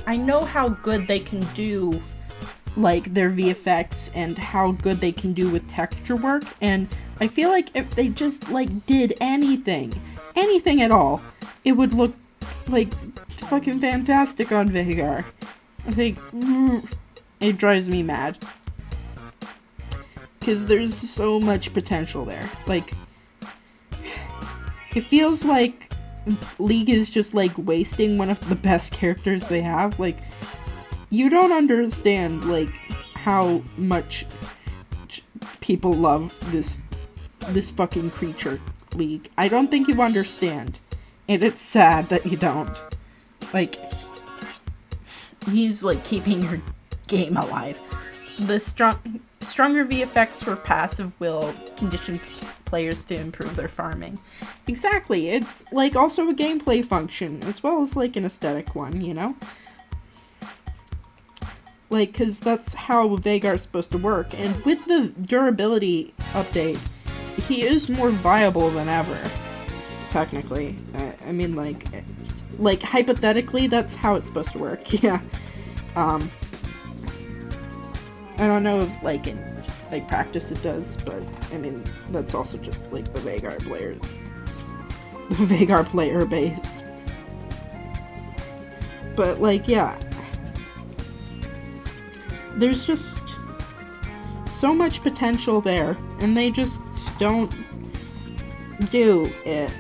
I know how good they can do, like, their VFX and how good they can do with texture work, and I feel like if they just, like, did anything at all, it would look, like, fucking fantastic on Vhagar. I think, it drives me mad. Because there's so much potential there. Like, it feels like League is just, like, wasting one of the best characters they have. Like, you don't understand, like, how much people love this fucking creature, League. I don't think you understand. And it's sad that you don't. Like, he's, like, keeping your game alive. The stronger VFX for passive will condition players to improve their farming. Exactly, it's, like, also a gameplay function, as well as, like, an aesthetic one, you know? Like, because that's how Vhagar's supposed to work, and with the durability update, he is more viable than ever, technically. I mean, like, hypothetically, that's how it's supposed to work, yeah. I don't know if, like, in, like, practice it does, but, I mean, that's also just, like, the Vhagar player base. But, like, yeah. There's just so much potential there, and they just don't do it.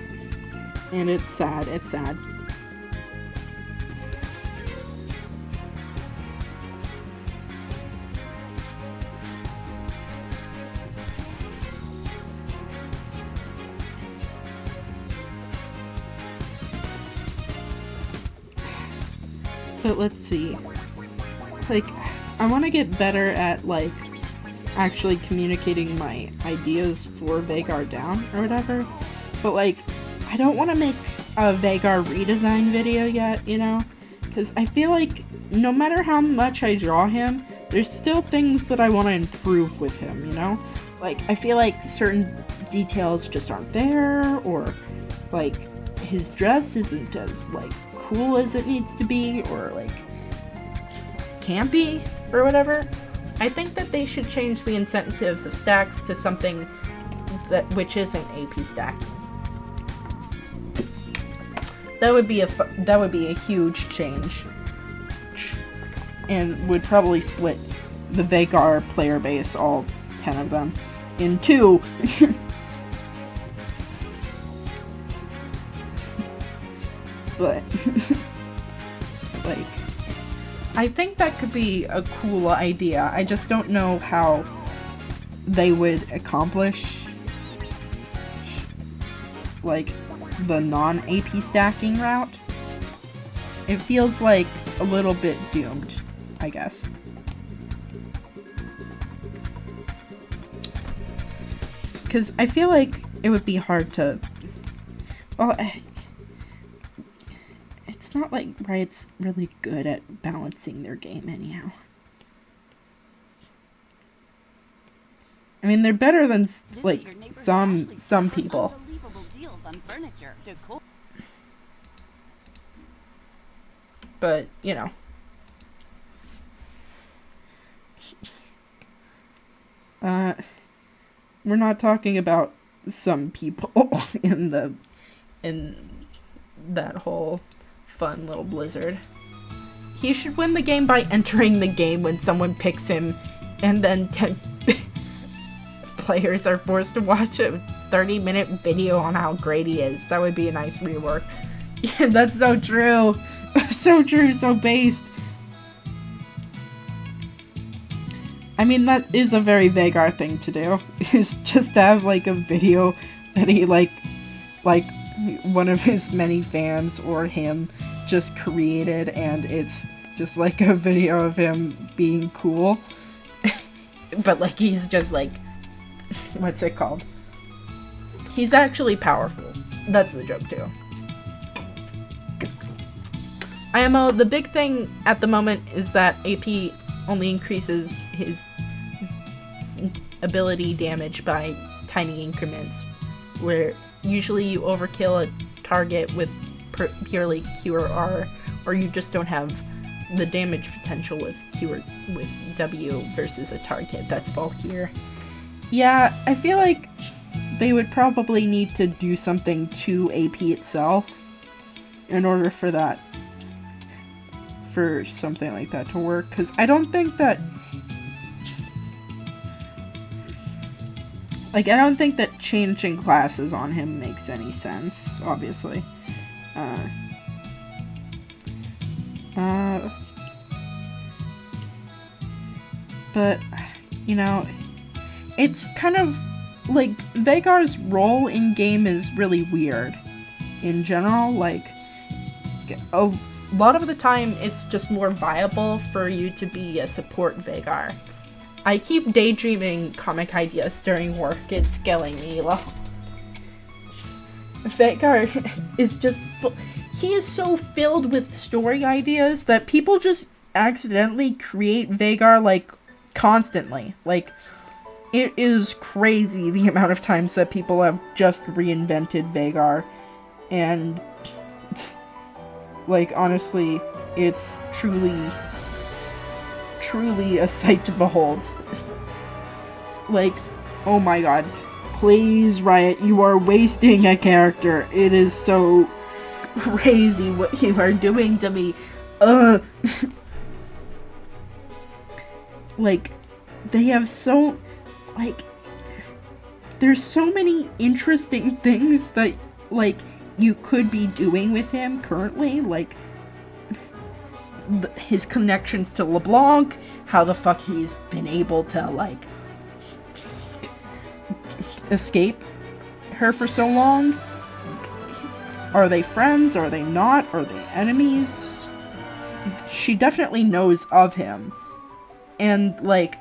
And it's sad, it's sad. But let's see. Like, I want to get better at, like, actually communicating my ideas for Vhagar down, or whatever. But, like, I don't want to make a Vhagar redesign video yet, you know? Because I feel like no matter how much I draw him, there's still things that I want to improve with him, you know? Like, I feel like certain details just aren't there, or, like, his dress isn't as, like, cool as it needs to be, or, like, campy, or whatever. I think that they should change the incentives of stacks to something which isn't AP stacking. That would be a huge change. And would probably split the Vagar player base, all 10 of them, in two. But, like, I think that could be a cool idea. I just don't know how they would accomplish, like, the non-AP stacking route. It feels like a little bit doomed, I guess. Because I feel like it would be hard to... Well, it's not like Riot's really good at balancing their game anyhow. I mean, they're better than, like, some people. Unbelievable deals on furniture, decor. But, you know. We're not talking about some people in that whole fun little blizzard. He should win the game by entering the game when someone picks him, and then 10 players are forced to watch a 30-minute video on how great he is. That would be a nice rework. Yeah, that's so true. So true, so based. I mean, that is a very Vagar thing to do, is just to have, like, a video that he, like, one of his many fans or him just created, and it's just, like, a video of him being cool. But, like, he's just, like, what's it called? He's actually powerful. That's the joke, too. IMO, the big thing at the moment is that AP only increases his ability damage by tiny increments, where usually you overkill a target with purely Q or R, or you just don't have the damage potential with Q or with W versus a target that's bulkier. Yeah, I feel like they would probably need to do something to AP itself in order for something like that to work, because I don't think that changing classes on him makes any sense, obviously. But, you know, it's kind of like Vagar's role in game is really weird in general. Like, a lot of the time it's just more viable for you to be a support Vagar. I keep daydreaming comic ideas during work. It's killing me. Vagar is just... he is so filled with story ideas that people just accidentally create Vagar, like, constantly. Like, it is crazy the amount of times that people have just reinvented Vagar. And, like, honestly, it's truly a sight to behold. Like, oh my god. Please, Riot, you are wasting a character. It is so crazy what you are doing to me. Like, they have so... like, there's so many interesting things that, like, you could be doing with him currently. Like, his connections to LeBlanc, how the fuck he's been able to, like, escape her for so long. Are they friends? Are they not? Are they enemies? She definitely knows of him. And, like,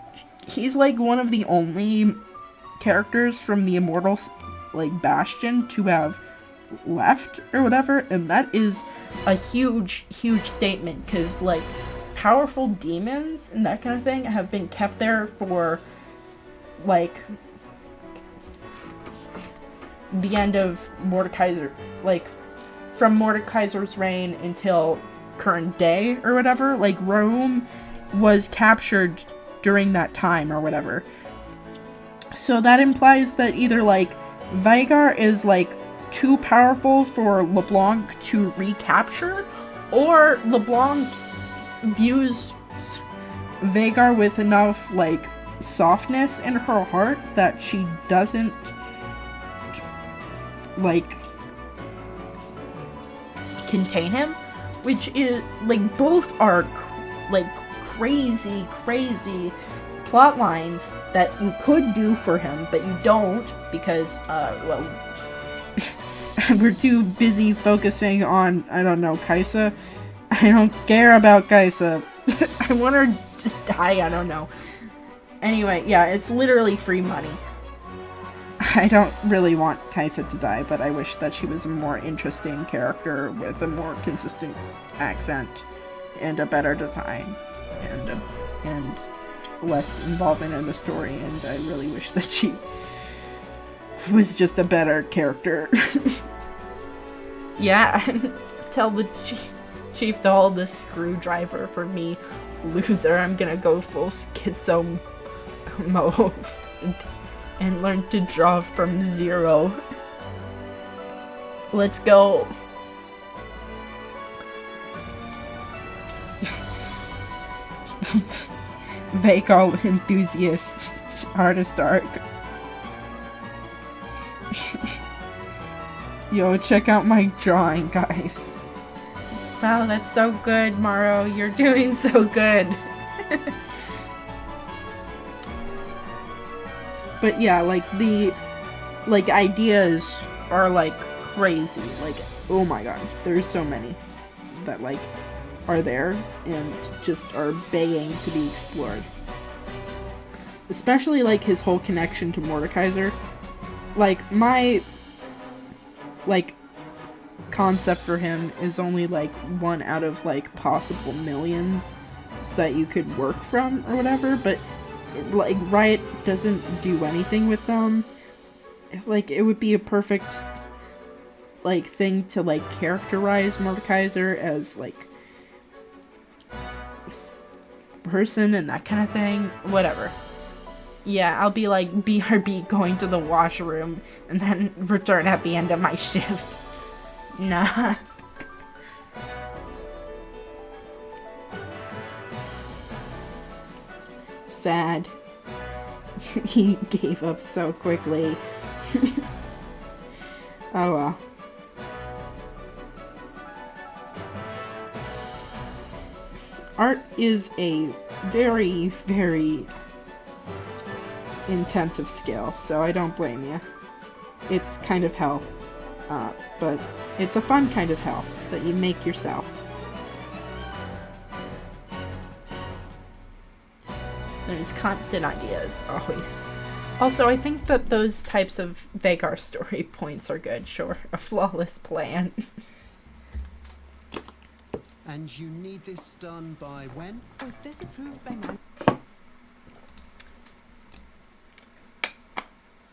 he's, like, one of the only characters from the Immortals, like, Bastion to have left or whatever, and that is a huge statement, because, like, powerful demons and that kind of thing have been kept there for, like, the end of Mordekaiser, like, from Mordekaiser's reign until current day or whatever. Like, Rome was captured during that time or whatever. So that implies that either, like, Vagar is, like, too powerful for LeBlanc to recapture, or LeBlanc views Vhagar with enough, like, softness in her heart that she doesn't, like, contain him, which is, like, both are, like, crazy plot lines that you could do for him, but you don't, because, well, we're too busy focusing on, I don't know, Kaisa. I don't care about Kaisa. I want her to die, I don't know. Anyway, yeah, it's literally free money. I don't really want Kaisa to die, but I wish that she was a more interesting character with a more consistent accent and a better design and less involvement in the story, and I really wish that she was just a better character. Yeah, tell the chief to hold the screwdriver for me, loser. I'm gonna go full schizo mode and learn to draw from zero. Let's go. Vhagar enthusiasts artist arc. Yo, check out my drawing, guys. Wow, that's so good, Maro. You're doing so good. But yeah, like, the, like, ideas are, like, crazy. Like, oh my god, there's so many that, like, are there and just are begging to be explored. Especially, like, his whole connection to Mordekaiser. Like, my, like, concept for him is only, like, one out of, like, possible millions that you could work from or whatever, but, like, Riot doesn't do anything with them. Like, it would be a perfect, like, thing to, like, characterize Mordekaiser as, like, person and that kind of thing. Whatever. Yeah, I'll be like BRB going to the washroom and then return at the end of my shift. Nah. Sad. He gave up so quickly. Oh well. Art is a very, very intensive skill, so I don't blame you. It's kind of hell, but it's a fun kind of hell that you make yourself. There's constant ideas, always. Also, I think that those types of Vhagar story points are good, sure. A flawless plan. And you need this done by when? Was this approved by man?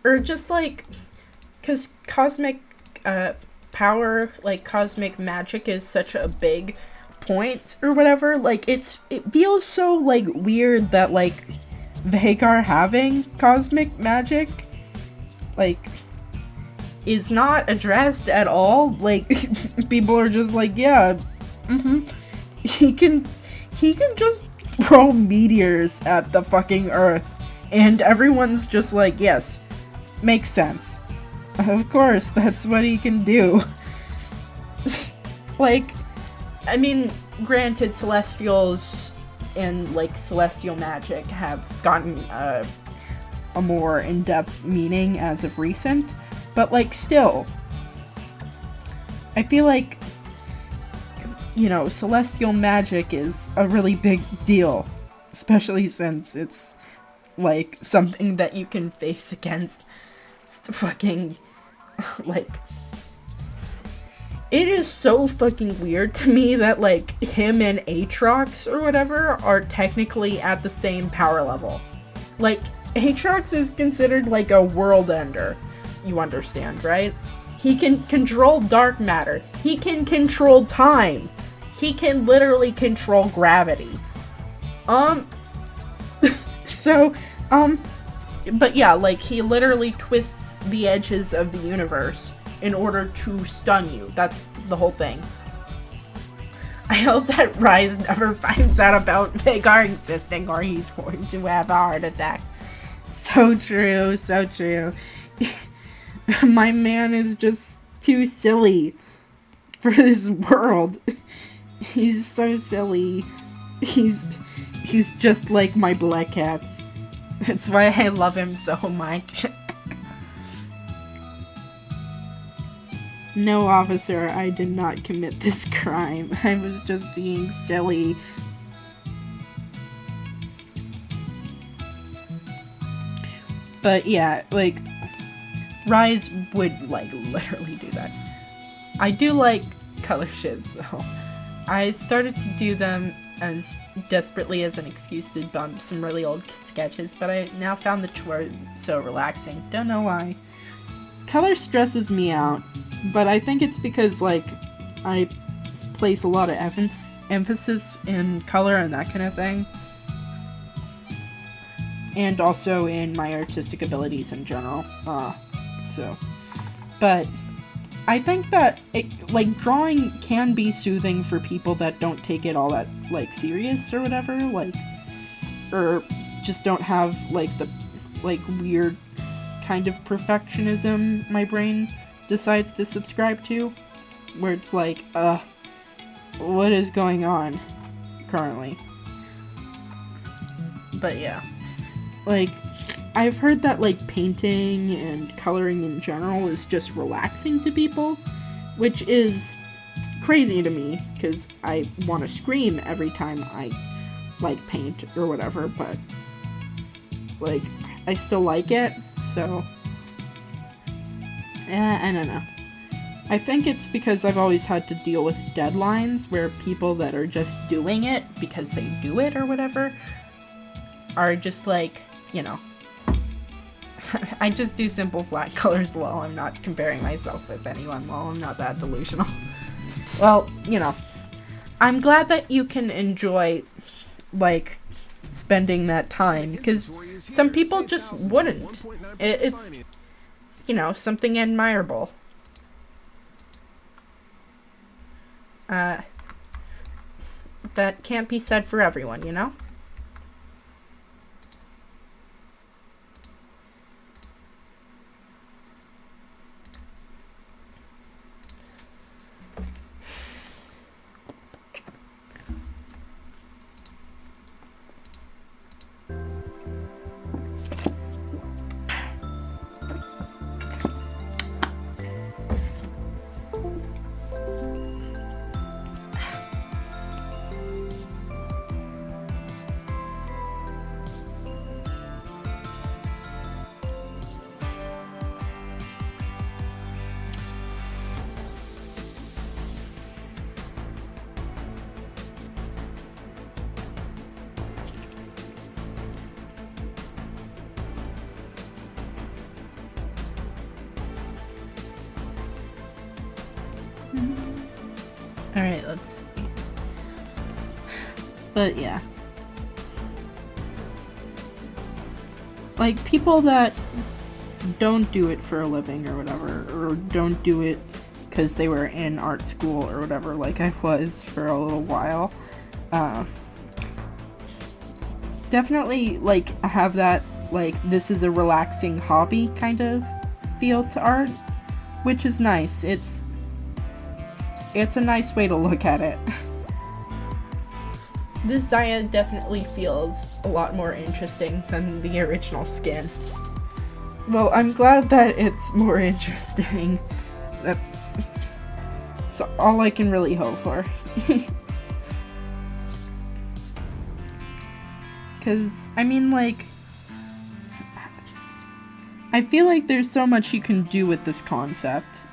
Or just like, because cosmic power, like cosmic magic is such a big point or whatever, like it feels so like weird that like Vhagar having cosmic magic like is not addressed at all. Like people are just like, yeah, he can just throw meteors at the fucking earth, and everyone's just like, yes, makes sense. Of course, that's what he can do. Like, I mean, granted, Celestials and, like, Celestial magic have gotten a more in-depth meaning as of recent, but, like, still, I feel like, you know, Celestial magic is a really big deal, especially since it's, like, something that you can face against fucking, like, it is so fucking weird to me that, like, him and Aatrox or whatever are technically at the same power level. Like, Aatrox is considered, like, a world ender. You understand, right? He can control dark matter. He can control time. He can literally control gravity. But yeah, like, he literally twists the edges of the universe in order to stun you. That's the whole thing. I hope that Rise never finds out about Vagar existing, or he's going to have a heart attack. So true, so true. My man is just too silly for this world. He's so silly. He's just like my black cats. That's why I love him so much. No, officer, I did not commit this crime. I was just being silly. But yeah, like, Rise would, like, literally do that. I do like color shit, though. I started to do them as desperately as an excuse to bump some really old sketches, but I now found the tour so relaxing. Don't know why. Color stresses me out, but I think it's because, like, I place a lot of emphasis in color and that kind of thing. And also in my artistic abilities in general. But I think that, drawing can be soothing for people that don't take it all that, serious or whatever, or just don't have, the, weird kind of perfectionism my brain decides to subscribe to, where it's like, what is going on currently? But yeah, I've heard that, painting and coloring in general is just relaxing to people, which is crazy to me, because I want to scream every time I, paint or whatever, but, I still like it, so, I don't know. I think it's because I've always had to deal with deadlines where people that are just doing it because they do it or whatever are just I just do simple flat colors, lol. I'm not comparing myself with anyone, lol. I'm not that delusional. Well, I'm glad that you can enjoy, spending that time, because some people just wouldn't. It's something admirable. That can't be said for everyone, Alright, let's see. But yeah. People that don't do it for a living or whatever, or don't do it because they were in art school or whatever, like I was for a little while, definitely, have that, this is a relaxing hobby kind of feel to art, which is nice. It's a nice way to look at it. This Zaya definitely feels a lot more interesting than the original skin. Well, I'm glad that it's more interesting. That's all I can really hope for. Because, I feel like there's so much you can do with this concept,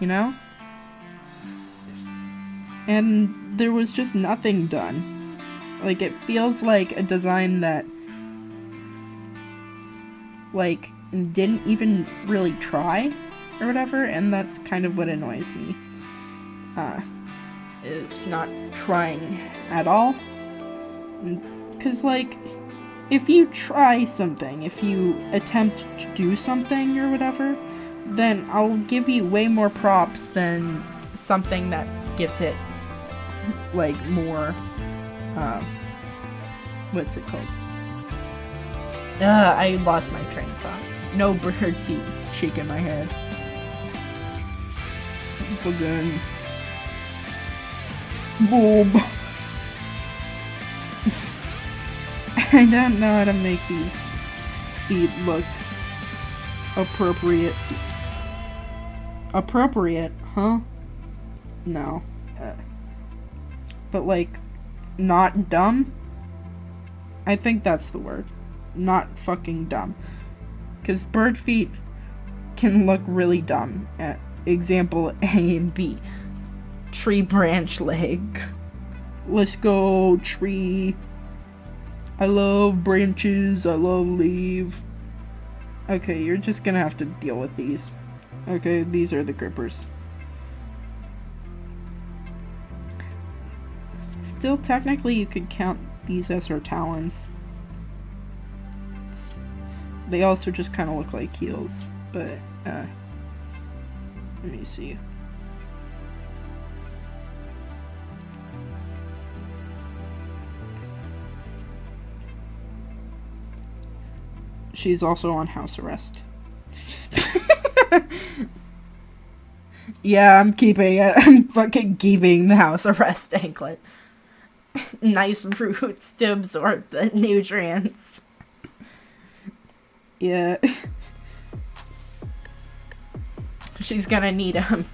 And there was just nothing done. It feels like a design that, didn't even really try, or whatever, and that's kind of what annoys me. Is not trying at all. Because, if you try something, if you attempt to do something or whatever, then I'll give you way more props than something that gives it, like, more, what's it called? I lost my train of thought. No bird feet's shaking my head. Again. Boom. I don't know how to make these feet look appropriate. Appropriate, huh? No. But, like, not dumb? I think that's the word. Not fucking dumb. Because bird feet can look really dumb. Example A and B. Tree branch leg. Let's go, tree. I love branches. I love leaf. Okay, you're just gonna have to deal with these. Okay, these are the grippers. Still, technically, you could count these as her talons. They also just kind of look like heels, but, let me see. She's also on house arrest. Yeah, I'm keeping it. I'm fucking keeping the house arrest anklet. Nice roots to absorb the nutrients. Yeah. She's gonna need them.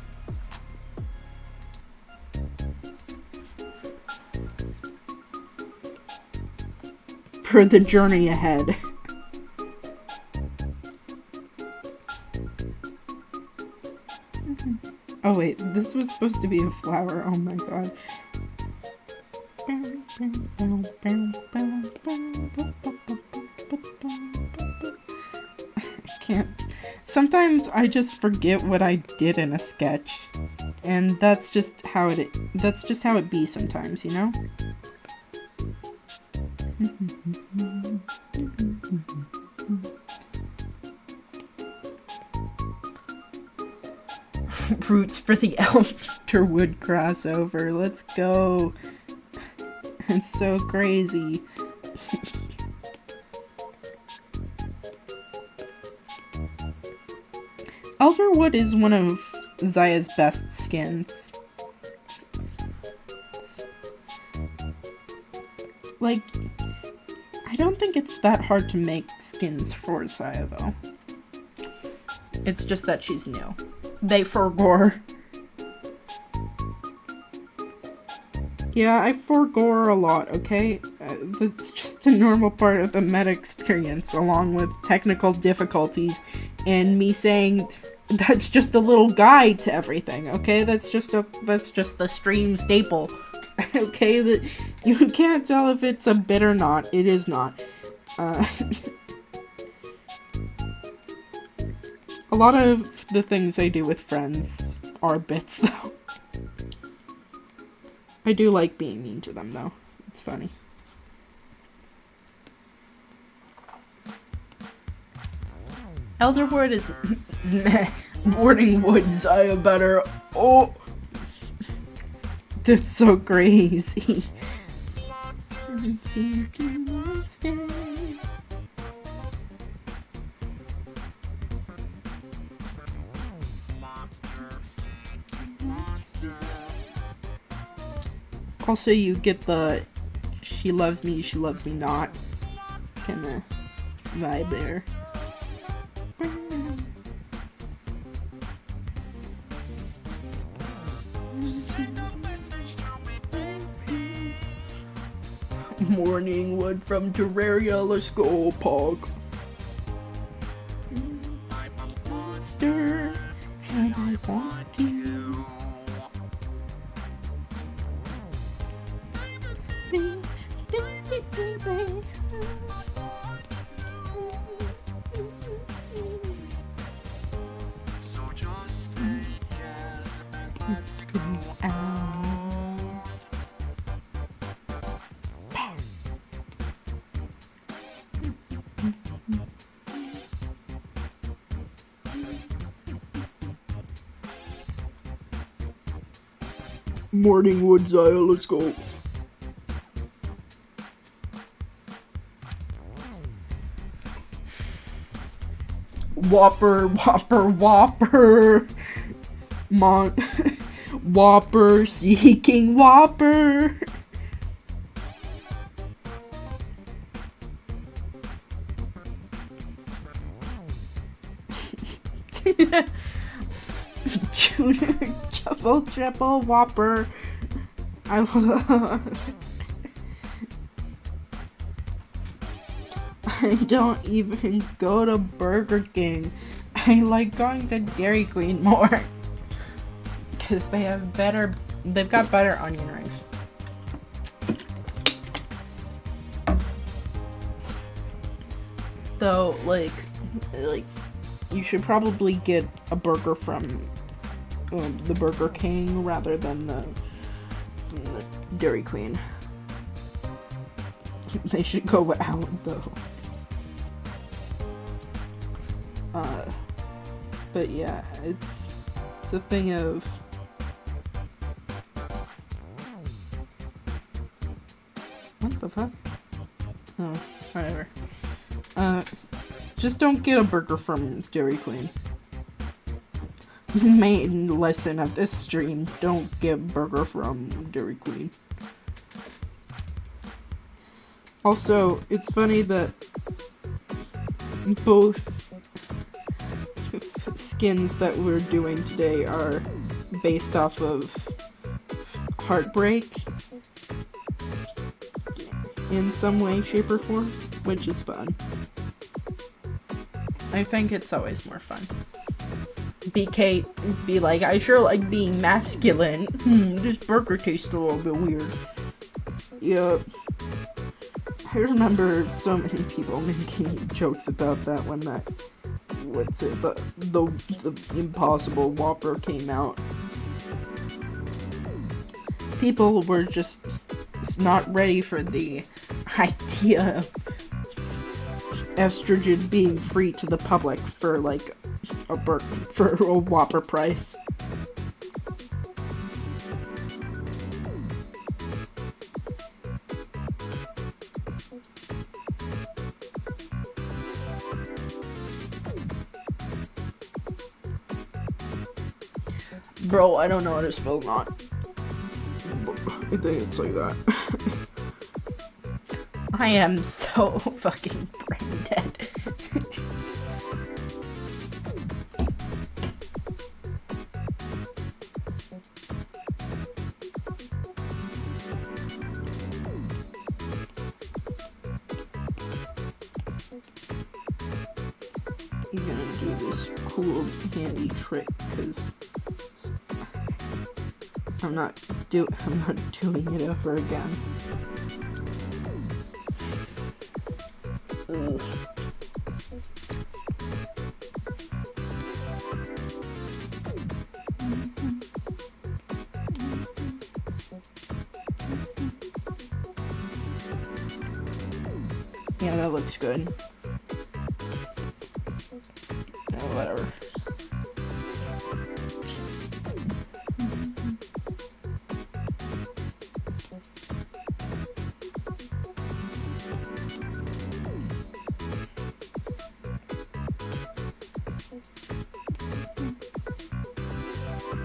For the journey ahead. Oh wait, this was supposed to be a flower. Oh my god. I can't. Sometimes I just forget what I did in a sketch. And that's just how it be sometimes, you know? Roots for the Elderwood crossover. Let's go. It's so crazy. Elderwood is one of Zaya's best skins. Like, I don't think it's that hard to make skins for Zaya, though. It's just that she's new. They forgore. Yeah, I forgore a lot, okay? That's just a normal part of the meta experience, along with technical difficulties, and me saying that's just a little guide to everything, okay? That's just the stream staple. Okay, that you can't tell if it's a bit or not. It is not. A lot of the things I do with friends are bits, though. I do like being mean to them, though. It's funny. Elderwood is meh. Morningwood, Zaya better. Oh! That's so crazy. Also, you get the she loves me not kind of vibe there. Morningwood from Terraria, let's go, Pog. Monster, and I want you. Morning Woodside, let's go. Whopper, Whopper, Whopper. Whopper, seeking Whopper. Junior, triple Whopper. I don't even go to Burger King. I like going to Dairy Queen more. Because they've got better onion rings. Though, like, you should probably get a burger from the Burger King rather than the Dairy Queen. They should go out though. But yeah, it's a thing of what the fuck? Oh, whatever. Just don't get a burger from Dairy Queen. Main lesson of this stream, don't get burger from Dairy Queen. Also, it's funny that both skins that we're doing today are based off of Heartbreak in some way, shape, or form, which is fun. I think it's always more fun. BK be like, I sure like being masculine. This burger tastes a little bit weird. Yep. I remember so many people making jokes about that when the Impossible Whopper came out. People were just not ready for the idea of estrogen being free to the public for like for a Whopper price. Bro, I don't know how to spell not. I think it's like that. I am so fucking brain dead. I'm gonna do this cool handy trick because I'm not doing it ever again. Ugh. Yeah, that looks good. Oh, whatever.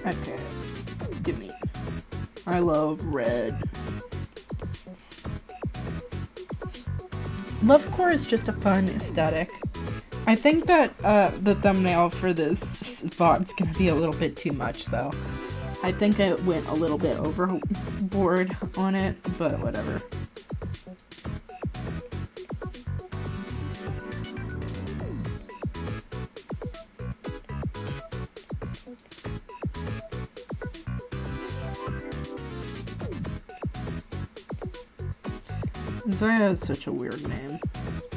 Okay, give me. I love red. Lovecore is just a fun aesthetic. I think that the thumbnail for this VOD's gonna be a little bit too much though. I think I went a little bit overboard on it, but whatever. Zaya has such a weird name,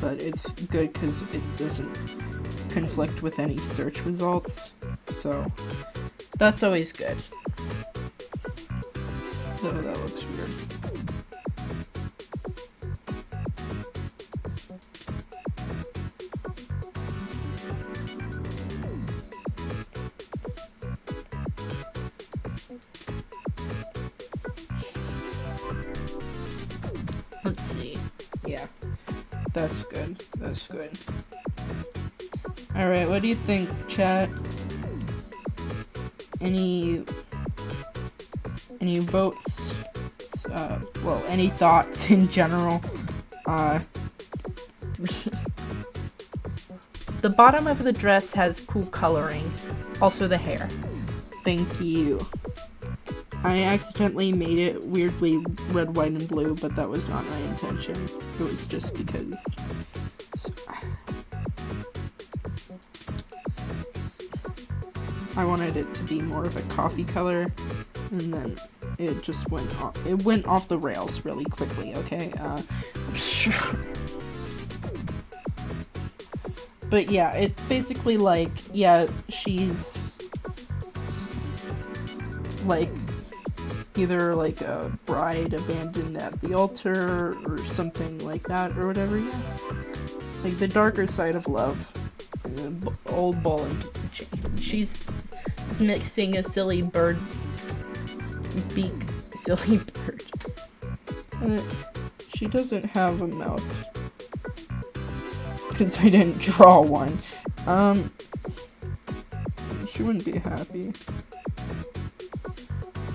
but it's good because it doesn't conflict with any search results, so that's always good. Though that looks weird. let's see. Yeah, that's good. That's good. Alright, what do you think, chat? Any votes? Well, any thoughts in general? The bottom of the dress has cool coloring. Also the hair. Thank you. I accidentally made it weirdly red, white, and blue, but that was not my intention. It was just because I wanted it to be more of a coffee color, and then it just went off the rails really quickly, okay? But yeah, it's basically like, yeah, she's like either like a bride abandoned at the altar or something like that or whatever, yeah. Like the darker side of love. Old ball and she's mixing a silly bird beak, silly bird. She doesn't have a mouth. Because I didn't draw one. She wouldn't be happy.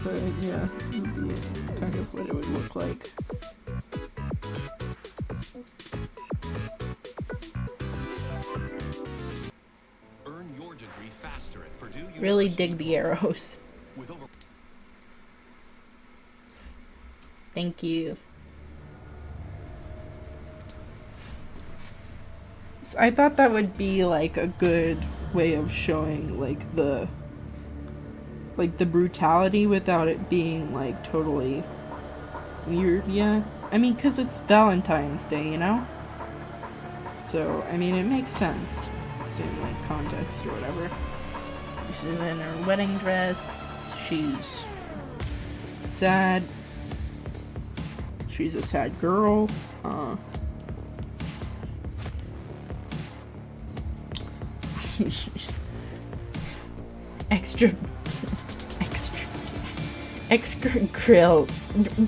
But yeah, it would be kind of what it would look like. Earn your degree faster at Purdue University. Really dig the arrows. Thank you. So I thought that would be like a good way of showing like the brutality without it being like totally weird, yeah. I mean, cause it's Valentine's Day, you know? So, I mean, it makes sense. Same like context or whatever. She's in her wedding dress. She's sad. She's a sad girl. Extra grill.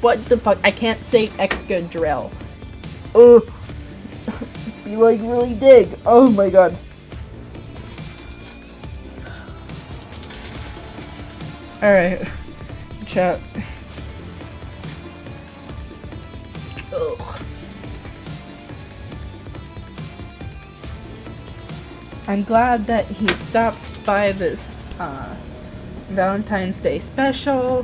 What the fuck? I can't say extra drill. Oh, be like really dig. Oh my god. Alright, chat. Ugh. I'm glad that he stopped by this Valentine's Day special.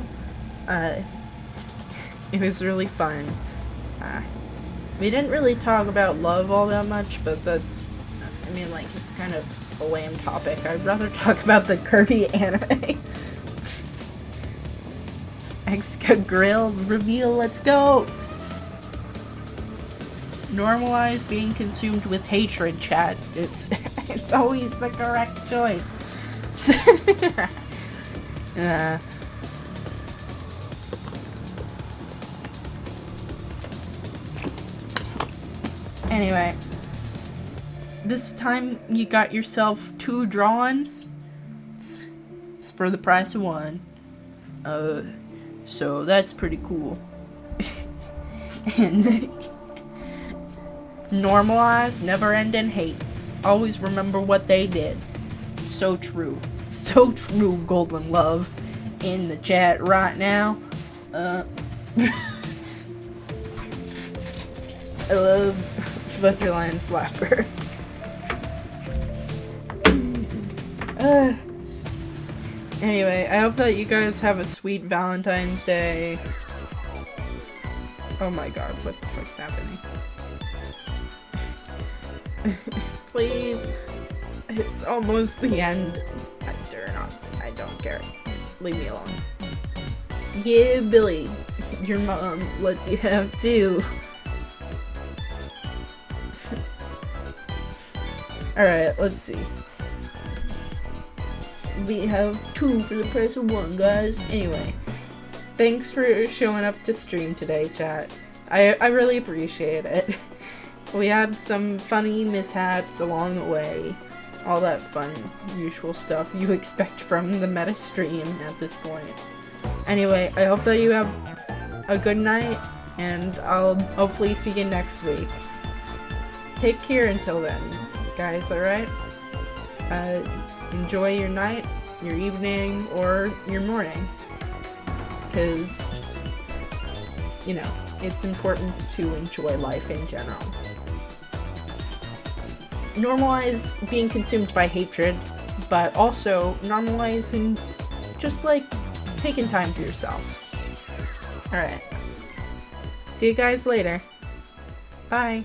It was really fun. We didn't really talk about love all that much, but that's, I mean, like, it's kind of a lame topic. I'd rather talk about the Kirby anime. Extra grill reveal, let's go! Normalize being consumed with hatred, chat. It's always the correct choice. Anyway, this time you got yourself 2 drawings. It's for the price of 1. So that's pretty cool. And normalize never-ending hate. Always remember what they did. So true. So true, Golden Love. In the chat right now. I love Valentine Slapper. Anyway, I hope that you guys have a sweet Valentine's Day. Oh my god, what the fuck's happening? Please. It's almost the end. I dare not. I don't care. Leave me alone. Yeah, Billy. Your mom lets you have 2. Alright, let's see. We have 2 for the price of 1, guys. Anyway, thanks for showing up to stream today, chat. I really appreciate it. We had some funny mishaps along the way. All that fun, usual stuff you expect from the meta stream at this point. Anyway, I hope that you have a good night, and I'll hopefully see you next week. Take care until then, guys, alright? Enjoy your night, your evening, or your morning. Because, you know, it's important to enjoy life in general. Normalize being consumed by hatred, but also normalizing just like taking time for yourself. Alright. See you guys later. Bye.